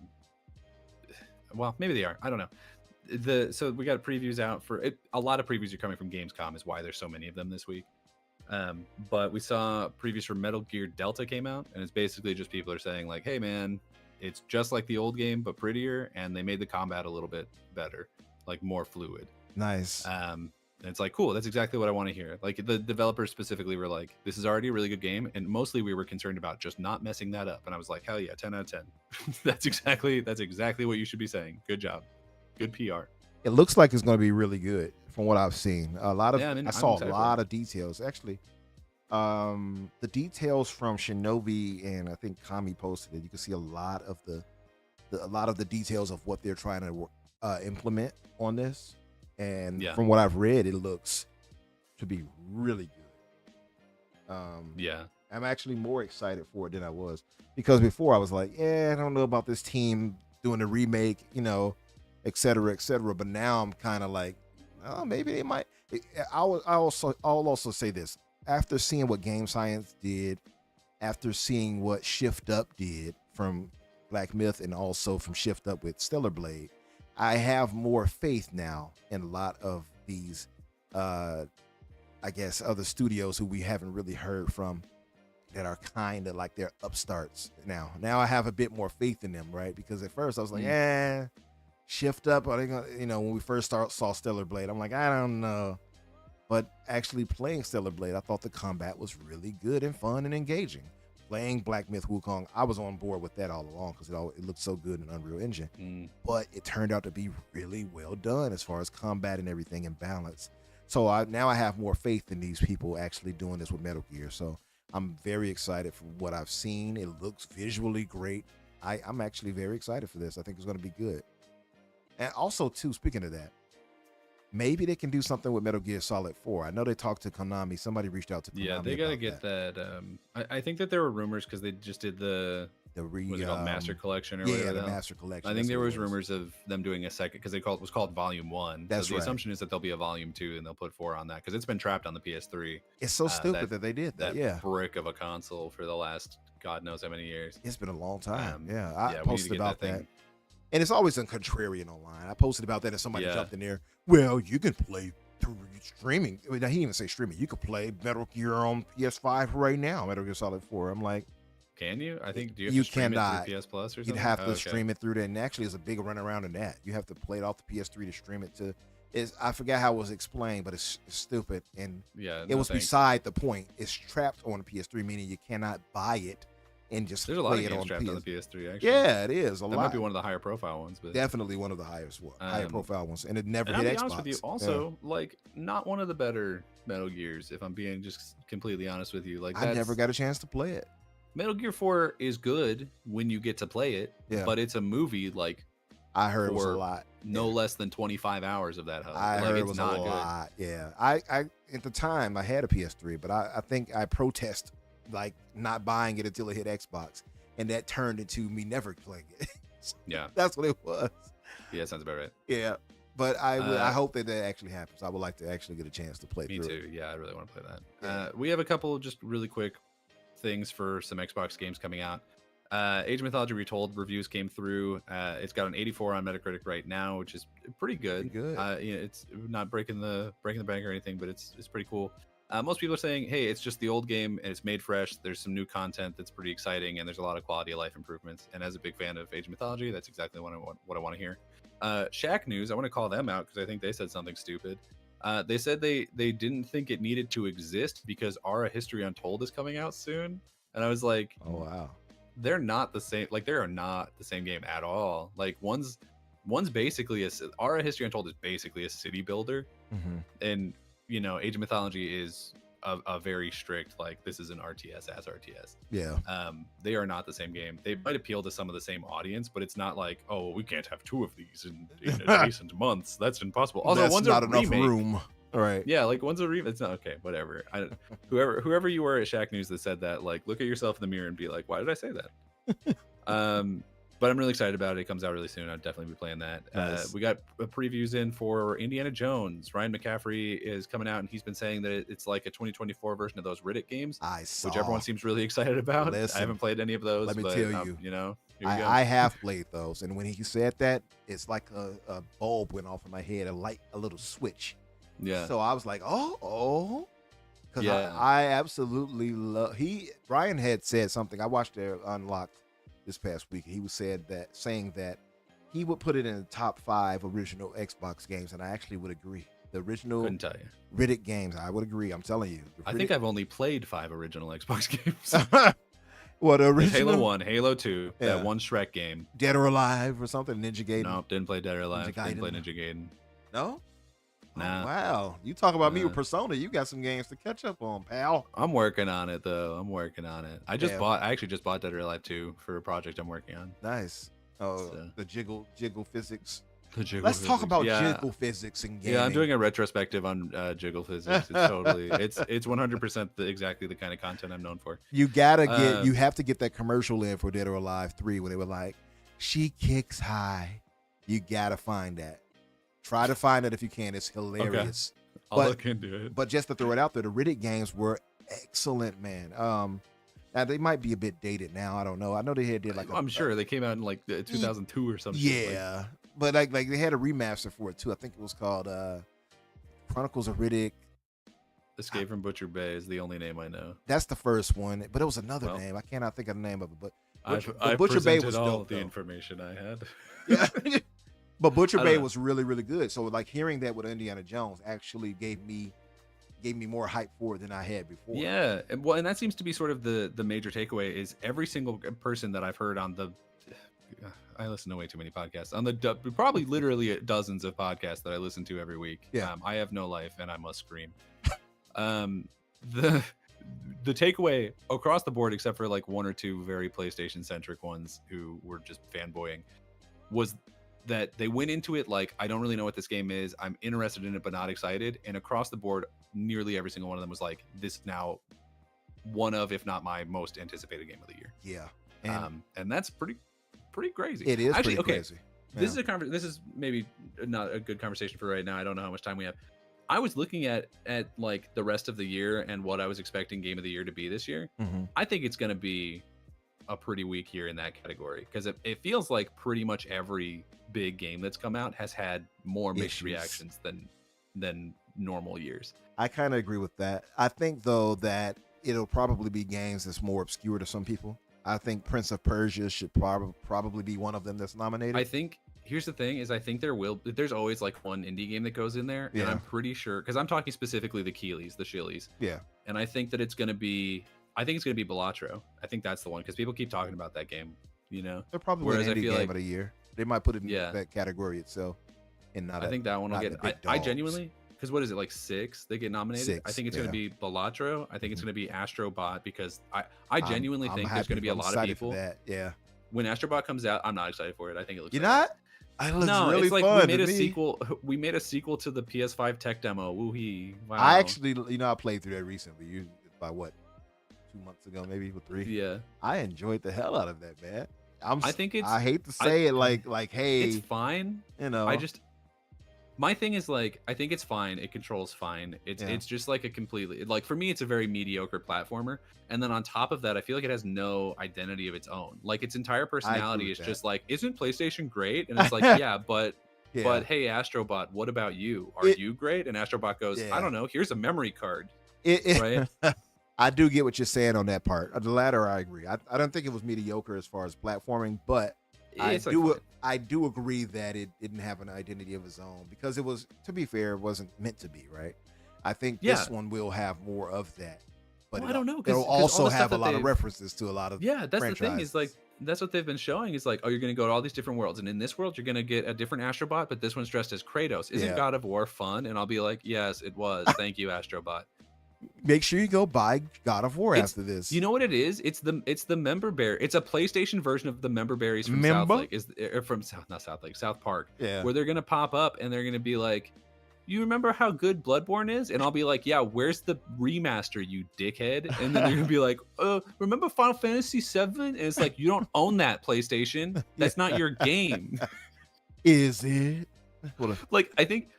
Speaker 4: well, maybe they are. I don't know. So we got previews out for it. A lot of previews are coming from Gamescom, is why there's so many of them this week. But we saw previews for Metal Gear Delta came out, and it's basically just people are saying like, hey man, it's just like the old game but prettier, and they made the combat a little bit better, like more fluid.
Speaker 2: Nice.
Speaker 4: And it's like, cool, that's exactly what I want to hear. Like the developers specifically were like, this is already a really good game, and mostly we were concerned about just not messing that up. And I was like, hell yeah, 10 out of 10. That's exactly what you should be saying. Good job. Good PR.
Speaker 2: It looks like it's going to be really good from what I've seen. I saw a lot of details. Actually, the details from Shinobi and I think Kami posted it. You can see a lot of the details of what they're trying to implement on this. And from what I've read, it looks to be really good. I'm actually more excited for it than I was, because before I was like, I don't know about this team doing the remake, et cetera, et cetera. But now I'm kind of like, oh, maybe they might. I'll also say this. After seeing what Game Science did, after seeing what Shift Up did from Black Myth and also from Shift Up with Stellar Blade, I have more faith now in a lot of these, I guess, other studios who we haven't really heard from that are kind of like they're upstarts now. Now I have a bit more faith in them, right? Because at first I was like, Shift Up, are they gonna, when we first saw Stellar Blade, I'm like, I don't know. But actually playing Stellar Blade, I thought the combat was really good and fun and engaging. Playing Black Myth Wukong, I was on board with that all along because it looked so good in Unreal Engine. But it turned out to be really well done as far as combat and everything and balance. So now I have more faith in these people actually doing this with Metal Gear. So I'm very excited for what I've seen. It looks visually great. I'm actually very excited for this. I think it's going to be good. And also, too, speaking of that, maybe they can do something with Metal Gear Solid 4. I know they talked to Konami. Somebody reached out to Konami.
Speaker 4: Yeah, they got to get that. I think that there were rumors because they just did the was it called Master Collection or whatever.
Speaker 2: Yeah, the Master Collection.
Speaker 4: I think there was rumors of them doing a second because it was called Volume 1.
Speaker 2: That's
Speaker 4: so the
Speaker 2: right.
Speaker 4: assumption is that there'll be a Volume 2 and they'll put 4 on that because it's been trapped on the PS3.
Speaker 2: It's so stupid that they did that. Yeah,
Speaker 4: brick of a console for the last God knows how many years.
Speaker 2: It's been a long time. I
Speaker 4: we
Speaker 2: posted
Speaker 4: need to get
Speaker 2: about
Speaker 4: that
Speaker 2: that. And it's always a contrarian online. I posted about that and somebody jumped in there. Well, you can play through streaming. I mean, he didn't even say streaming. You could play Metal Gear on PS5 right now, Metal Gear Solid 4. I'm like,
Speaker 4: can you? I think, do you have
Speaker 2: you
Speaker 4: to stream
Speaker 2: cannot.
Speaker 4: it through PS Plus or something?
Speaker 2: You'd have to stream it through there. And actually, there's a big runaround in that. You have to play it off the PS3 to stream it to. I forget how it was explained, but it's stupid. And it was beside the point. It's trapped on the PS3, meaning you cannot buy it and just
Speaker 4: There's a lot
Speaker 2: play
Speaker 4: of
Speaker 2: it
Speaker 4: games
Speaker 2: on
Speaker 4: trapped
Speaker 2: PS3.
Speaker 4: on the PS3, actually.
Speaker 2: Yeah, it is. That
Speaker 4: might be one of the higher profile ones. But
Speaker 2: definitely one of the higher profile ones. And it never hit Xbox.
Speaker 4: I'll be honest with you, also, like, not one of the better Metal Gears, if I'm being just completely honest with you. Like,
Speaker 2: I never got a chance to play it.
Speaker 4: Metal Gear 4 is good when you get to play it, but it's a movie, like,
Speaker 2: I heard it was a lot.
Speaker 4: No less than 25 hours of that.
Speaker 2: I heard it was not a lot. Yeah. I at the time I had a PS3, but I think I protest like not buying it until it hit Xbox, and that turned into me never playing it.
Speaker 4: Yeah,
Speaker 2: that's what it was.
Speaker 4: Yeah, sounds about right.
Speaker 2: Yeah, but I hope that actually happens. I would like to actually get a chance to play.
Speaker 4: Me
Speaker 2: through
Speaker 4: too.
Speaker 2: it.
Speaker 4: Yeah, I really want to play that. We have a couple just really quick things for some Xbox games coming out. Age of Mythology Retold reviews came through. It's got an 84 on Metacritic right now, which is pretty good. It's not breaking the bank or anything, but it's pretty cool. Most people are saying, hey, it's just the old game and it's made fresh. There's some new content that's pretty exciting and there's a lot of quality of life improvements. And as a big fan of Age of Mythology, that's exactly what I want to hear. Shack News, I want to call them out because I think they said something stupid. They said they didn't think it needed to exist because Aura History Untold is coming out soon. And I was like,
Speaker 2: oh wow,
Speaker 4: they're not the same. Like, they are not the same game at all. Like, one's basically Aura History Untold is basically a city builder, and Age of Mythology is a very strict, like, this is an RTS as RTS.
Speaker 2: Yeah.
Speaker 4: They are not the same game. They might appeal to some of the same audience, but it's not like, oh, we can't have two of these in adjacent months. That's impossible. Also,
Speaker 2: that's
Speaker 4: one's
Speaker 2: not
Speaker 4: a
Speaker 2: enough
Speaker 4: remake.
Speaker 2: Room. All right.
Speaker 4: Yeah, like, one's a remake. It's not okay. Whatever. Whoever you were at Shack News that said that, like, look at yourself in the mirror and be like, why did I say that? But I'm really excited about it. It comes out really soon. I'll definitely be playing that.
Speaker 2: Nice.
Speaker 4: We got previews in for Indiana Jones. Ryan McCaffrey is coming out, and he's been saying that it's like a 2024 version of those Riddick games, which everyone seems really excited about.
Speaker 2: Listen,
Speaker 4: I haven't played any of those.
Speaker 2: Let me
Speaker 4: but,
Speaker 2: tell you,
Speaker 4: here we go.
Speaker 2: I have played those, and when he said that, it's like a bulb went off in my head, a little switch.
Speaker 4: Yeah.
Speaker 2: So I was like, oh. Because I absolutely love. Brian had said something. I watched it Unlocked this past week. He was saying that he would put it in the top 5 original Xbox games, and I actually would agree. The original Riddick games, I would agree. I'm telling you.
Speaker 4: I think I've only played 5 original Xbox games.
Speaker 2: What, original?
Speaker 4: Halo 1, Halo 2, that one Shrek game.
Speaker 2: Dead or Alive or something, Ninja Gaiden?
Speaker 4: No, didn't play Dead or Alive. Didn't play Ninja Gaiden.
Speaker 2: No?
Speaker 4: Nah.
Speaker 2: Oh, wow. You talk about me with Persona, you got some games to catch up on, pal.
Speaker 4: I'm working on it, though. I'm working on it. I actually just bought Dead or Alive 2 for a project I'm working on.
Speaker 2: Nice. Oh, the jiggle physics.
Speaker 4: Let's
Speaker 2: talk about jiggle physics and gaming.
Speaker 4: Yeah, I'm doing a retrospective on jiggle physics. It's totally, it's 100% exactly the kind of content I'm known for.
Speaker 2: You have to get that commercial in for Dead or Alive 3 when they were like, She kicks high. You gotta find that. Try to find it if you can. It's hilarious.
Speaker 4: I'll look into it.
Speaker 2: But just to throw it out there, the Riddick games were excellent, man. Now they might be a bit dated now. I don't know. I know they did like
Speaker 4: I'm sure they came out in like 2002 or something.
Speaker 2: Yeah, but like they had a remaster for it too. I think it was called Chronicles of Riddick.
Speaker 4: Escape from Butcher Bay is the only name I know.
Speaker 2: That's the first one, but it was another name. I cannot think of the name of it. But
Speaker 4: I've
Speaker 2: Butcher Bay
Speaker 4: presented
Speaker 2: was
Speaker 4: all
Speaker 2: dope.
Speaker 4: the
Speaker 2: Though.
Speaker 4: information I had.
Speaker 2: Yeah. But Butcher
Speaker 4: I don't
Speaker 2: Bay
Speaker 4: know.
Speaker 2: was really, really good. So like hearing that with Indiana Jones actually gave me more hype for it than I had before.
Speaker 4: Yeah, and that seems to be sort of the major takeaway is every single person that I've heard on the. I listen to way too many podcasts on the probably literally dozens of podcasts that I listen to every week.
Speaker 2: Yeah.
Speaker 4: I have no life and I must scream. The takeaway across the board, except for like one or two very PlayStation centric ones who were just fanboying, was that they went into it like, I don't really know what this game is. I'm interested in it, but not excited. And across the board, nearly every single one of them was like, this is now one of, if not my most anticipated game of the year.
Speaker 2: Yeah.
Speaker 4: And that's pretty crazy.
Speaker 2: It is
Speaker 4: actually
Speaker 2: pretty
Speaker 4: okay.
Speaker 2: crazy.
Speaker 4: This is this is maybe not a good conversation for right now. I don't know how much time we have. I was looking at like the rest of the year and what I was expecting game of the year to be this year.
Speaker 2: Mm-hmm.
Speaker 4: I think it's going to be a pretty weak year in that category because it feels like pretty much every big game that's come out has had more mixed reactions than normal years.
Speaker 2: I kind of agree with that. I think though that it'll probably be games that's more obscure to some people. I think Prince of Persia should probably be one of them that's nominated.
Speaker 4: I think here's the thing is I think there's always like one indie game that goes in there.
Speaker 2: Yeah.
Speaker 4: And I'm pretty sure, because I'm talking specifically the Keeleys, the Shillies.
Speaker 2: Yeah.
Speaker 4: And I think that it's going to be Balatro. I think that's the one because people keep talking about that game, you know?
Speaker 2: They're probably
Speaker 4: Whereas
Speaker 2: an
Speaker 4: I
Speaker 2: indie
Speaker 4: feel
Speaker 2: game
Speaker 4: like-
Speaker 2: of the year. They might put it in
Speaker 4: Yeah.
Speaker 2: that category itself. And not
Speaker 4: I think that one will
Speaker 2: not
Speaker 4: get,
Speaker 2: the big
Speaker 4: I
Speaker 2: dogs.
Speaker 4: genuinely, because what is it, like 6 they get nominated? I
Speaker 2: 6,
Speaker 4: think it's going to be Balatro. I think it's
Speaker 2: Mhm.
Speaker 4: going to be Astrobot because I genuinely
Speaker 2: I'm
Speaker 4: think there's
Speaker 2: happy-
Speaker 4: going to be a
Speaker 2: I'm
Speaker 4: lot of
Speaker 2: excited
Speaker 4: people.
Speaker 2: for that. Yeah.
Speaker 4: When Astrobot comes out, I'm not excited for it. I think it looks
Speaker 2: You're
Speaker 4: like-
Speaker 2: not? It looks
Speaker 4: No,
Speaker 2: really
Speaker 4: it's like
Speaker 2: fun
Speaker 4: we made
Speaker 2: to
Speaker 4: a
Speaker 2: me.
Speaker 4: sequel. We made a sequel to the PS5 tech demo. Woohee! Wow.
Speaker 2: I actually, I played through that recently. By what, 2 months ago, maybe, or 3.
Speaker 4: yeah,
Speaker 2: I enjoyed the hell out of that, man.
Speaker 4: I think it's.
Speaker 2: I hate to say it, like, hey,
Speaker 4: It's fine.
Speaker 2: you know,
Speaker 4: My thing is like, I think it's fine. It controls fine. It's just like a completely like for me, it's a very mediocre platformer. And then on top of that, I feel like it has no identity of its own. Like its entire personality is
Speaker 2: with
Speaker 4: just like, isn't PlayStation great? And it's like, yeah, but
Speaker 2: yeah.
Speaker 4: hey, Astrobot, what about you? Are you great? And Astrobot goes,
Speaker 2: Yeah.
Speaker 4: I don't know. Here's a memory card.
Speaker 2: Right?
Speaker 4: Right?
Speaker 2: I do get what you're saying on that part. The latter, I agree. I don't think it was mediocre as far as platforming, but
Speaker 4: It's like fine.
Speaker 2: I do agree that it didn't have an identity of its own because it was, to be fair, it wasn't meant to be, right? I think this one will have more of that, but
Speaker 4: Well, I don't know, 'cause
Speaker 2: it'll
Speaker 4: all
Speaker 2: also
Speaker 4: the stuff
Speaker 2: have a
Speaker 4: that
Speaker 2: lot of
Speaker 4: they've-
Speaker 2: references to a lot of
Speaker 4: Yeah, that's the thing is like
Speaker 2: franchises.
Speaker 4: that's what they've been showing is like, oh, you're gonna go to all these different worlds, and in this world you're gonna get a different Astrobot, but this one's dressed as Kratos. Isn't
Speaker 2: Yeah.
Speaker 4: God of War fun? And I'll be like, yes, it was. Thank you, Astrobot.
Speaker 2: Make sure you go buy God of War
Speaker 4: It's-
Speaker 2: after this.
Speaker 4: You know what it is? It's the member bear. It's a PlayStation version of the member berries from
Speaker 2: Member?
Speaker 4: South Lake. South Park.
Speaker 2: Yeah.
Speaker 4: Where they're gonna pop up and they're gonna be like, you remember how good Bloodborne is? And I'll be like, yeah, where's the remaster, you dickhead? And then they're gonna be like, remember Final Fantasy VII? And it's like, you don't own that, PlayStation. That's not your game.
Speaker 2: Is it?
Speaker 4: Like, I think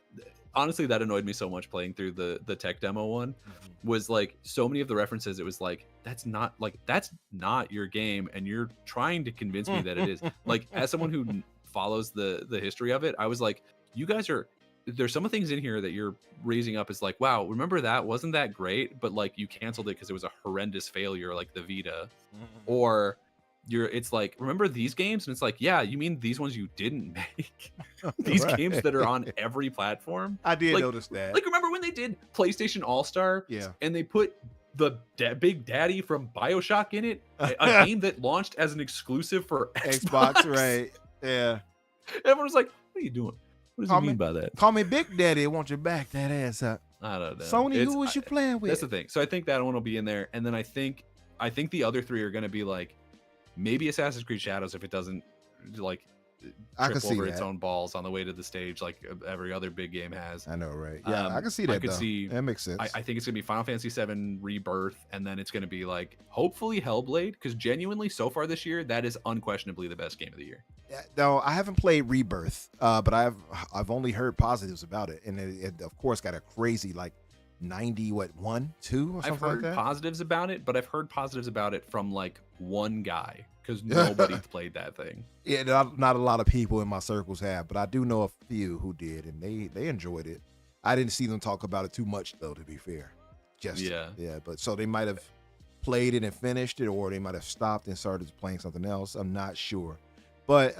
Speaker 4: honestly that annoyed me so much playing through the tech demo one. Was like so many of the references, it was like that's not your game, and you're trying to convince me that it is. Like, as someone who follows the history of it, I was like, you guys there's some of things in here that you're raising up as like, wow, remember that? Wasn't that great? But like you canceled it because it was a horrendous failure, like the Vita. Or it's like, remember these games? And it's like, yeah, you mean these ones you didn't make? These games that are on every platform?
Speaker 2: I did
Speaker 4: Like-
Speaker 2: notice that.
Speaker 4: Like, remember when they did PlayStation All-Star?
Speaker 2: Yeah.
Speaker 4: And they put the Big Daddy from BioShock in it? A game that launched as an exclusive for
Speaker 2: Xbox, right? Yeah.
Speaker 4: Everyone was like, what are you doing? What does
Speaker 2: Call
Speaker 4: he
Speaker 2: me-
Speaker 4: mean by that?
Speaker 2: Call me Big Daddy. Want you back that ass up.
Speaker 4: I don't know.
Speaker 2: Sony,
Speaker 4: It's-
Speaker 2: who was you playing with?
Speaker 4: That's the thing. So I think that one will be in there. And then I think the other three are going to be like, maybe Assassin's Creed Shadows if it doesn't like
Speaker 2: I can
Speaker 4: trip
Speaker 2: see
Speaker 4: over its
Speaker 2: that.
Speaker 4: own balls on the way to the stage like every other big game has.
Speaker 2: I know, right? Yeah, I can see that.
Speaker 4: I could
Speaker 2: though.
Speaker 4: see.
Speaker 2: That makes sense.
Speaker 4: I think it's gonna be Final Fantasy VII Rebirth, and then it's gonna be like hopefully Hellblade, because genuinely so far this year that is unquestionably the best game of the year.
Speaker 2: Yeah, no, I haven't played Rebirth, but I've only heard positives about it, and it of course got a crazy like 90 2 or something
Speaker 4: I've heard
Speaker 2: like that.
Speaker 4: positives about it, but I've heard positives about it from like one guy, because nobody's played that thing.
Speaker 2: Yeah, not a lot of people in my circles have, but I do know a few who did, and they enjoyed it. I didn't see them talk about it too much though, to be fair. Yeah, but so they might have played it and finished it, or they might have stopped and started playing something else. I'm not sure, but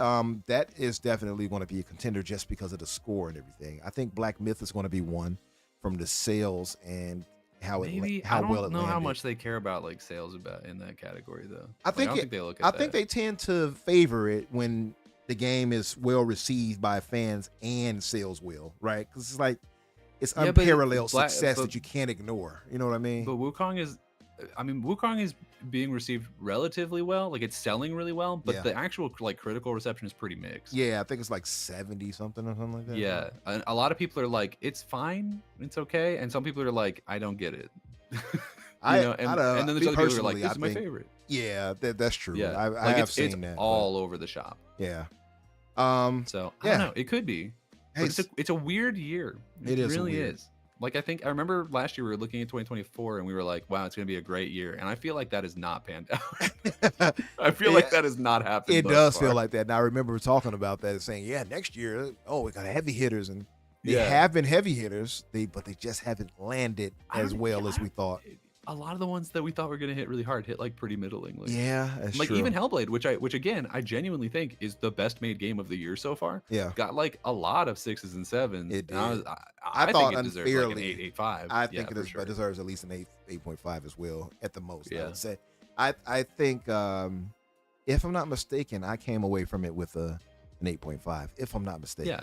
Speaker 2: that is definitely going to be a contender just because of the score and everything. I think Black Myth is going to be one from the sales and how
Speaker 4: Maybe
Speaker 2: how
Speaker 4: I don't
Speaker 2: well it
Speaker 4: know how
Speaker 2: landed.
Speaker 4: much they care about like sales about in that category though.
Speaker 2: I
Speaker 4: Like,
Speaker 2: think
Speaker 4: don't
Speaker 2: it-
Speaker 4: think they look at
Speaker 2: I
Speaker 4: that.
Speaker 2: think they tend to favor it when the game is well received by fans and sales well, right? Because it's like it's
Speaker 4: Yeah, but
Speaker 2: unparalleled
Speaker 4: Black-
Speaker 2: success
Speaker 4: but-
Speaker 2: that you can't ignore. You know what I mean?
Speaker 4: But Wukong is being received relatively well. Like it's selling really well, but
Speaker 2: Yeah.
Speaker 4: the actual like critical reception is pretty mixed.
Speaker 2: Yeah, I think it's like 70 something or something like that.
Speaker 4: Yeah, a lot of people are like, it's fine, it's okay, and some people are like, I don't get it.
Speaker 2: I
Speaker 4: and
Speaker 2: don't-
Speaker 4: then there's
Speaker 2: me
Speaker 4: other people who are like,
Speaker 2: personally,
Speaker 4: this
Speaker 2: I
Speaker 4: is my
Speaker 2: think-
Speaker 4: favorite.
Speaker 2: Yeah, that's true.
Speaker 4: Yeah,
Speaker 2: I
Speaker 4: like
Speaker 2: have
Speaker 4: it's
Speaker 2: seen that. but-
Speaker 4: all over the shop.
Speaker 2: yeah.
Speaker 4: So I
Speaker 2: Yeah.
Speaker 4: don't know. It could be.
Speaker 2: Hey,
Speaker 4: But it's a weird year.
Speaker 2: It is
Speaker 4: really
Speaker 2: weird.
Speaker 4: is. Like I remember last year we were looking at 2024 and we were like, wow, it's gonna be a great year. And I feel like that is not panned out. I feel like that has not happened.
Speaker 2: it
Speaker 4: thus
Speaker 2: does
Speaker 4: far.
Speaker 2: feel like that. And I remember talking about that and saying, yeah, next year, we got heavy hitters, and they
Speaker 4: Yeah.
Speaker 2: have been heavy hitters, but they just haven't landed
Speaker 4: I
Speaker 2: as
Speaker 4: don't-
Speaker 2: well
Speaker 4: yeah,
Speaker 2: as we thought.
Speaker 4: A lot of the ones that we thought were gonna hit really hard hit like pretty middlingly.
Speaker 2: Yeah, that's
Speaker 4: Like
Speaker 2: true.
Speaker 4: even Hellblade, which again I genuinely think is the best made game of the year so far.
Speaker 2: Yeah.
Speaker 4: Got like a lot of 6s and 7s.
Speaker 2: It
Speaker 4: and
Speaker 2: did.
Speaker 4: I
Speaker 2: thought
Speaker 4: think it deserves like an
Speaker 2: unfairly-
Speaker 4: 8, 8.5.
Speaker 2: I
Speaker 4: Yeah,
Speaker 2: think
Speaker 4: for sure.
Speaker 2: it deserves at least an 8.5 as well, at the most. I
Speaker 4: Yeah.
Speaker 2: would say. I think if I'm not mistaken, I came away from it with an 8.5. If I'm not mistaken.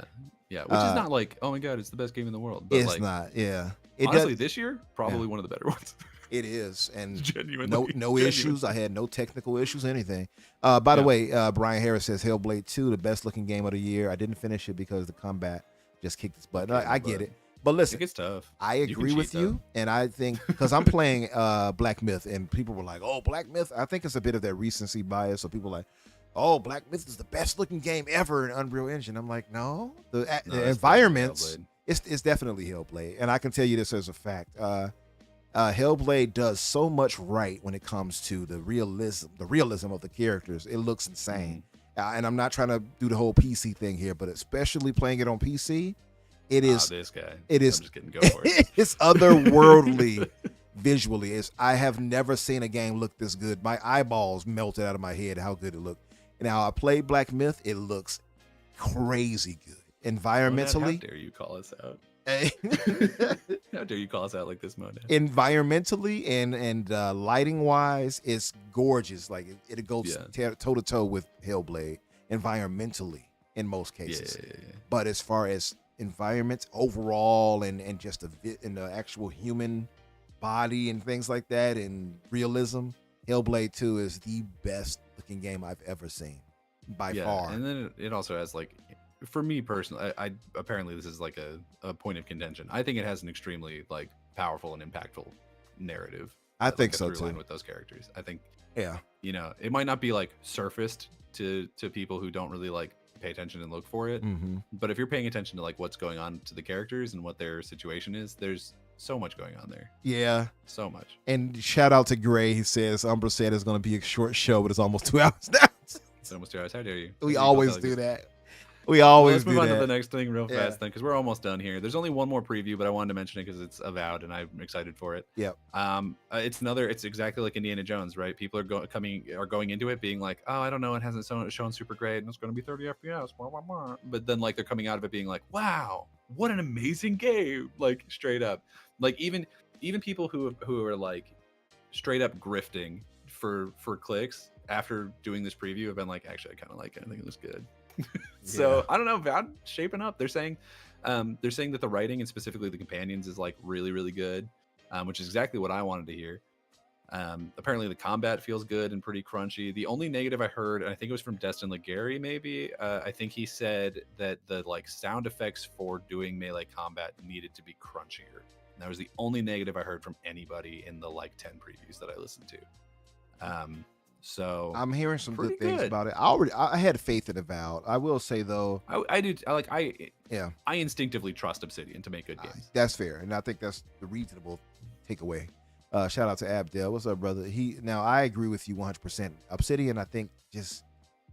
Speaker 4: Yeah, which is not like, oh my god, it's the best game in the world. But
Speaker 2: it's
Speaker 4: like,
Speaker 2: not. Yeah, it
Speaker 4: honestly,
Speaker 2: does.
Speaker 4: this year probably one of the better ones.
Speaker 2: It is, and
Speaker 4: Genuinely,
Speaker 2: no
Speaker 4: genuinely.
Speaker 2: issues. I had no technical issues, anything. By the way, Brian Harris says Hellblade 2, the best looking game of the year. I didn't finish it because the combat just kicked its butt. I get it, but
Speaker 4: It
Speaker 2: listen,
Speaker 4: gets tough.
Speaker 2: I
Speaker 4: You can
Speaker 2: agree with
Speaker 4: cheat,
Speaker 2: you,
Speaker 4: though.
Speaker 2: and I think because I'm playing Black Myth, and people were like, "Oh, Black Myth." I think it's a bit of that recency bias, so people are like, "Oh, Black Myth is the best looking game ever in Unreal Engine." I'm like, no,
Speaker 4: No,
Speaker 2: the
Speaker 4: it's
Speaker 2: environments.
Speaker 4: Hellblade.
Speaker 2: It's definitely Hellblade, and I can tell you this as a fact. Hellblade does so much right when it comes to the realism of the characters. It looks insane, and I'm not trying to do the whole PC thing here, but especially playing it on PC, it is
Speaker 4: This guy.
Speaker 2: it is-
Speaker 4: I'm just kidding. Go for it.
Speaker 2: it's otherworldly visually. I have never seen a game look this good. My eyeballs melted out of my head how good it looked. Now I played Black Myth. It looks crazy good. Environmentally,
Speaker 4: How dare you call us out?
Speaker 2: eh,
Speaker 4: How dare you call us out like this, Mona?
Speaker 2: environmentally and lighting wise, it's gorgeous. Like it goes toe to toe with Hellblade environmentally in most cases.
Speaker 4: Yeah.
Speaker 2: But as far as environments overall and just in the actual human body and things like that and realism, Hellblade 2 is the best looking game I've ever seen by far.
Speaker 4: And then it also has like, for me personally, I apparently this is like a point of contention. I think it has an extremely like powerful and impactful narrative.
Speaker 2: I
Speaker 4: like,
Speaker 2: think
Speaker 4: a
Speaker 2: so
Speaker 4: through line
Speaker 2: too.
Speaker 4: with those characters. I think
Speaker 2: Yeah.
Speaker 4: it might not be like surfaced to people who don't really like pay attention and look for it.
Speaker 2: Mm-hmm.
Speaker 4: But if you're paying attention to like what's going on to the characters and what their situation is, there's so much going on there.
Speaker 2: Yeah.
Speaker 4: So much.
Speaker 2: And shout out to Gray. He says Umbra said it's going to be a short show, but it's almost 2 hours now.
Speaker 4: It's almost 2 hours. How dare you?
Speaker 2: We
Speaker 4: How dare you
Speaker 2: always
Speaker 4: call
Speaker 2: do
Speaker 4: like this?
Speaker 2: that. We always
Speaker 4: Let's
Speaker 2: do
Speaker 4: move on to the
Speaker 2: that.
Speaker 4: next thing real
Speaker 2: Yeah.
Speaker 4: fast then, because we're almost done here. There's only one more preview, but I wanted to mention it because it's avowed and I'm excited for it.
Speaker 2: Yep.
Speaker 4: It's exactly like Indiana Jones, right? People are going into it being like, oh, I don't know, it hasn't shown super great and it's going to be 30 FPS, blah, blah, blah. But then like they're coming out of it being like, wow, what an amazing game, like straight up. Like even people who are like straight up grifting for clicks after doing this preview have been like, actually, I kind of like it. I think it looks good. So I don't know, Valve shaping up. They're saying that the writing and specifically the companions is like really, really good, which is exactly what I wanted to hear. Apparently the combat feels good and pretty crunchy. The only negative I heard, and I think it was from Destin Legary, maybe, I think he said that the like sound effects for doing melee combat needed to be crunchier. And that was the only negative I heard from anybody in the like 10 previews that I listened to. So
Speaker 2: I'm hearing some good things
Speaker 4: good.
Speaker 2: about it. I had faith in Avowed. I will say though,
Speaker 4: I instinctively trust Obsidian to make good games.
Speaker 2: That's fair, and I think that's the reasonable takeaway. Shout out to Abdel. What's up, brother? Now I agree with you 100%. Obsidian, I think, just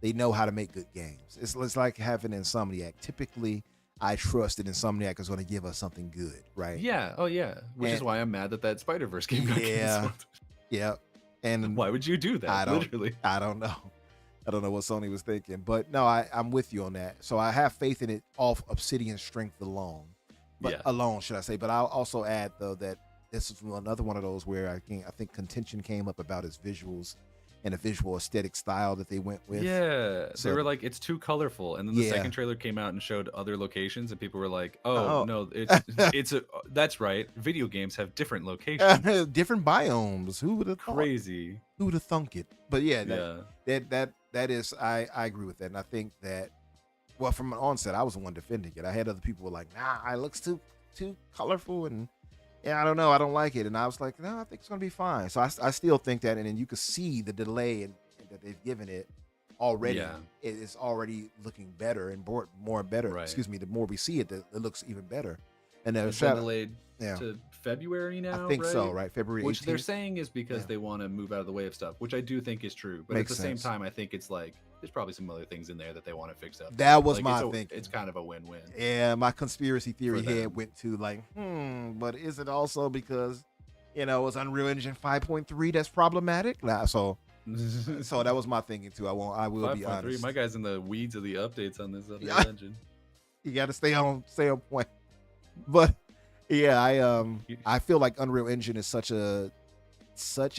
Speaker 2: they know how to make good games. It's like having Insomniac. Typically, I trust that Insomniac is going to give us something good, right?
Speaker 4: Yeah. Oh yeah. Which is why I'm mad that Spider-Verse game got canceled.
Speaker 2: Yeah. And
Speaker 4: why would you do that?
Speaker 2: I don't know. I don't know what Sony was thinking, but no, I'm with you on that. So I have faith in it off Obsidian's strength alone, alone, should I say? But I'll also add though that this is another one of those where I think contention came up about its visuals and the visual aesthetic style that they went with.
Speaker 4: Yeah,
Speaker 2: so,
Speaker 4: they were like, it's too colorful, and then the second trailer came out and showed other locations, and people were like, "Oh no, that's right. Video games have different locations,
Speaker 2: different biomes. Who would have
Speaker 4: crazy?
Speaker 2: Who would have thunk it?" But that is, I agree with that, and I think that, well, from an onset, I was the one defending it. I had other people who were like, "Nah, it looks too colorful," and I don't know, I don't like it. And I was like, no, I think it's gonna be fine. So I still think that, and then you can see the delay that they've given it already.
Speaker 4: Yeah.
Speaker 2: It is already looking better and more better.
Speaker 4: Right.
Speaker 2: Excuse me. The more we see it, it looks even better. And then
Speaker 4: it's been delayed to February now.
Speaker 2: I think so, right? February 18th.
Speaker 4: Which they're saying is because they want to move out of the way of stuff, which I do think is true. But
Speaker 2: Makes
Speaker 4: at the
Speaker 2: sense.
Speaker 4: same time, I think it's like there's probably some other things in there that they want to fix up.
Speaker 2: That was
Speaker 4: like,
Speaker 2: my thinking.
Speaker 4: It's kind of a win-win.
Speaker 2: Yeah, my conspiracy theory head went to like, but is it also because, it's Unreal Engine 5.3 that's problematic? Nah, so that was my thinking too. I will be honest.
Speaker 4: My guy's in the weeds of the updates on this Unreal Engine.
Speaker 2: You got to stay on point. But yeah, I feel like Unreal Engine is such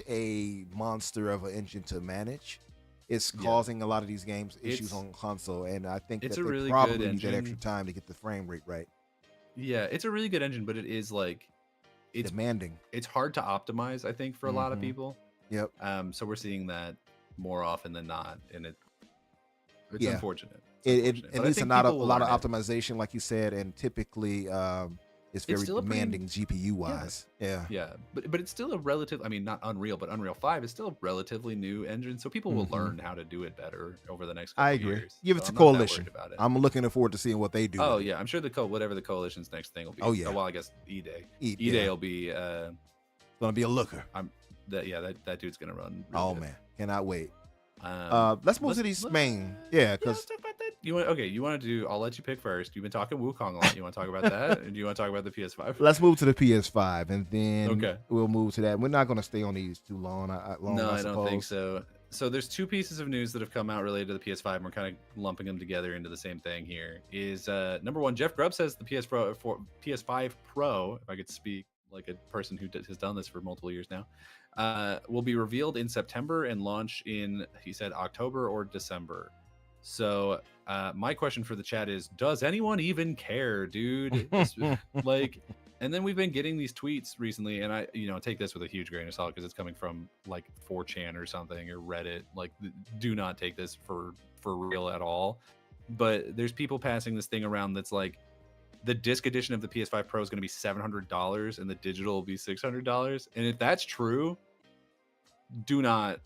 Speaker 2: a monster of an engine to manage. It's causing a lot of these games issues on console, and I think
Speaker 4: it's
Speaker 2: that
Speaker 4: a really
Speaker 2: probably
Speaker 4: good
Speaker 2: need that
Speaker 4: engine.
Speaker 2: extra time to get the frame rate right.
Speaker 4: Yeah, it's a really good engine, but it is like it's
Speaker 2: demanding.
Speaker 4: It's hard to optimize, I think, for a lot of people.
Speaker 2: Yep.
Speaker 4: So we're seeing that more often than not, and it's unfortunate.
Speaker 2: It needs a lot of optimization, like you said, and typically it's very demanding GPU wise.
Speaker 4: Yeah. But it's still a relative. I mean, not Unreal, but Unreal 5 is still a relatively new engine, so people will learn how to do it better over the next couple of years.
Speaker 2: Give it
Speaker 4: so
Speaker 2: to Coalition. I'm looking forward to seeing what they do.
Speaker 4: Oh yeah, I'm sure whatever the Coalition's next thing will be.
Speaker 2: Oh yeah.
Speaker 4: Well, I guess E-Day. E-Day will be
Speaker 2: gonna be a looker.
Speaker 4: That dude's gonna run. Really good.
Speaker 2: Man, cannot wait. Let's move to these main. Yeah, because
Speaker 4: let's talk about that. You want to do? I'll let you pick first. You've been talking Wukong a lot. You want to talk about that, or do you want to talk about the PS5?
Speaker 2: Let's move to the PS5, and then we'll move to that. We're not going to stay on these too long.
Speaker 4: No, I don't think so. So there's two pieces of news that have come out related to the PS5, and we're kind of lumping them together into the same thing here. Is number one, Jeff Grubb says the PS5 Pro, if I could speak like a person who has done this for multiple years now, will be revealed in September and launch in, he said, October or December. So my question for the chat is, does anyone even care, dude? Like, and then we've been getting these tweets recently, and I take this with a huge grain of salt because it's coming from like 4chan or something, or Reddit. Like, do not take this for real at all. But there's people passing this thing around that's like, the disc edition of the PS5 Pro is going to be $700 and the digital will be $600. And if that's true, do not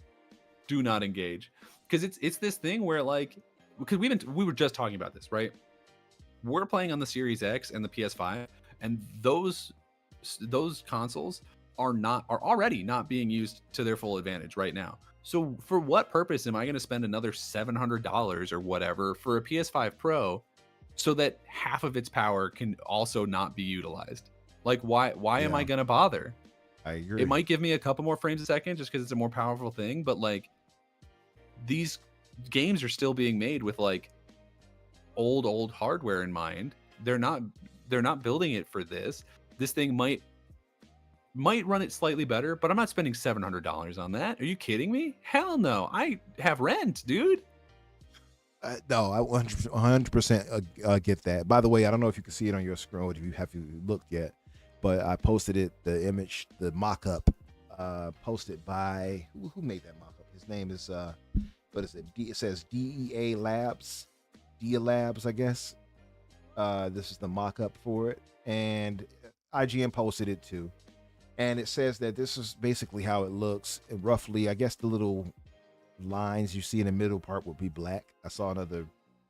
Speaker 4: engage, because it's this thing where, like, because we were just talking about this, right? We're playing on the Series X and the PS5, and those consoles are already not being used to their full advantage right now. So for what purpose am I going to spend another $700 or whatever for a PS5 Pro so that half of its power can also not be utilized? Like, why am I going to bother?
Speaker 2: I agree.
Speaker 4: It might give me a couple more frames a second just because it's a more powerful thing, but like, these games are still being made with like old hardware in mind. They're not building it for this. This thing might run it slightly better, but I'm not spending $700 on that. Are you kidding me? Hell no. I have rent, dude.
Speaker 2: No, I 100% get that. By the way, I don't know if you can see it on your screen, if you haven't looked yet, but I posted it, the image, the mock-up posted by who made that mock-up? His name is what is it? It says DEA Labs, DEA Labs, I guess. This is the mock-up for it, and IGN posted it too. And it says that this is basically how it looks. And roughly, I guess the little lines you see in the middle part would be black. I saw another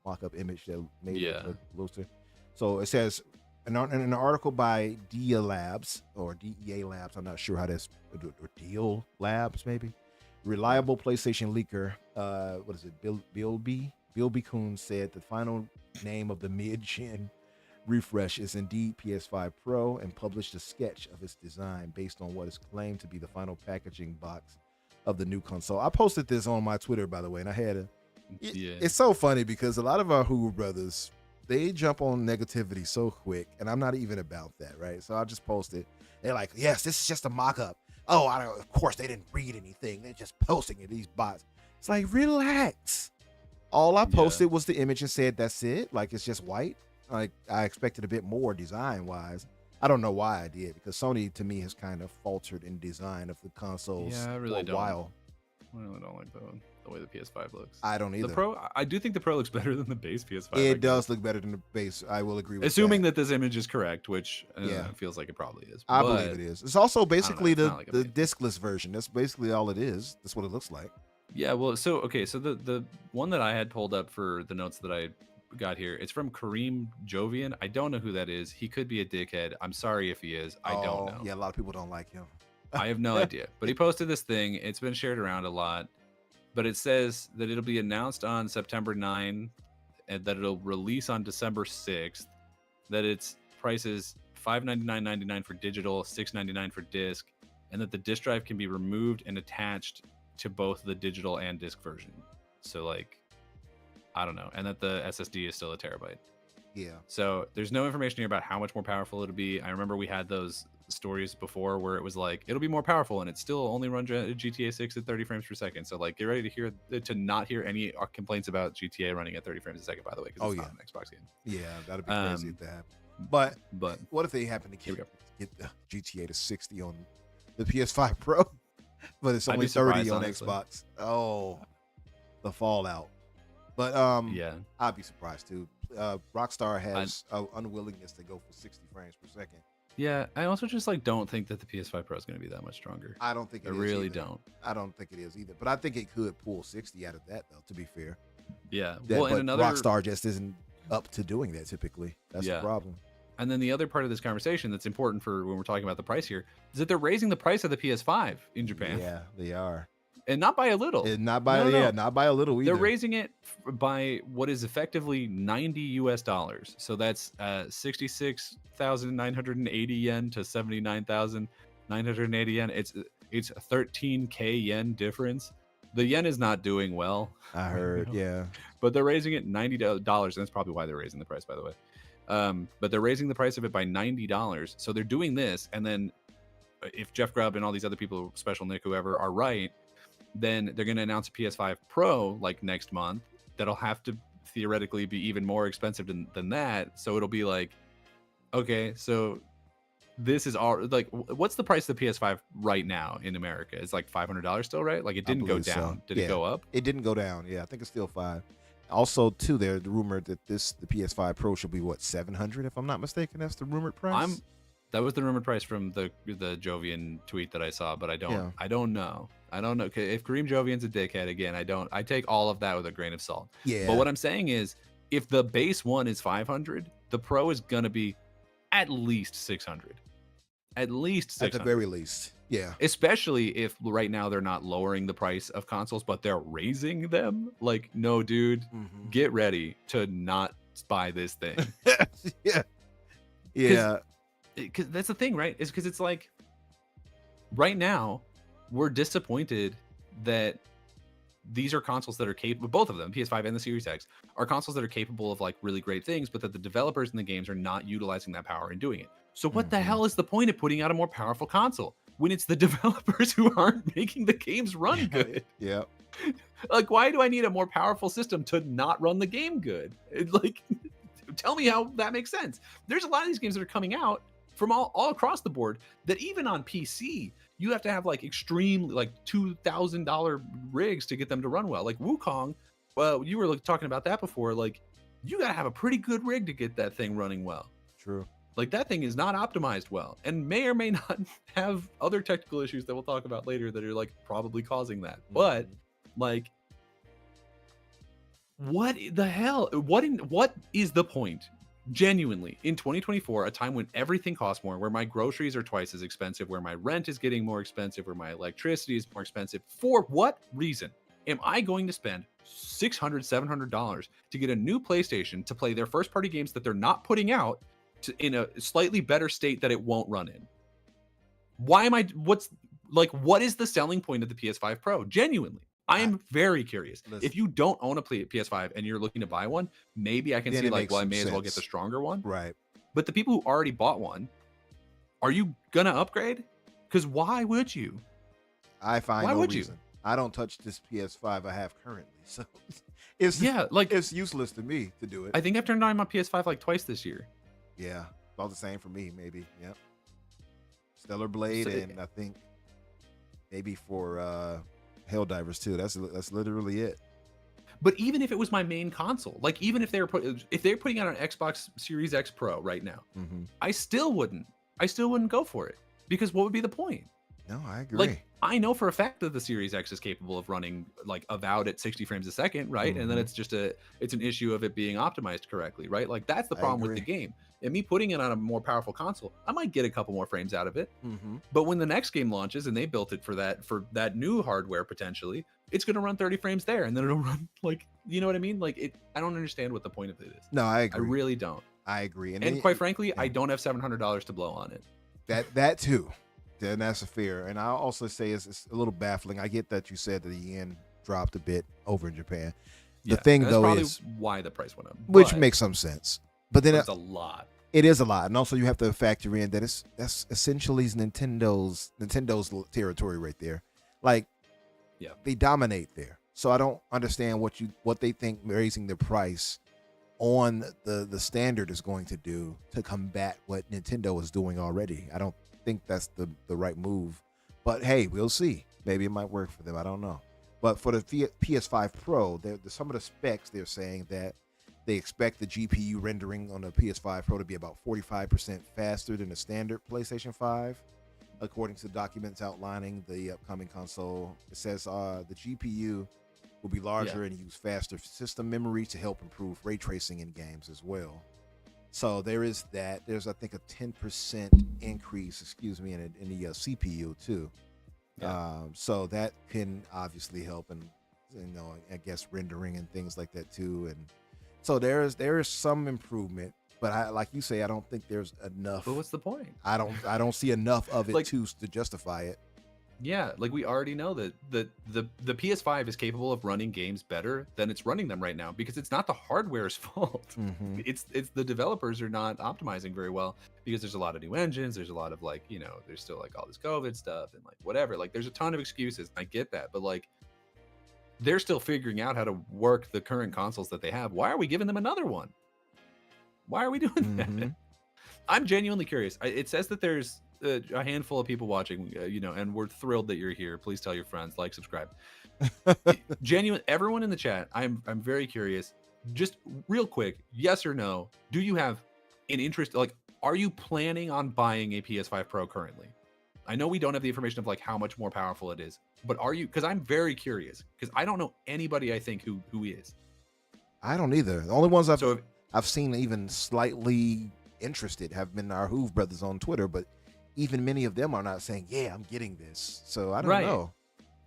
Speaker 2: mock-up image that made it look looser. So it says in an article by DEA Labs or DEA Labs, I'm not sure how that's, or Deal Labs maybe. Reliable PlayStation leaker, what is it? Bilby Kuhn said the final name of the mid-gen refresh is indeed PS5 Pro, and published a sketch of its design based on what is claimed to be the final packaging box of the new console. I posted this on my Twitter, by the way, and I had it's so funny because a lot of our Hulu brothers, they jump on negativity so quick, and I'm not even about that, right? So I just posted. They're like, yes, this is just a mock-up. Oh, of course they didn't read anything. They're just posting it, these bots. It's like, relax. All I posted was the image and said, that's it. Like, it's just white. Like, I expected a bit more design-wise. I don't know why I did, because Sony, to me, has kind of faltered in design of the consoles
Speaker 4: I really
Speaker 2: for a while.
Speaker 4: I really don't like the way the PS5 looks.
Speaker 2: I don't either.
Speaker 4: The Pro, I do think the Pro looks better than the base PS5.
Speaker 2: It does look better than the base. I will agree with
Speaker 4: Assuming
Speaker 2: that.
Speaker 4: that this image is correct, which feels like it probably is.
Speaker 2: I believe it is. It's also basically
Speaker 4: know, it's
Speaker 2: the discless version. That's basically all it is. That's what it looks like.
Speaker 4: Yeah, well, so the one that I had pulled up for the notes that I got here, it's from Kareem Jovian. I don't know who that is. He could be a dickhead. I'm sorry if he is. I don't know.
Speaker 2: Yeah, a lot of people don't like him.
Speaker 4: I have no idea. But he posted this thing. It's been shared around a lot. But it says that it'll be announced on September 9, and that it'll release on December 6th, that its price is $599.99 for digital, $699 for disc, and that the disc drive can be removed and attached to both the digital and disc version. So, like, I don't know. And that the SSD is still a terabyte.
Speaker 2: Yeah.
Speaker 4: So there's no information here about how much more powerful it'll be. I remember we had those stories before where it was like, it'll be more powerful, and it still only runs GTA 6 at 30 frames per second. So, like, get ready to not hear any complaints about GTA running at 30 frames a second, by the way, because it's not an Xbox game.
Speaker 2: Yeah, that'd be crazy if that happened. But what if they happen to get the GTA to 60 on the PS5 Pro, but it's only 30 on
Speaker 4: honestly.
Speaker 2: Xbox? Oh, the fallout. But I'd be surprised too. Rockstar has an unwillingness to go for 60 frames per second.
Speaker 4: Yeah, I also just don't think that the PS5 Pro is going to be that much stronger.
Speaker 2: I don't think it is.
Speaker 4: I really
Speaker 2: either.
Speaker 4: don't.
Speaker 2: I don't think it is either. But I think it could pull 60 out of that, though, to be fair.
Speaker 4: Yeah.
Speaker 2: But Rockstar just isn't up to doing that typically. That's the problem.
Speaker 4: And then the other part of this conversation that's important for when we're talking about the price here is that they're raising the price of the PS5 in Japan.
Speaker 2: Yeah, they are.
Speaker 4: And not by a little.
Speaker 2: And not by not by a little either.
Speaker 4: They're raising it by what is effectively $90. So that's 66,980 yen to 79,980 yen. It's a 13k yen difference. The yen is not doing well.
Speaker 2: I heard, yeah.
Speaker 4: But they're raising it $90, and that's probably why they're raising the price, by the way. But they're raising the price of it by $90. So they're doing this, and then if Jeff Grubb and all these other people, Special Nick, whoever, are right, then they're going to announce a PS5 Pro like next month that'll have to theoretically be even more expensive than that. So it'll be like, okay, so this is all like, what's the price of the PS5 right now in America? It's like $500 still, right? Like, it didn't go down.
Speaker 2: So.
Speaker 4: Did it go up?
Speaker 2: It didn't go down. Yeah, I think it's still $500. Also, too, there's the rumor that the PS5 Pro should be what, $700 if I'm not mistaken. That's the rumored price.
Speaker 4: That was the rumored price from the Jovian tweet that I saw, but I don't know. I don't know. If Kareem Jovian's a dickhead, again, I take all of that with a grain of salt.
Speaker 2: Yeah.
Speaker 4: But what I'm saying is, if the base one is 500, the Pro is gonna be at least 600. At least 600.
Speaker 2: At the very least. Yeah.
Speaker 4: Especially if right now they're not lowering the price of consoles, but they're raising them. Like, no, dude, get ready to not buy this thing.
Speaker 2: Yeah. Yeah.
Speaker 4: Because that's the thing, right? Is because it's like, right now, we're disappointed that these are consoles that are capable, both of them, PS5 and the Series X, are consoles that are capable of like really great things, but that the developers in the games are not utilizing that power and doing it. So what the hell is the point of putting out a more powerful console when it's the developers who aren't making the games run good?
Speaker 2: Yeah.
Speaker 4: Like, why do I need a more powerful system to not run the game good? Like, tell me how that makes sense. There's a lot of these games that are coming out from all across the board that even on PC you have to have like extreme like $2,000 rigs to get them to run well. Like Wukong, well, you were talking about that before. Like you gotta have a pretty good rig to get that thing running well.
Speaker 2: True.
Speaker 4: Like that thing is not optimized well, and may or may not have other technical issues that we'll talk about later that are like probably causing that. But like, what the hell? What is the point? Genuinely, in 2024, a time when everything costs more, where my groceries are twice as expensive, where my rent is getting more expensive, where my electricity is more expensive, for what reason am I going to spend $600, $700 to get a new PlayStation to play their first party games that they're not putting out in a slightly better state that it won't run in? Why am I, what is the selling point of the PS5 Pro? Genuinely, I am very curious.
Speaker 2: Listen.
Speaker 4: If you don't own a PS5 and you're looking to buy one, maybe I can
Speaker 2: Then
Speaker 4: see
Speaker 2: it
Speaker 4: like,
Speaker 2: makes
Speaker 4: well, I
Speaker 2: some
Speaker 4: may as well
Speaker 2: sense.
Speaker 4: get the stronger one.
Speaker 2: Right.
Speaker 4: But the people who already bought one, are you gonna upgrade? Because why would you?
Speaker 2: I find
Speaker 4: Why
Speaker 2: no
Speaker 4: would you?
Speaker 2: reason. I don't touch this PS5 I have currently, so it's it's useless to me to do it.
Speaker 4: I think I've turned on my PS5 like twice this year.
Speaker 2: Yeah, about the same for me, maybe. Yep. Stellar Blade, and I think maybe for Helldivers too. That's literally it.
Speaker 4: But even if it was my main console, like even if they're putting out an Xbox Series X Pro right now, I still wouldn't go for it, because what would be the point?
Speaker 2: No, I agree.
Speaker 4: Like I know for a fact that the Series X is capable of running like avowed at 60 frames a second, right? And then it's an issue of it being optimized correctly, right? Like that's the problem with the game. And me putting it on a more powerful console, I might get a couple more frames out of it. But when the next game launches and they built it for that new hardware potentially, it's going to run 30 frames there, and then it'll run like, you know what I mean? Like I don't understand what the point of it is.
Speaker 2: No, I agree.
Speaker 4: I really don't.
Speaker 2: I agree.
Speaker 4: And quite frankly, I don't have $700 to blow on it.
Speaker 2: That too. Then that's a fear. And I'll also say it's a little baffling. I get that you said that the yen dropped a bit over in Japan. The thing though is
Speaker 4: why the price went up,
Speaker 2: which makes some sense. But then
Speaker 4: it's a lot.
Speaker 2: It is a lot, and also you have to factor in that that's essentially Nintendo's territory right there. Like, they dominate there. So I don't understand what they think raising the price on the standard is going to do to combat what Nintendo is doing already. I don't think that's the right move. But hey, we'll see. Maybe it might work for them. I don't know. But for the PS5 Pro, some of the specs they're saying that they expect the GPU rendering on the PS5 Pro to be about 45% faster than the standard PlayStation 5, according to documents outlining the upcoming console. It says the GPU will be larger and use faster system memory to help improve ray tracing in games as well. So there is that. There's, I think, a 10% increase, in the CPU too. So that can obviously help, and I guess rendering and things like that too. And so there is some improvement, but like you say, I don't think there's enough.
Speaker 4: But what's the point?
Speaker 2: I don't see enough of it to justify it. Yeah,
Speaker 4: like we already know that the PS5 is capable of running games better than it's running them right now, because it's not the hardware's fault. It's the developers are not optimizing very well, because there's a lot of new engines, there's a lot of there's still like all this COVID stuff and like whatever. Like there's a ton of excuses. I get that, but like they're still figuring out how to work the current consoles that they have. Why are we giving them another one? Why are we doing that? I'm genuinely curious. It says that there's a handful of people watching, and we're thrilled that you're here. Please tell your friends, like, subscribe. Genuine, everyone in the chat, I'm very curious. Just real quick, yes or no, do you have an interest? Like, are you planning on buying a PS5 Pro currently? I know we don't have the information of like how much more powerful it is, but are you? Because I'm very curious, because I don't know anybody I think who is.
Speaker 2: I don't either. The only ones I've seen even slightly interested have been our Hoove brothers on Twitter, but even many of them are not saying, "Yeah, I'm getting this." So I don't know.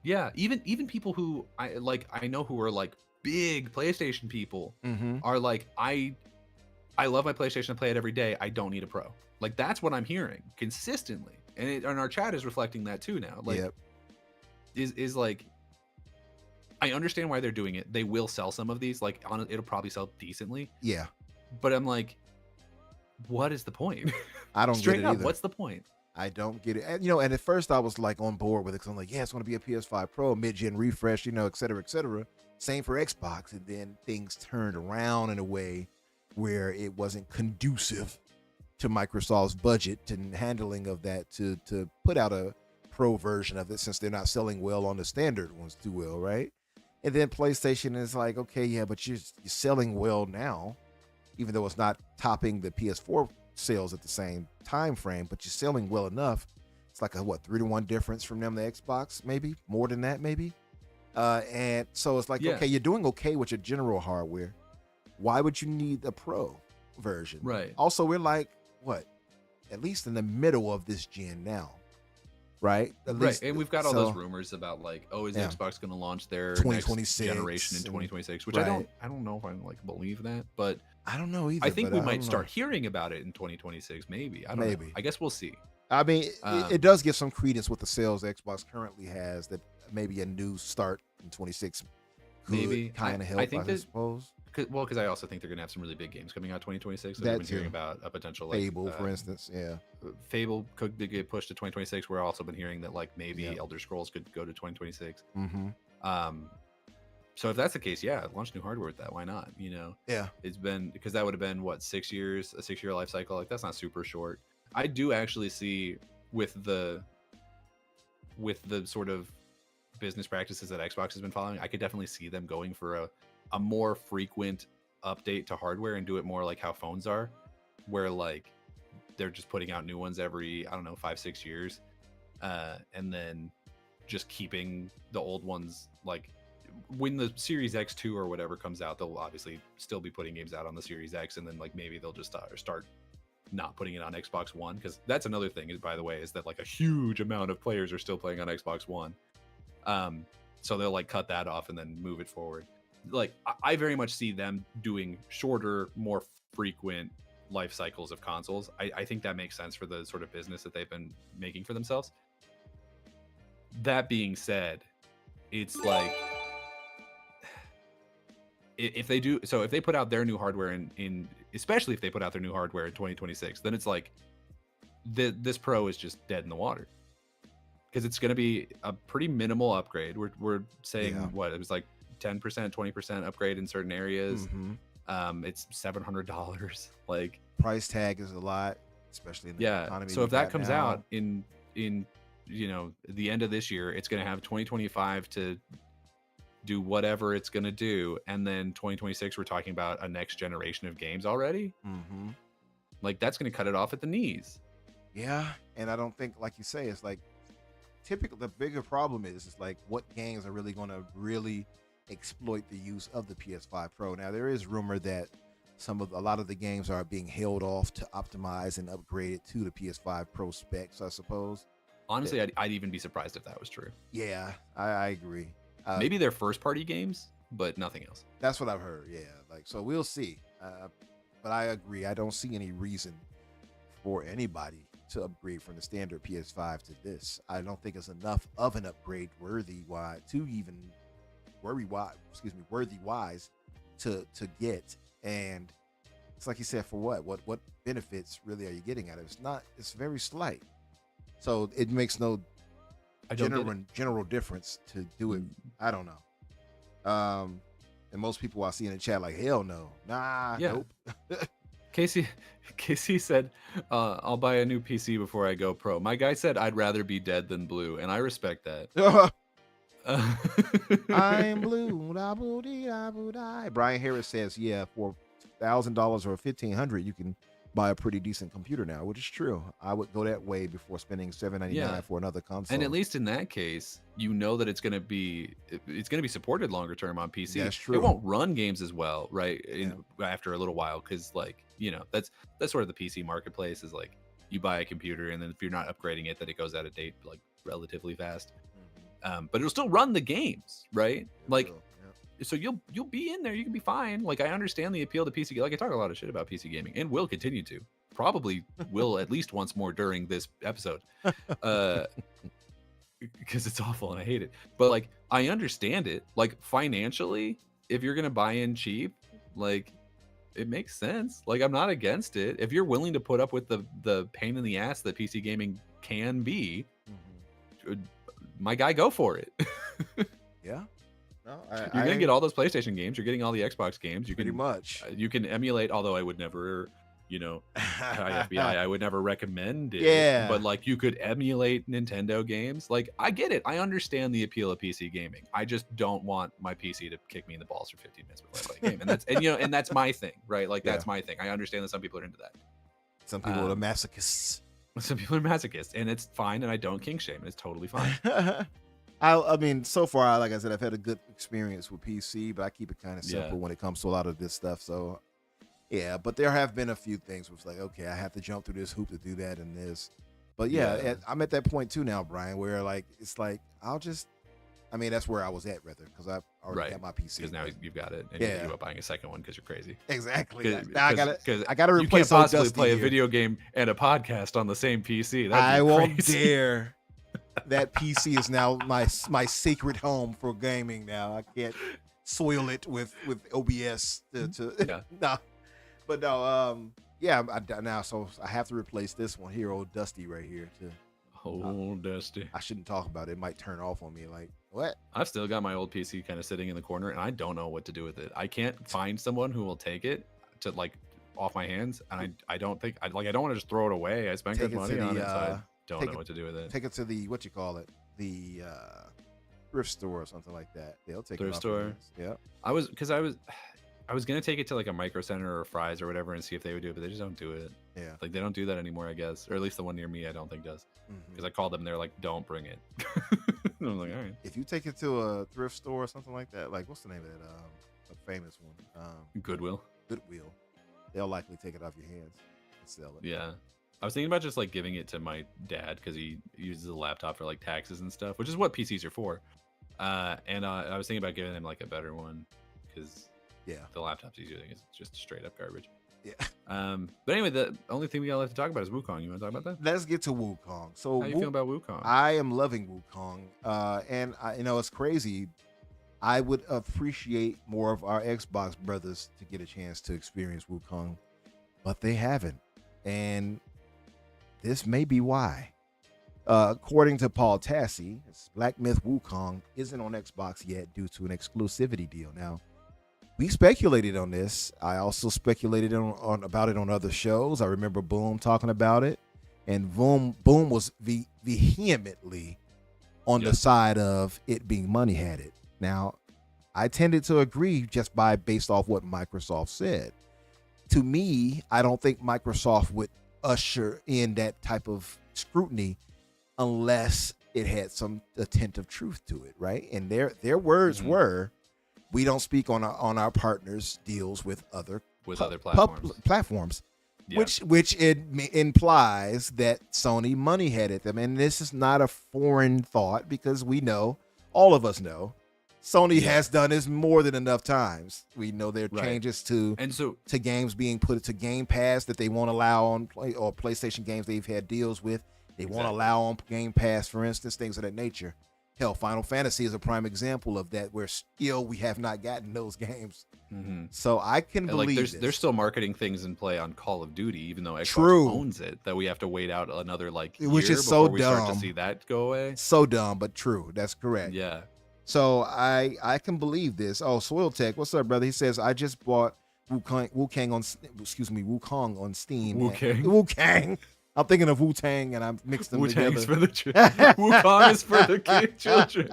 Speaker 4: Yeah, even people who I know who are like big PlayStation people are like, I love my PlayStation, I play it every day, I don't need a Pro. Like that's what I'm hearing consistently, and our chat is reflecting that too now. Like, is like, I understand why they're doing it. They will sell some of these. Like, it'll probably sell decently.
Speaker 2: Yeah,
Speaker 4: but I'm like, what is the point?
Speaker 2: I don't
Speaker 4: Straight
Speaker 2: get it
Speaker 4: up,
Speaker 2: either.
Speaker 4: what's the point?
Speaker 2: I don't get it. And, and at first I was like on board with it, because I'm like, yeah, it's going to be a PS5 Pro, mid-gen refresh, et cetera, et cetera. Same for Xbox. And then things turned around in a way where it wasn't conducive to Microsoft's budget and handling of that to put out a pro version of it since they're not selling well on the standard ones too well, right? And then PlayStation is like, okay, yeah, but you're selling well now, even though it's not topping the PS4 sales at the same time frame, but you're selling well enough. It's like a 3-to-1 difference from them to Xbox, maybe more than that, maybe. And so it's like, okay, you're doing okay with your general hardware. Why would you need a pro version?
Speaker 4: Right.
Speaker 2: Also, we're like, what? At least in the middle of this gen now, right?
Speaker 4: And we've got all those rumors about like, oh, is Xbox going to launch their next generation in 2026? Which I don't know if I like believe that, but
Speaker 2: I don't know either.
Speaker 4: I think we might start hearing about it in 2026, maybe. I don't know. I guess we'll see.
Speaker 2: I mean, it does give some credence with the sales Xbox currently has that maybe a new start in 26 could kind of help, I suppose.
Speaker 4: Because I also think they're going to have some really big games coming out 2026. So I've been hearing about a potential like
Speaker 2: Fable, for instance. Yeah,
Speaker 4: Fable could get pushed to 2026. We're also been hearing that like maybe Elder Scrolls could go to 2026. So if that's the case, launch new hardware with that. Why not? You know, it's been because that would have been what 6 years, a 6-year life cycle. Like that's not super short. I do actually see with the sort of business practices that Xbox has been following, I could definitely see them going for a more frequent update to hardware and do it more like how phones are, where like they're just putting out new ones every, I don't know, 5-6 years, and then just keeping the old ones. Like when the Series X2 or whatever comes out, they'll obviously still be putting games out on the Series X, and then like maybe they'll just start not putting it on Xbox One, because that's another thing, by the way, is that like a huge amount of players are still playing on Xbox One. So they'll like cut that off and then move it forward. Like I very much see them doing shorter, more frequent life cycles of consoles. I think that makes sense for the sort of business that they've been making for themselves. That being said, it's like if they put out their new hardware in especially if they put out their new hardware in 2026, then it's like this Pro is just dead in the water, because it's going to be a pretty minimal upgrade. We're saying what it was like 10%, 20% upgrade in certain areas. It's $700. Like
Speaker 2: price tag is a lot, especially in the economy.
Speaker 4: So if that comes out in you know the end of this year, it's going to have 2025 to do whatever it's going to do, and then 2026 we're talking about a next generation of games already. Like that's going to cut it off at the knees.
Speaker 2: And I don't think, like you say, it's like typical. The bigger problem is like what games are really going to exploit the use of the PS5 Pro. Now there is rumor that a lot of the games are being held off to optimize and upgrade it to the PS5 Pro specs, I suppose.
Speaker 4: Honestly, I'd even be surprised if that was true.
Speaker 2: I agree.
Speaker 4: Maybe they're first party games, but nothing else.
Speaker 2: That's what I've heard. Like, so we'll see. But I agree. I don't see any reason for anybody to upgrade from the standard PS5 to this. I don't think it's enough of an upgrade worthy wise to get. And it's like you said, for what benefits really are you getting out of it? It's very slight. So it makes no general difference to do it. I don't know. And most people I see in the chat like, hell no, nope.
Speaker 4: Casey said, I'll buy a new PC before I go pro. My guy said I'd rather be dead than blue, and I respect that.
Speaker 2: I'm blue. Brian Harris says, for $1,000 or $1,500, you can buy a pretty decent computer now, which is true. I would go that way before spending $799 for another console.
Speaker 4: And at least in that case, you know that it's going to be supported longer term on PC.
Speaker 2: That's true.
Speaker 4: It won't run games as well, right? After a little while, because like that's sort of the PC marketplace is like you buy a computer and then if you're not upgrading it, then it goes out of date like relatively fast. But it'll still run the games, right? Like. So you'll be in there. You can be fine. Like I understand the appeal to PC. Like I talk a lot of shit about PC gaming and will continue to. Probably will at least once more during this episode, because it's awful and I hate it. But like I understand it. Like financially, if you're gonna buy in cheap, like it makes sense. Like I'm not against it. If you're willing to put up with the pain in the ass that PC gaming can be, my guy, go for it.
Speaker 2: No,
Speaker 4: you're gonna get all those PlayStation games. You're getting all the Xbox games.
Speaker 2: Pretty much.
Speaker 4: You can emulate, although I would never FBI, I would never recommend it.
Speaker 2: Yeah.
Speaker 4: But like you could emulate Nintendo games. Like I get it. I understand the appeal of PC gaming. I just don't want my PC to kick me in the balls for 15 minutes before I play a game. And that's my thing, right? Like that's my thing. I understand that some people are into that.
Speaker 2: Some people are masochists.
Speaker 4: Some people are masochists, and it's fine, and I don't kink shame. It's totally fine.
Speaker 2: I mean, so far, like I said, I've had a good experience with PC, but I keep it kind of simple when it comes to a lot of this stuff. So, yeah, but there have been a few things where it's like, okay, I have to jump through this hoop to do that and this. But yeah, I'm at that point too now, Brian, where like it's like that's where I was at rather, because I've already got my PC.
Speaker 4: Because now you've got it, and you're thinking about buying a second one because you're crazy.
Speaker 2: Exactly. Now I gotta replace.
Speaker 4: You can't possibly play a video game and a podcast on the same PC.
Speaker 2: I won't dare. That PC is now my sacred home for gaming. Now I can't soil it with OBS. No, but no. Now so I have to replace this one here, old Dusty right here.
Speaker 4: Dusty.
Speaker 2: I shouldn't talk about it. It might turn off on me. Like what?
Speaker 4: I've still got my old PC kind of sitting in the corner, and I don't know what to do with it. I can't find someone who will take it to like off my hands, and I don't think I don't want to just throw it away. I spent good money on it. So I don't know what to do with it.
Speaker 2: Take it to the the thrift store or something like that. They'll take
Speaker 4: thrift
Speaker 2: it
Speaker 4: store.
Speaker 2: Yeah.
Speaker 4: I was gonna take it to like a Micro Center or Fry's or whatever and see if they would do it, but they just don't do it.
Speaker 2: Yeah.
Speaker 4: Like they don't do that anymore, I guess, or at least the one near me, I don't think does. Because I called them, they're like, "Don't bring it." And I'm like, all right.
Speaker 2: If you take it to a thrift store or something like that, like what's the name of that? A famous one.
Speaker 4: Goodwill.
Speaker 2: They'll likely take it off your hands and sell it.
Speaker 4: Yeah. I was thinking about just like giving it to my dad because he uses a laptop for like taxes and stuff, which is what PCs are for. And I was thinking about giving him like a better one because the laptops he's using is just straight up garbage.
Speaker 2: Yeah.
Speaker 4: But anyway, the only thing we got left to talk about is Wukong. You want to talk about that?
Speaker 2: Let's get to Wukong. So
Speaker 4: how you feel about Wukong?
Speaker 2: I am loving Wukong. And it's crazy. I would appreciate more of our Xbox brothers to get a chance to experience Wukong, but they haven't. And this may be why. According to Paul Tassi, Black Myth Wukong isn't on Xbox yet due to an exclusivity deal. Now, we speculated on this. I also speculated on about it on other shows. I remember Boom talking about it, and Boom was vehemently on the side of it being Moneyhatted. Now, I tended to agree just based off what Microsoft said. To me, I don't think Microsoft would usher in that type of scrutiny unless it had some attentive truth to it, right? And their words were, we don't speak on our partners' deals with other platforms. Yeah. Which it implies that Sony money-headed them. And this is not a foreign thought because all of us know, Sony has done this more than enough times. We know there are changes to games being put to Game Pass that they won't allow on PlayStation games they've had deals with. They won't allow on Game Pass, for instance, things of that nature. Hell, Final Fantasy is a prime example of that, where still we have not gotten those games. So I can believe
Speaker 4: they're still marketing things in play on Call of Duty, even though Xbox owns it. That we have to wait out another
Speaker 2: which
Speaker 4: year
Speaker 2: is so
Speaker 4: before we
Speaker 2: dumb.
Speaker 4: start to see that go away.
Speaker 2: So dumb, but true. That's correct.
Speaker 4: Yeah.
Speaker 2: So I can believe this. Oh, Soil Tech, what's up, brother? He says I just bought Wukong on Steam. Wukong. I'm thinking of Wu-Tang and I mixed them together.
Speaker 4: For the Wukong is for the children.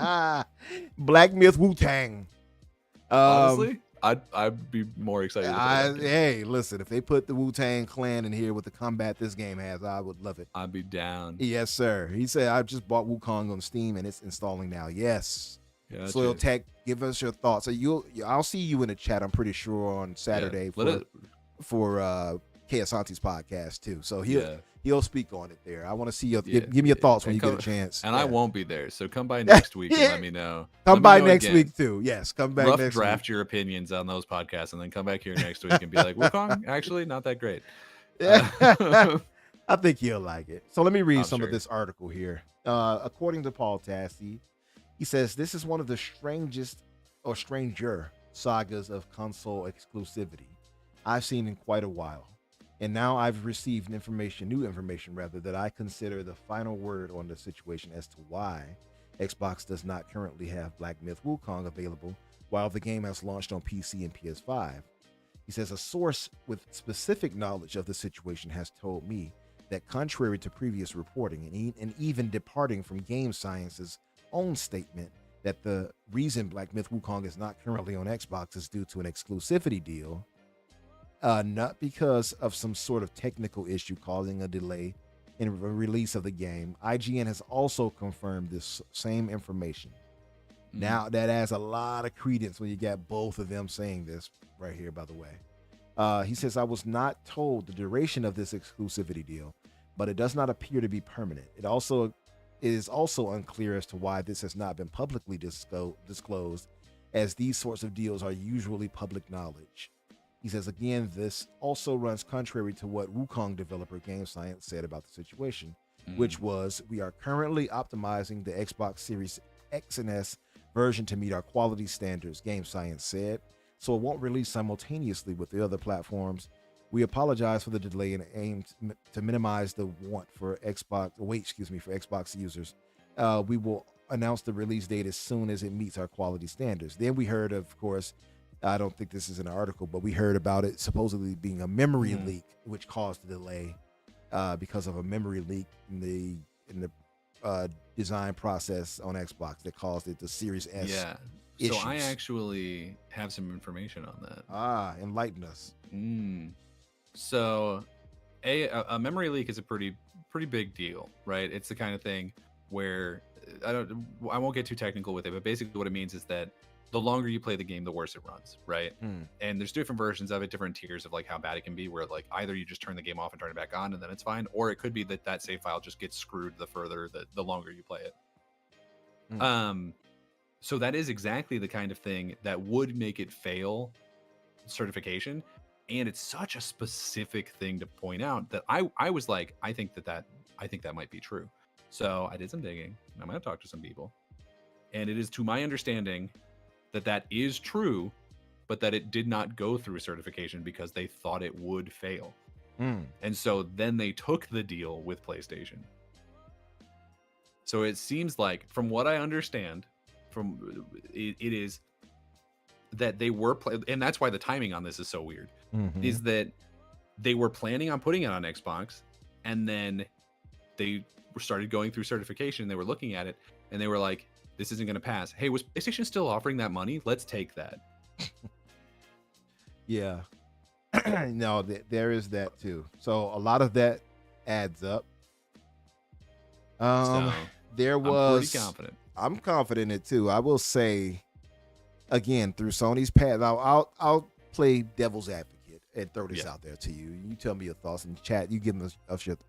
Speaker 2: Black Myth Wu-Tang.
Speaker 4: Honestly, I'd be more excited.
Speaker 2: Hey, listen, if they put the Wu-Tang Clan in here with the combat this game has, I would love it.
Speaker 4: I'd be down.
Speaker 2: Yes, sir. He said I just bought Wukong on Steam and it's installing now. Yes. Gotcha. Soil Tech, give us your thoughts. So I'll see you in the chat. I'm pretty sure on Saturday for Keasante's podcast too. So he'll speak on it there. I want to see give me your thoughts when you get a chance.
Speaker 4: And I won't be there, so come by next week and let me know.
Speaker 2: Come by next week too. Yes, come back next week.
Speaker 4: Draft your opinions on those podcasts, and then come back here next week and be like, Wukong, actually not that great.
Speaker 2: I think you'll like it. So let me read some of this article here. According to Paul Tassi, he says this is one of the strangest or stranger sagas of console exclusivity I've seen in quite a while. And now I've received new information that I consider the final word on the situation as to why Xbox does not currently have Black Myth Wukong available while the game has launched on PC and PS5. He says a source with specific knowledge of the situation has told me that contrary to previous reporting and even departing from Game Science's own statement that the reason Black Myth Wukong is not currently on Xbox is due to an exclusivity deal, not because of some sort of technical issue causing a delay in the release of the game. IGN has also confirmed this same information. Now that adds a lot of credence when you got both of them saying this right here, by the way. He says, I was not told the duration of this exclusivity deal, but it does not appear to be permanent. It is also unclear as to why this has not been publicly disclosed, as these sorts of deals are usually public knowledge. He says, again, this also runs contrary to what Wukong developer Game Science said about the situation, which was, we are currently optimizing the Xbox Series X and S version to meet our quality standards, Game Science said, so it won't release simultaneously with the other platforms. We apologize for the delay and aim to minimize the want for Xbox users. We will announce the release date as soon as it meets our quality standards. Then we heard, of course, I don't think this is in an article, but we heard about it supposedly being a memory leak, which caused the delay because of a memory leak in the design process on Xbox that caused it the Series S.
Speaker 4: Yeah.
Speaker 2: Issues.
Speaker 4: So I actually have some information on that.
Speaker 2: Enlighten us.
Speaker 4: So a memory leak is a pretty big deal, right? It's the kind of thing where I won't get too technical with it, but basically what it means is that the longer you play the game, the worse it runs, right? And there's different versions of it, different tiers of like how bad it can be, where like either you just turn the game off and turn it back on and then it's fine, or it could be that save file just gets screwed the longer you play it. So that is exactly the kind of thing that would make it fail certification. And it's such a specific thing to point out that I was like, I think that might be true. So I did some digging and I'm going to talk to some people. And it is to my understanding that is true, but that it did not go through certification because they thought it would fail. And so then they took the deal with PlayStation. So it seems like, from what I understand, it is that they were and that's why the timing on this is so weird, is that they were planning on putting it on Xbox, and then they started going through certification. They were looking at it and they were like, this isn't going to pass. Hey, was PlayStation still offering that money? Let's take that.
Speaker 2: Yeah. No, there is that too. So a lot of that adds up.
Speaker 4: So
Speaker 2: There was.
Speaker 4: I'm pretty confident.
Speaker 2: I'm confident in it too. I will say, again, through Sony's path, I'll play devil's advocate and throw this out there to you. You tell me your thoughts in the chat. You give us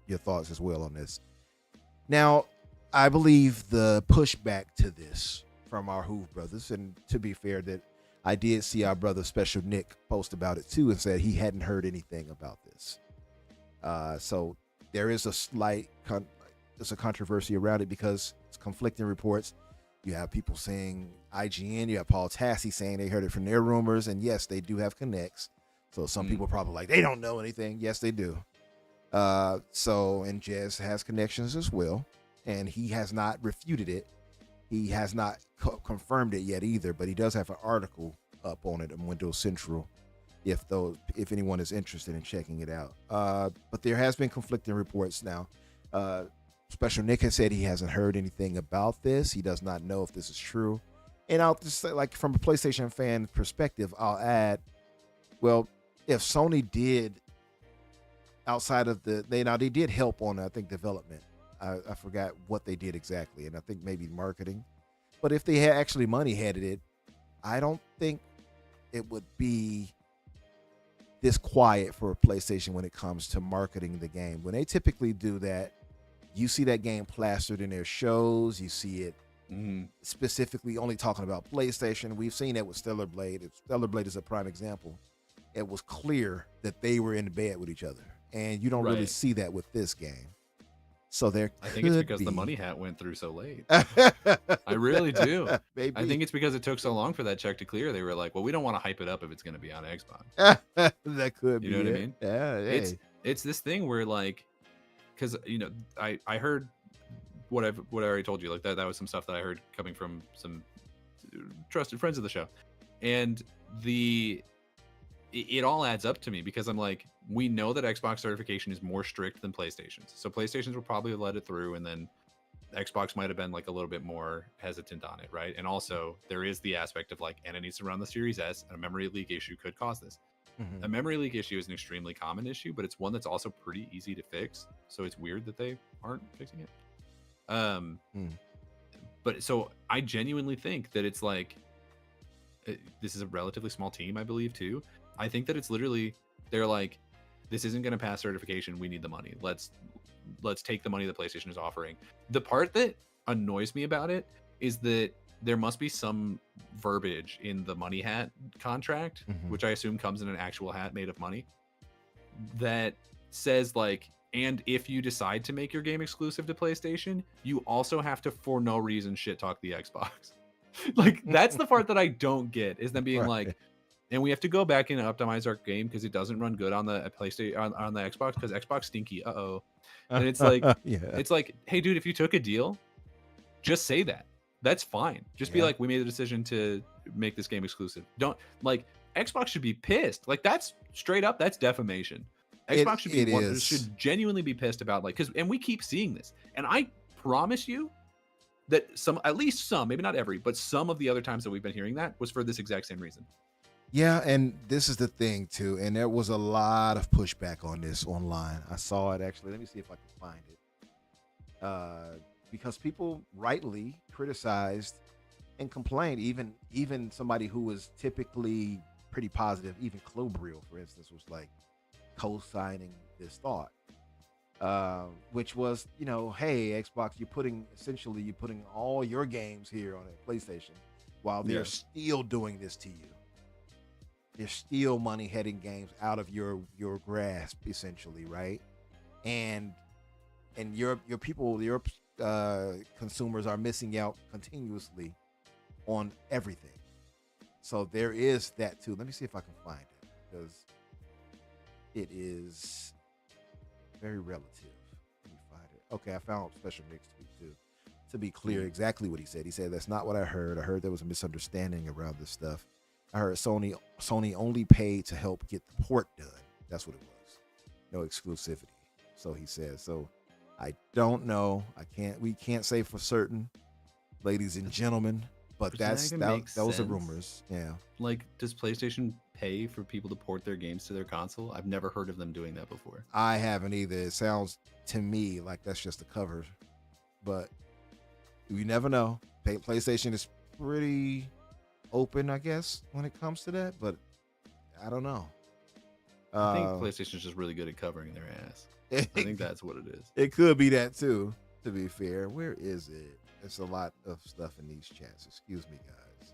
Speaker 2: your thoughts as well on this. Now, I believe the pushback to this from our Hoove brothers, and to be fair, that I did see our brother Special Nick post about it too and said he hadn't heard anything about this. So there is a slight there's a controversy around it because it's conflicting reports. You have people saying IGN, you have Paul Tassi saying they heard it from their rumors, and yes, they do have connects. So some people are probably like, they don't know anything. Yes, they do. And Jez has connections as well, and he has not refuted it. He has not confirmed it yet either, but he does have an article up on it on Windows Central if anyone is interested in checking it out. But there has been conflicting reports now. Special Nick has said he hasn't heard anything about this. He does not know if this is true. And I'll just say, like, from a PlayStation fan perspective, I'll add, well, if Sony did outside of they did help on, I think, development. I forgot what they did exactly, and I think maybe marketing. But if they had actually money-headed it, I don't think it would be this quiet for PlayStation when it comes to marketing the game. When they typically do that, you see that game plastered in their shows. You see it specifically only talking about PlayStation. We've seen that with Stellar Blade. Stellar Blade is a prime example. It was clear that they were in bed with each other, and you don't really see that with this game. So I
Speaker 4: think it's because the money hat went through so late. I really do.
Speaker 2: Maybe.
Speaker 4: I think it's because it took so long for that check to clear. They were like, well, we don't want to hype it up if it's going to be on Xbox.
Speaker 2: That could be.
Speaker 4: You know what I mean?
Speaker 2: Yeah. Hey.
Speaker 4: It's this thing where, like, because I heard what I already told you, like that was some stuff that I heard coming from some trusted friends of the show, and it all adds up to me because I'm like, we know that Xbox certification is more strict than PlayStation's. So PlayStation's will probably let it through, and then Xbox might have been like a little bit more hesitant on it, right? And also there is the aspect of like, and it needs to run the Series S, and a memory leak issue could cause this.
Speaker 2: Mhm.
Speaker 4: A memory leak issue is an extremely common issue, but it's one that's also pretty easy to fix. So it's weird that they aren't fixing it. But so I genuinely think that it's like, this is a relatively small team, I believe, too. I think that it's literally, they're like, this isn't going to pass certification. We need the money. Let's take the money that PlayStation is offering. The part that annoys me about it is that there must be some verbiage in the money hat contract, which I assume comes in an actual hat made of money, that says like, and if you decide to make your game exclusive to PlayStation, you also have to, for no reason, shit talk the Xbox. Like, that's the part that I don't get, is them being like, and we have to go back and optimize our game because it doesn't run good on the PlayStation, on the Xbox, because Xbox stinky. And it's like, it's like, hey, dude, if you took a deal, just say that. That's fine. Just be like, we made the decision to make this game exclusive. Don't, like, Xbox should be pissed. Like, that's straight up, that's defamation. Xbox should genuinely be pissed about, like, because, and we keep seeing this, and I promise you that at least some, maybe not every, but some of the other times that we've been hearing that was for this exact same reason.
Speaker 2: Yeah, and this is the thing too, and there was a lot of pushback on this online. I saw it actually. Let me see if I can find it. Because people rightly criticized and complained. Even somebody who was typically pretty positive, even Clobril, for instance, was like co-signing this thought, which was, hey, Xbox, you're putting all your games here on a PlayStation, while they're still doing this to you. They're still money heading games out of your grasp, essentially, right? And your people, your consumers are missing out continuously on everything. So there is that too. Let me see if I can find it, because it is very relative. Let me find it. Okay, I found Special Mix tweet too. To be clear, exactly what he said. He said, that's not what I heard. I heard there was a misunderstanding around this stuff. I heard Sony only paid to help get the port done. That's what it was. No exclusivity. So he said. So I don't know. We can't say for certain, ladies and gentlemen, but those are rumors. Yeah.
Speaker 4: Like, does PlayStation pay for people to port their games to their console? I've never heard of them doing that before.
Speaker 2: I haven't either. It sounds to me like that's just a cover, but you never know. PlayStation is pretty open, I guess, when it comes to that, but I don't know.
Speaker 4: I think PlayStation's just really good at covering their ass. I think that's what it is.
Speaker 2: It could be that too, to be fair. Where is it? It's a lot of stuff in these chats. Excuse me, guys.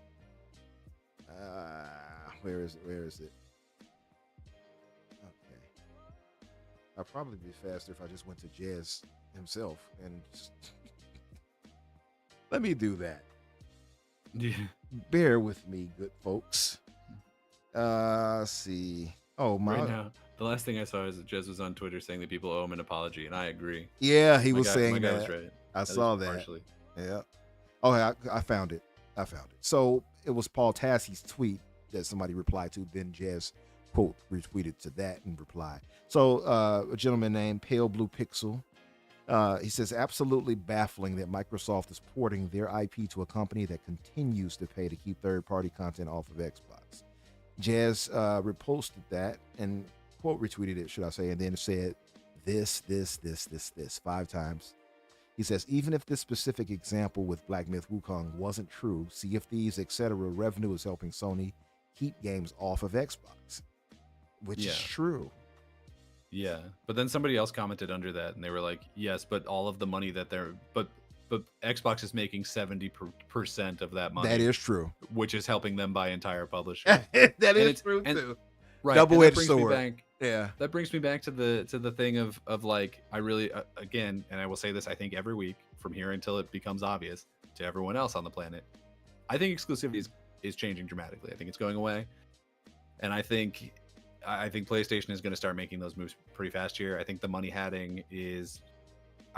Speaker 2: Where is it? Okay. I'd probably be faster if I just went to Jez himself and just let me do that.
Speaker 4: Yeah.
Speaker 2: Bear with me, good folks. Let's see. Oh my!
Speaker 4: Right now, the last thing I saw is that Jez was on Twitter saying that people owe him an apology, and I agree.
Speaker 2: Yeah, he was saying that.
Speaker 4: Was right.
Speaker 2: I saw that. Partially. Yeah. Oh, yeah, I found it. So it was Paul Tassie's tweet that somebody replied to. Then Jez quote retweeted to that and replied. So a gentleman named Pale Blue Pixel. He says, absolutely baffling that Microsoft is porting their IP to a company that continues to pay to keep third-party content off of Xbox. Jazz reposted that and quote retweeted it, should I say, and then said this 5 times. He says, even if this specific example with Black Myth Wukong wasn't true, Sea of Thieves, etc., revenue is helping Sony keep games off of Xbox, which is true.
Speaker 4: Yeah, but then somebody else commented under that, and they were like, "Yes, but all of the money that but Xbox is making 70% of that money.
Speaker 2: That is true,
Speaker 4: which is helping them buy entire publishers.
Speaker 2: That is true too.
Speaker 4: Right,
Speaker 2: double-edged sword. Yeah,
Speaker 4: that brings me back to the thing of like, I really again, and I will say this, I think every week from here until it becomes obvious to everyone else on the planet, I think exclusivity is changing dramatically. I think it's going away, and I think PlayStation is going to start making those moves pretty fast here. I think the money hatting is,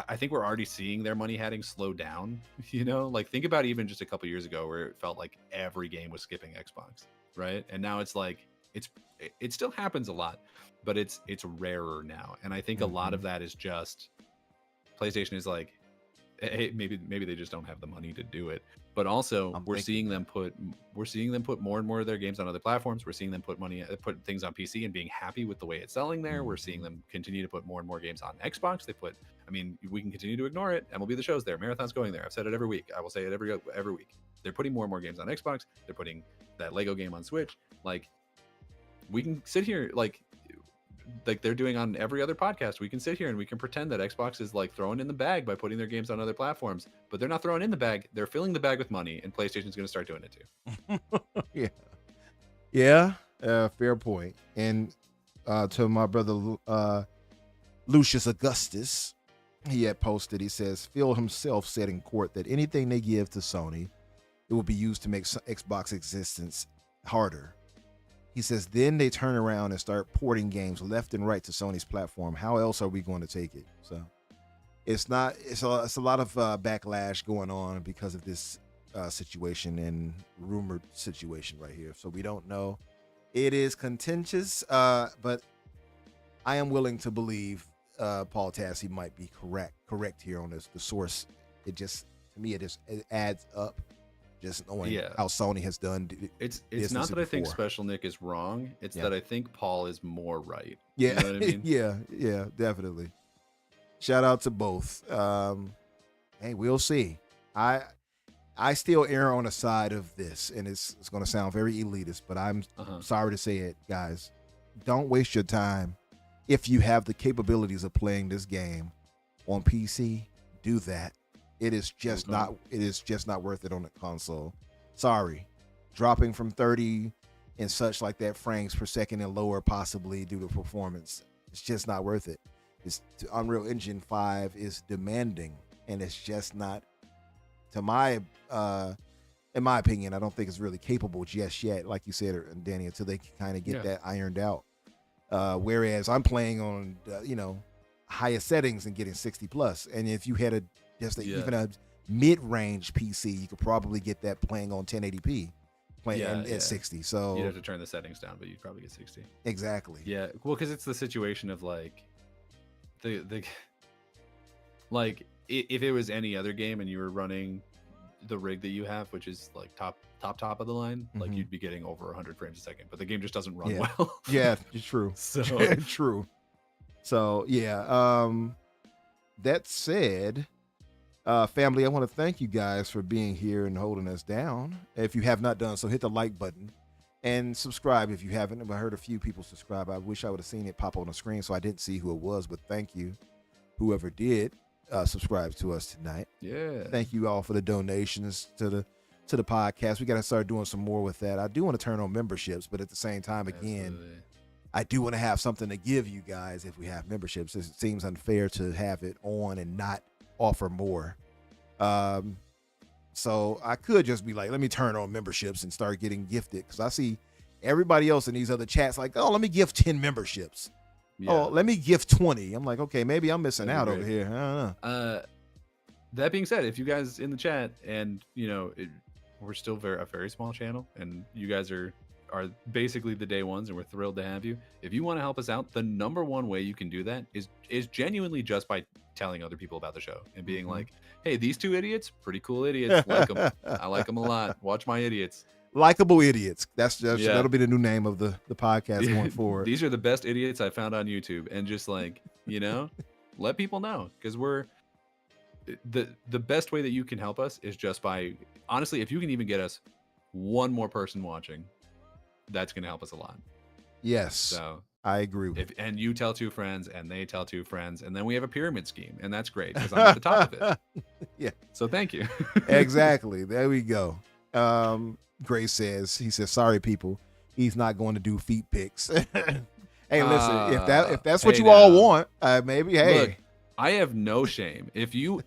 Speaker 4: I think we're already seeing their money hatting slow down. Like, think about even just a couple years ago where it felt like every game was skipping Xbox, right? And now it's like it still happens a lot, but it's rarer now. And I think a lot of that is just PlayStation is like, hey, maybe they just don't have the money to do it. But also we're seeing them put more and more of their games on other platforms. We're seeing them put things on PC and being happy with the way it's selling there. We're seeing them continue to put more and more games on Xbox. We can continue to ignore it. MLB The Show's there. Marathon's going there. I've said it every week. I will say it every week. They're putting more and more games on Xbox. They're putting that Lego game on Switch. Like, we can sit here like they're doing on every other podcast. We can sit here and we can pretend that Xbox is like throwing in the bag by putting their games on other platforms, but they're not throwing in the bag. They're filling the bag with money, and PlayStation's going to start doing it too.
Speaker 2: Yeah, fair point. And to my brother Lucius Augustus, he had posted, he says, Phil himself said in court that anything they give to Sony, it will be used to make Xbox existence harder. He says, then they turn around and start porting games left and right to Sony's platform. How else are we going to take it? So it's a lot of backlash going on because of this situation and rumored situation right here. So we don't know. It is contentious, but I am willing to believe Paul Tassi might be correct here on this. The source, it adds up. Just knowing how Sony has done.
Speaker 4: It's not that I think Special Nick is wrong. It's that I think Paul is more right.
Speaker 2: Yeah,
Speaker 4: you know what I mean?
Speaker 2: yeah, definitely. Shout out to both. Hey, we'll see. I still err on the side of this, and it's going to sound very elitist, but I'm sorry to say it, guys. Don't waste your time. If you have the capabilities of playing this game on PC, do that. It is just not worth it on the console. Sorry. Dropping from 30 and such like that frames per second and lower, possibly due to performance. It's just not worth it. Unreal Engine 5 is demanding, and it's just not, in my opinion, I don't think it's really capable just yet, like you said, Danny, until they can kind of get that ironed out. Whereas I'm playing on highest settings and getting 60 plus. And if you had even a mid-range PC, you could probably get that playing on 1080p, at 60. So
Speaker 4: you'd have to turn the settings down, but you'd probably get 60.
Speaker 2: Exactly.
Speaker 4: Yeah, well, because it's the situation of like the like if it was any other game and you were running the rig that you have, which is like top of the line, like you'd be getting over 100 frames a second, but the game just doesn't run well.
Speaker 2: Yeah, it's true.
Speaker 4: So
Speaker 2: true. So that said, family, I want to thank you guys for being here and holding us down. If you have not done so, hit the like button and subscribe if you haven't. I heard a few people subscribe. I wish I would have seen it pop on the screen, so I didn't see who it was, but thank you, whoever did subscribe to us tonight.
Speaker 4: Yeah.
Speaker 2: Thank you all for the donations to the podcast. We got to start doing some more with that. I do want to turn on memberships, but at the same time, again, I do want to have something to give you guys if we have memberships. It seems unfair to have it on and not offer more. So I could just be like, let me turn on memberships and start getting gifted, because I see everybody else in these other chats like, oh, let me gift 10 memberships. Oh, let me gift 20. I'm like, okay, maybe I'm missing out over here. I don't
Speaker 4: know. That being said, if you guys in the chat, and we're still a very small channel, and you guys are basically the day ones, and we're thrilled to have you. If you want to help us out, the number one way you can do that is genuinely just by telling other people about the show and being like, hey, these two idiots, pretty cool idiots, like them. I like them a lot. Watch my idiots.
Speaker 2: Likeable idiots. That'll be the new name of the podcast going forward.
Speaker 4: These are the best idiots I found on YouTube, and just like, let people know, because we're the best way that you can help us is just by, honestly, if you can even get us one more person watching, that's going to help us a lot.
Speaker 2: Yes.
Speaker 4: So
Speaker 2: I agree with
Speaker 4: and you tell two friends, and they tell two friends, and then we have a pyramid scheme, and that's great because I'm at the top of it.
Speaker 2: Yeah.
Speaker 4: So thank you.
Speaker 2: Exactly. There we go. Grace says, sorry people, he's not going to do feet pics. Hey, listen, if that's what you all want, maybe. Hey,
Speaker 4: look, I have no shame. If you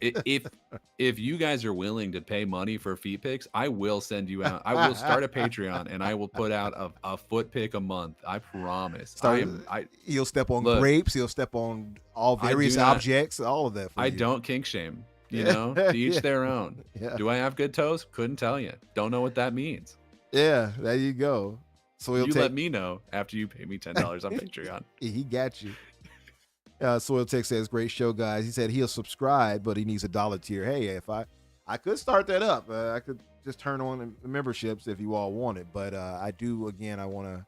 Speaker 4: guys are willing to pay money for feet pics, I will send you out. I will start a Patreon, and I will put out a foot pic a month. I promise.
Speaker 2: He'll step on grapes. He'll step on all various objects. All of that.
Speaker 4: I don't kink shame. To each their own. Yeah. Do I have good toes? Couldn't tell you. Don't know what that means.
Speaker 2: Yeah, there you go. So he'll
Speaker 4: You
Speaker 2: take.
Speaker 4: let me know after you pay me $10 on Patreon.
Speaker 2: He got you. Soil Tech says, great show, guys. He said he'll subscribe, but he needs $1 tier. Hey, if I could start that up. I could just turn on the memberships if you all want it. But I do, again, I want to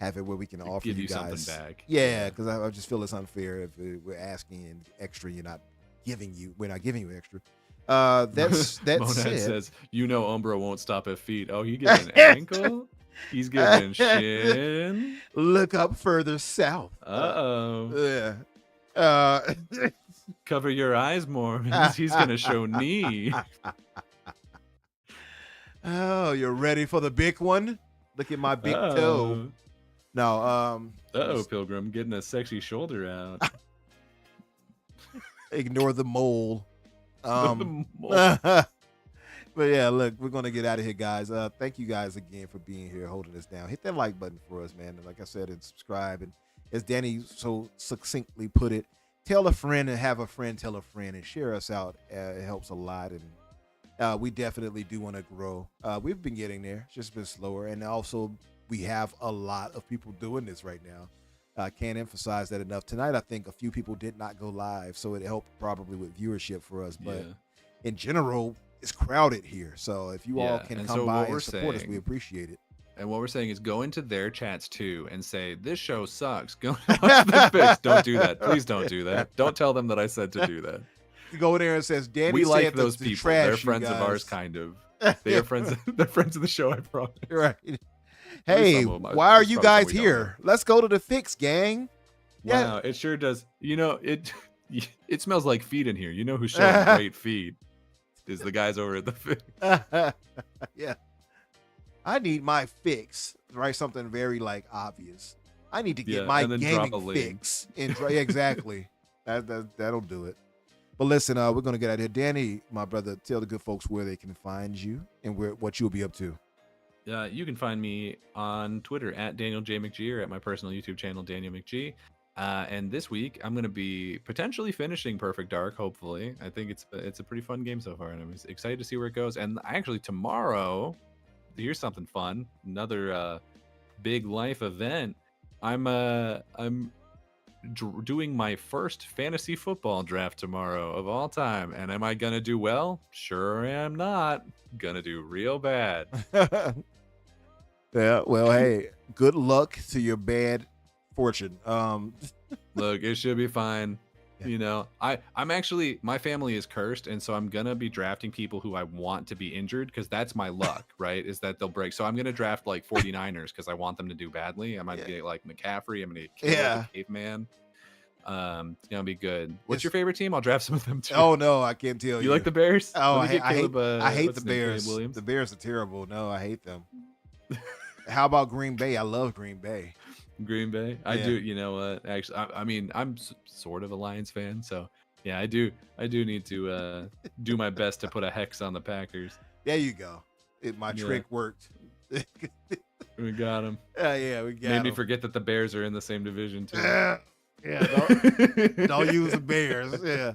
Speaker 2: have it where we can offer
Speaker 4: Give you
Speaker 2: guys
Speaker 4: something back.
Speaker 2: Yeah, because I just feel it's unfair if we're asking an extra, we're not giving you extra. That's
Speaker 4: Monad
Speaker 2: it.
Speaker 4: says, Umbra won't stop at feet. Oh, he giving ankle? He's giving shin.
Speaker 2: Look up further south.
Speaker 4: Uh-oh.
Speaker 2: Yeah.
Speaker 4: Cover your eyes, Mormons. He's going to show knee.
Speaker 2: Oh, you're ready for the big one? Look at my big toe. No,
Speaker 4: Uh-oh, Pilgrim, getting a sexy shoulder out.
Speaker 2: Ignore the mole. But yeah, look, we're gonna get out of here, guys. Thank you guys again for being here, holding us down. Hit that like button for us, man. And like I said, and subscribe. And as Danny so succinctly put it, tell a friend and have a friend tell a friend and share us out. It helps a lot, and we definitely do want to grow. We've been getting there, it's just been slower, and also we have a lot of people doing this right now. I can't emphasize that enough. Tonight, I think a few people did not go live, so it helped probably with viewership for us. But in general, it's crowded here. So if you all can come by and support us, we appreciate it.
Speaker 4: And what we're saying is go into their chats too and say, this show sucks. Go watch the fix. Don't do that. Please don't do that. Don't tell them that I said to do that.
Speaker 2: You go there and says, Danny
Speaker 4: we
Speaker 2: said
Speaker 4: like those people.
Speaker 2: Trash,
Speaker 4: they're friends of ours, kind of. They are friends. They're friends of the show, I promise.
Speaker 2: Right. Hey, why are you guys here? Let's go to the fix, gang.
Speaker 4: Wow, it sure does. It smells like feed in here. You know who's showing great feed is the guys over at the fix.
Speaker 2: Yeah. I need my fix. Right? Something very obvious. I need to get my gaming fix. Exactly. That'll do it. But listen, we're gonna get out of here. Danny, my brother, tell the good folks where they can find you and what you'll be up to.
Speaker 4: You can find me on Twitter at Daniel J. McGee or at my personal YouTube channel, Daniel McGee. And this week, I'm going to be potentially finishing Perfect Dark, hopefully. I think it's a pretty fun game so far, and I'm excited to see where it goes. And actually, tomorrow, here's something fun. Another big life event. I'm doing my first fantasy football draft tomorrow of all time. And am I going to do well? Sure am not. Gonna do real bad.
Speaker 2: Yeah, well, hey, good luck to your bad fortune.
Speaker 4: Look, it should be fine. I'm actually, my family is cursed, and so I'm gonna be drafting people who I want to be injured because that's my luck, right? Is that they'll break. So I'm gonna draft 49ers because I want them to do badly. I might get McCaffrey. I'm gonna kill the caveman. It's gonna be good. What's your favorite team? I'll draft some of them too.
Speaker 2: Oh no, I can't tell you.
Speaker 4: You like the Bears?
Speaker 2: Oh, I hate the Bears. The Bears are terrible. No, I hate them. How about Green Bay? I love Green Bay.
Speaker 4: Green Bay. I do. You know what? Actually, I mean, I'm sort of a Lions fan, so yeah, I do need to do my best to put a hex on the Packers.
Speaker 2: There you go. My trick worked.
Speaker 4: We got them.
Speaker 2: Yeah, we got.
Speaker 4: Made me forget that the Bears are in the same division too.
Speaker 2: Yeah, don't use the Bears. Yeah.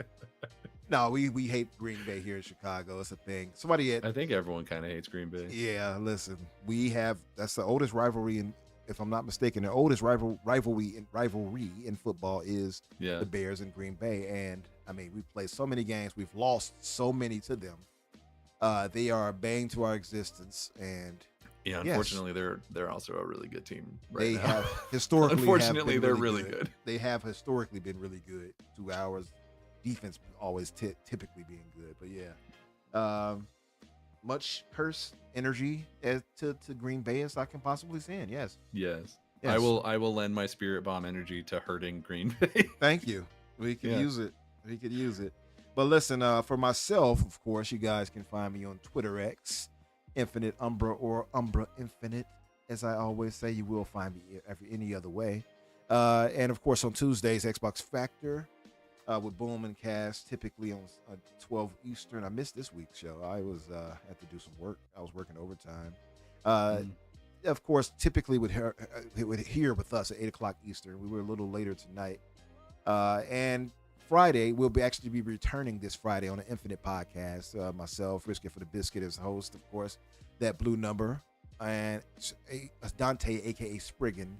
Speaker 2: No, we hate Green Bay here in Chicago. It's a thing.
Speaker 4: I think everyone kind of hates Green Bay.
Speaker 2: Yeah, listen. That's the oldest rivalry in, if I'm not mistaken, the oldest rivalry in football is the Bears and Green Bay. And I mean, we've played so many games, we've lost so many to them. They are a bane to our existence, and
Speaker 4: unfortunately, they're also a really good team.
Speaker 2: They have historically.
Speaker 4: Unfortunately, they're really good.
Speaker 2: They have historically been really good. To ours, defense always typically being good. But yeah, much curse energy to Green Bay as I can possibly send. Yes.
Speaker 4: I will lend my spirit bomb energy to hurting Green Bay.
Speaker 2: Thank you. We could use it. We could use it. But listen, for myself, of course, you guys can find me on Twitter X. Infinite Umbra or Umbra Infinite, as I always say. You will find me any other way. And of course on Tuesdays, Xbox Factor with Boom and Cast, typically on 12 Eastern. I missed this week's show. I was had to do some work. I was working overtime. Of course, typically would here with us at 8 o'clock Eastern. We were a little later tonight. And Friday, we'll actually be returning this Friday on the Infinite Podcast. Myself, Risky for the Biscuit as host, of course. That blue number, and Dante, aka Spriggan,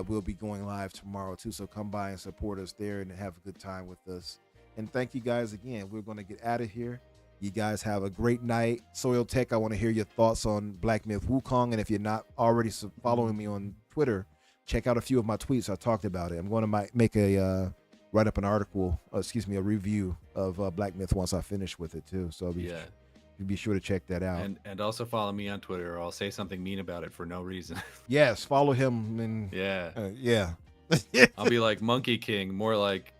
Speaker 2: will be going live tomorrow too. So come by and support us there and have a good time with us. And thank you guys again. We're going to get out of here. You guys have a great night. Soil Tech, I want to hear your thoughts on Black Myth Wukong. And if you're not already following me on Twitter, check out a few of my tweets. I talked about it. I'm going to make a write up an article, a review of Black Myth once I finish with it too. So be sure to check that out.
Speaker 4: And also follow me on Twitter, or I'll say something mean about it for no reason.
Speaker 2: Yes, follow him. And
Speaker 4: yeah. I'll be like Monkey King, more like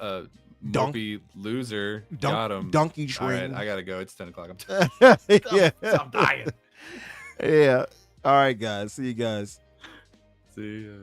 Speaker 4: Mopey loser. Got him.
Speaker 2: Donkey
Speaker 4: All
Speaker 2: train.
Speaker 4: right, I gotta go. It's 10 o'clock.
Speaker 2: Yeah.
Speaker 4: I'm dying.
Speaker 2: Yeah. All right, guys. See you guys.
Speaker 4: See ya.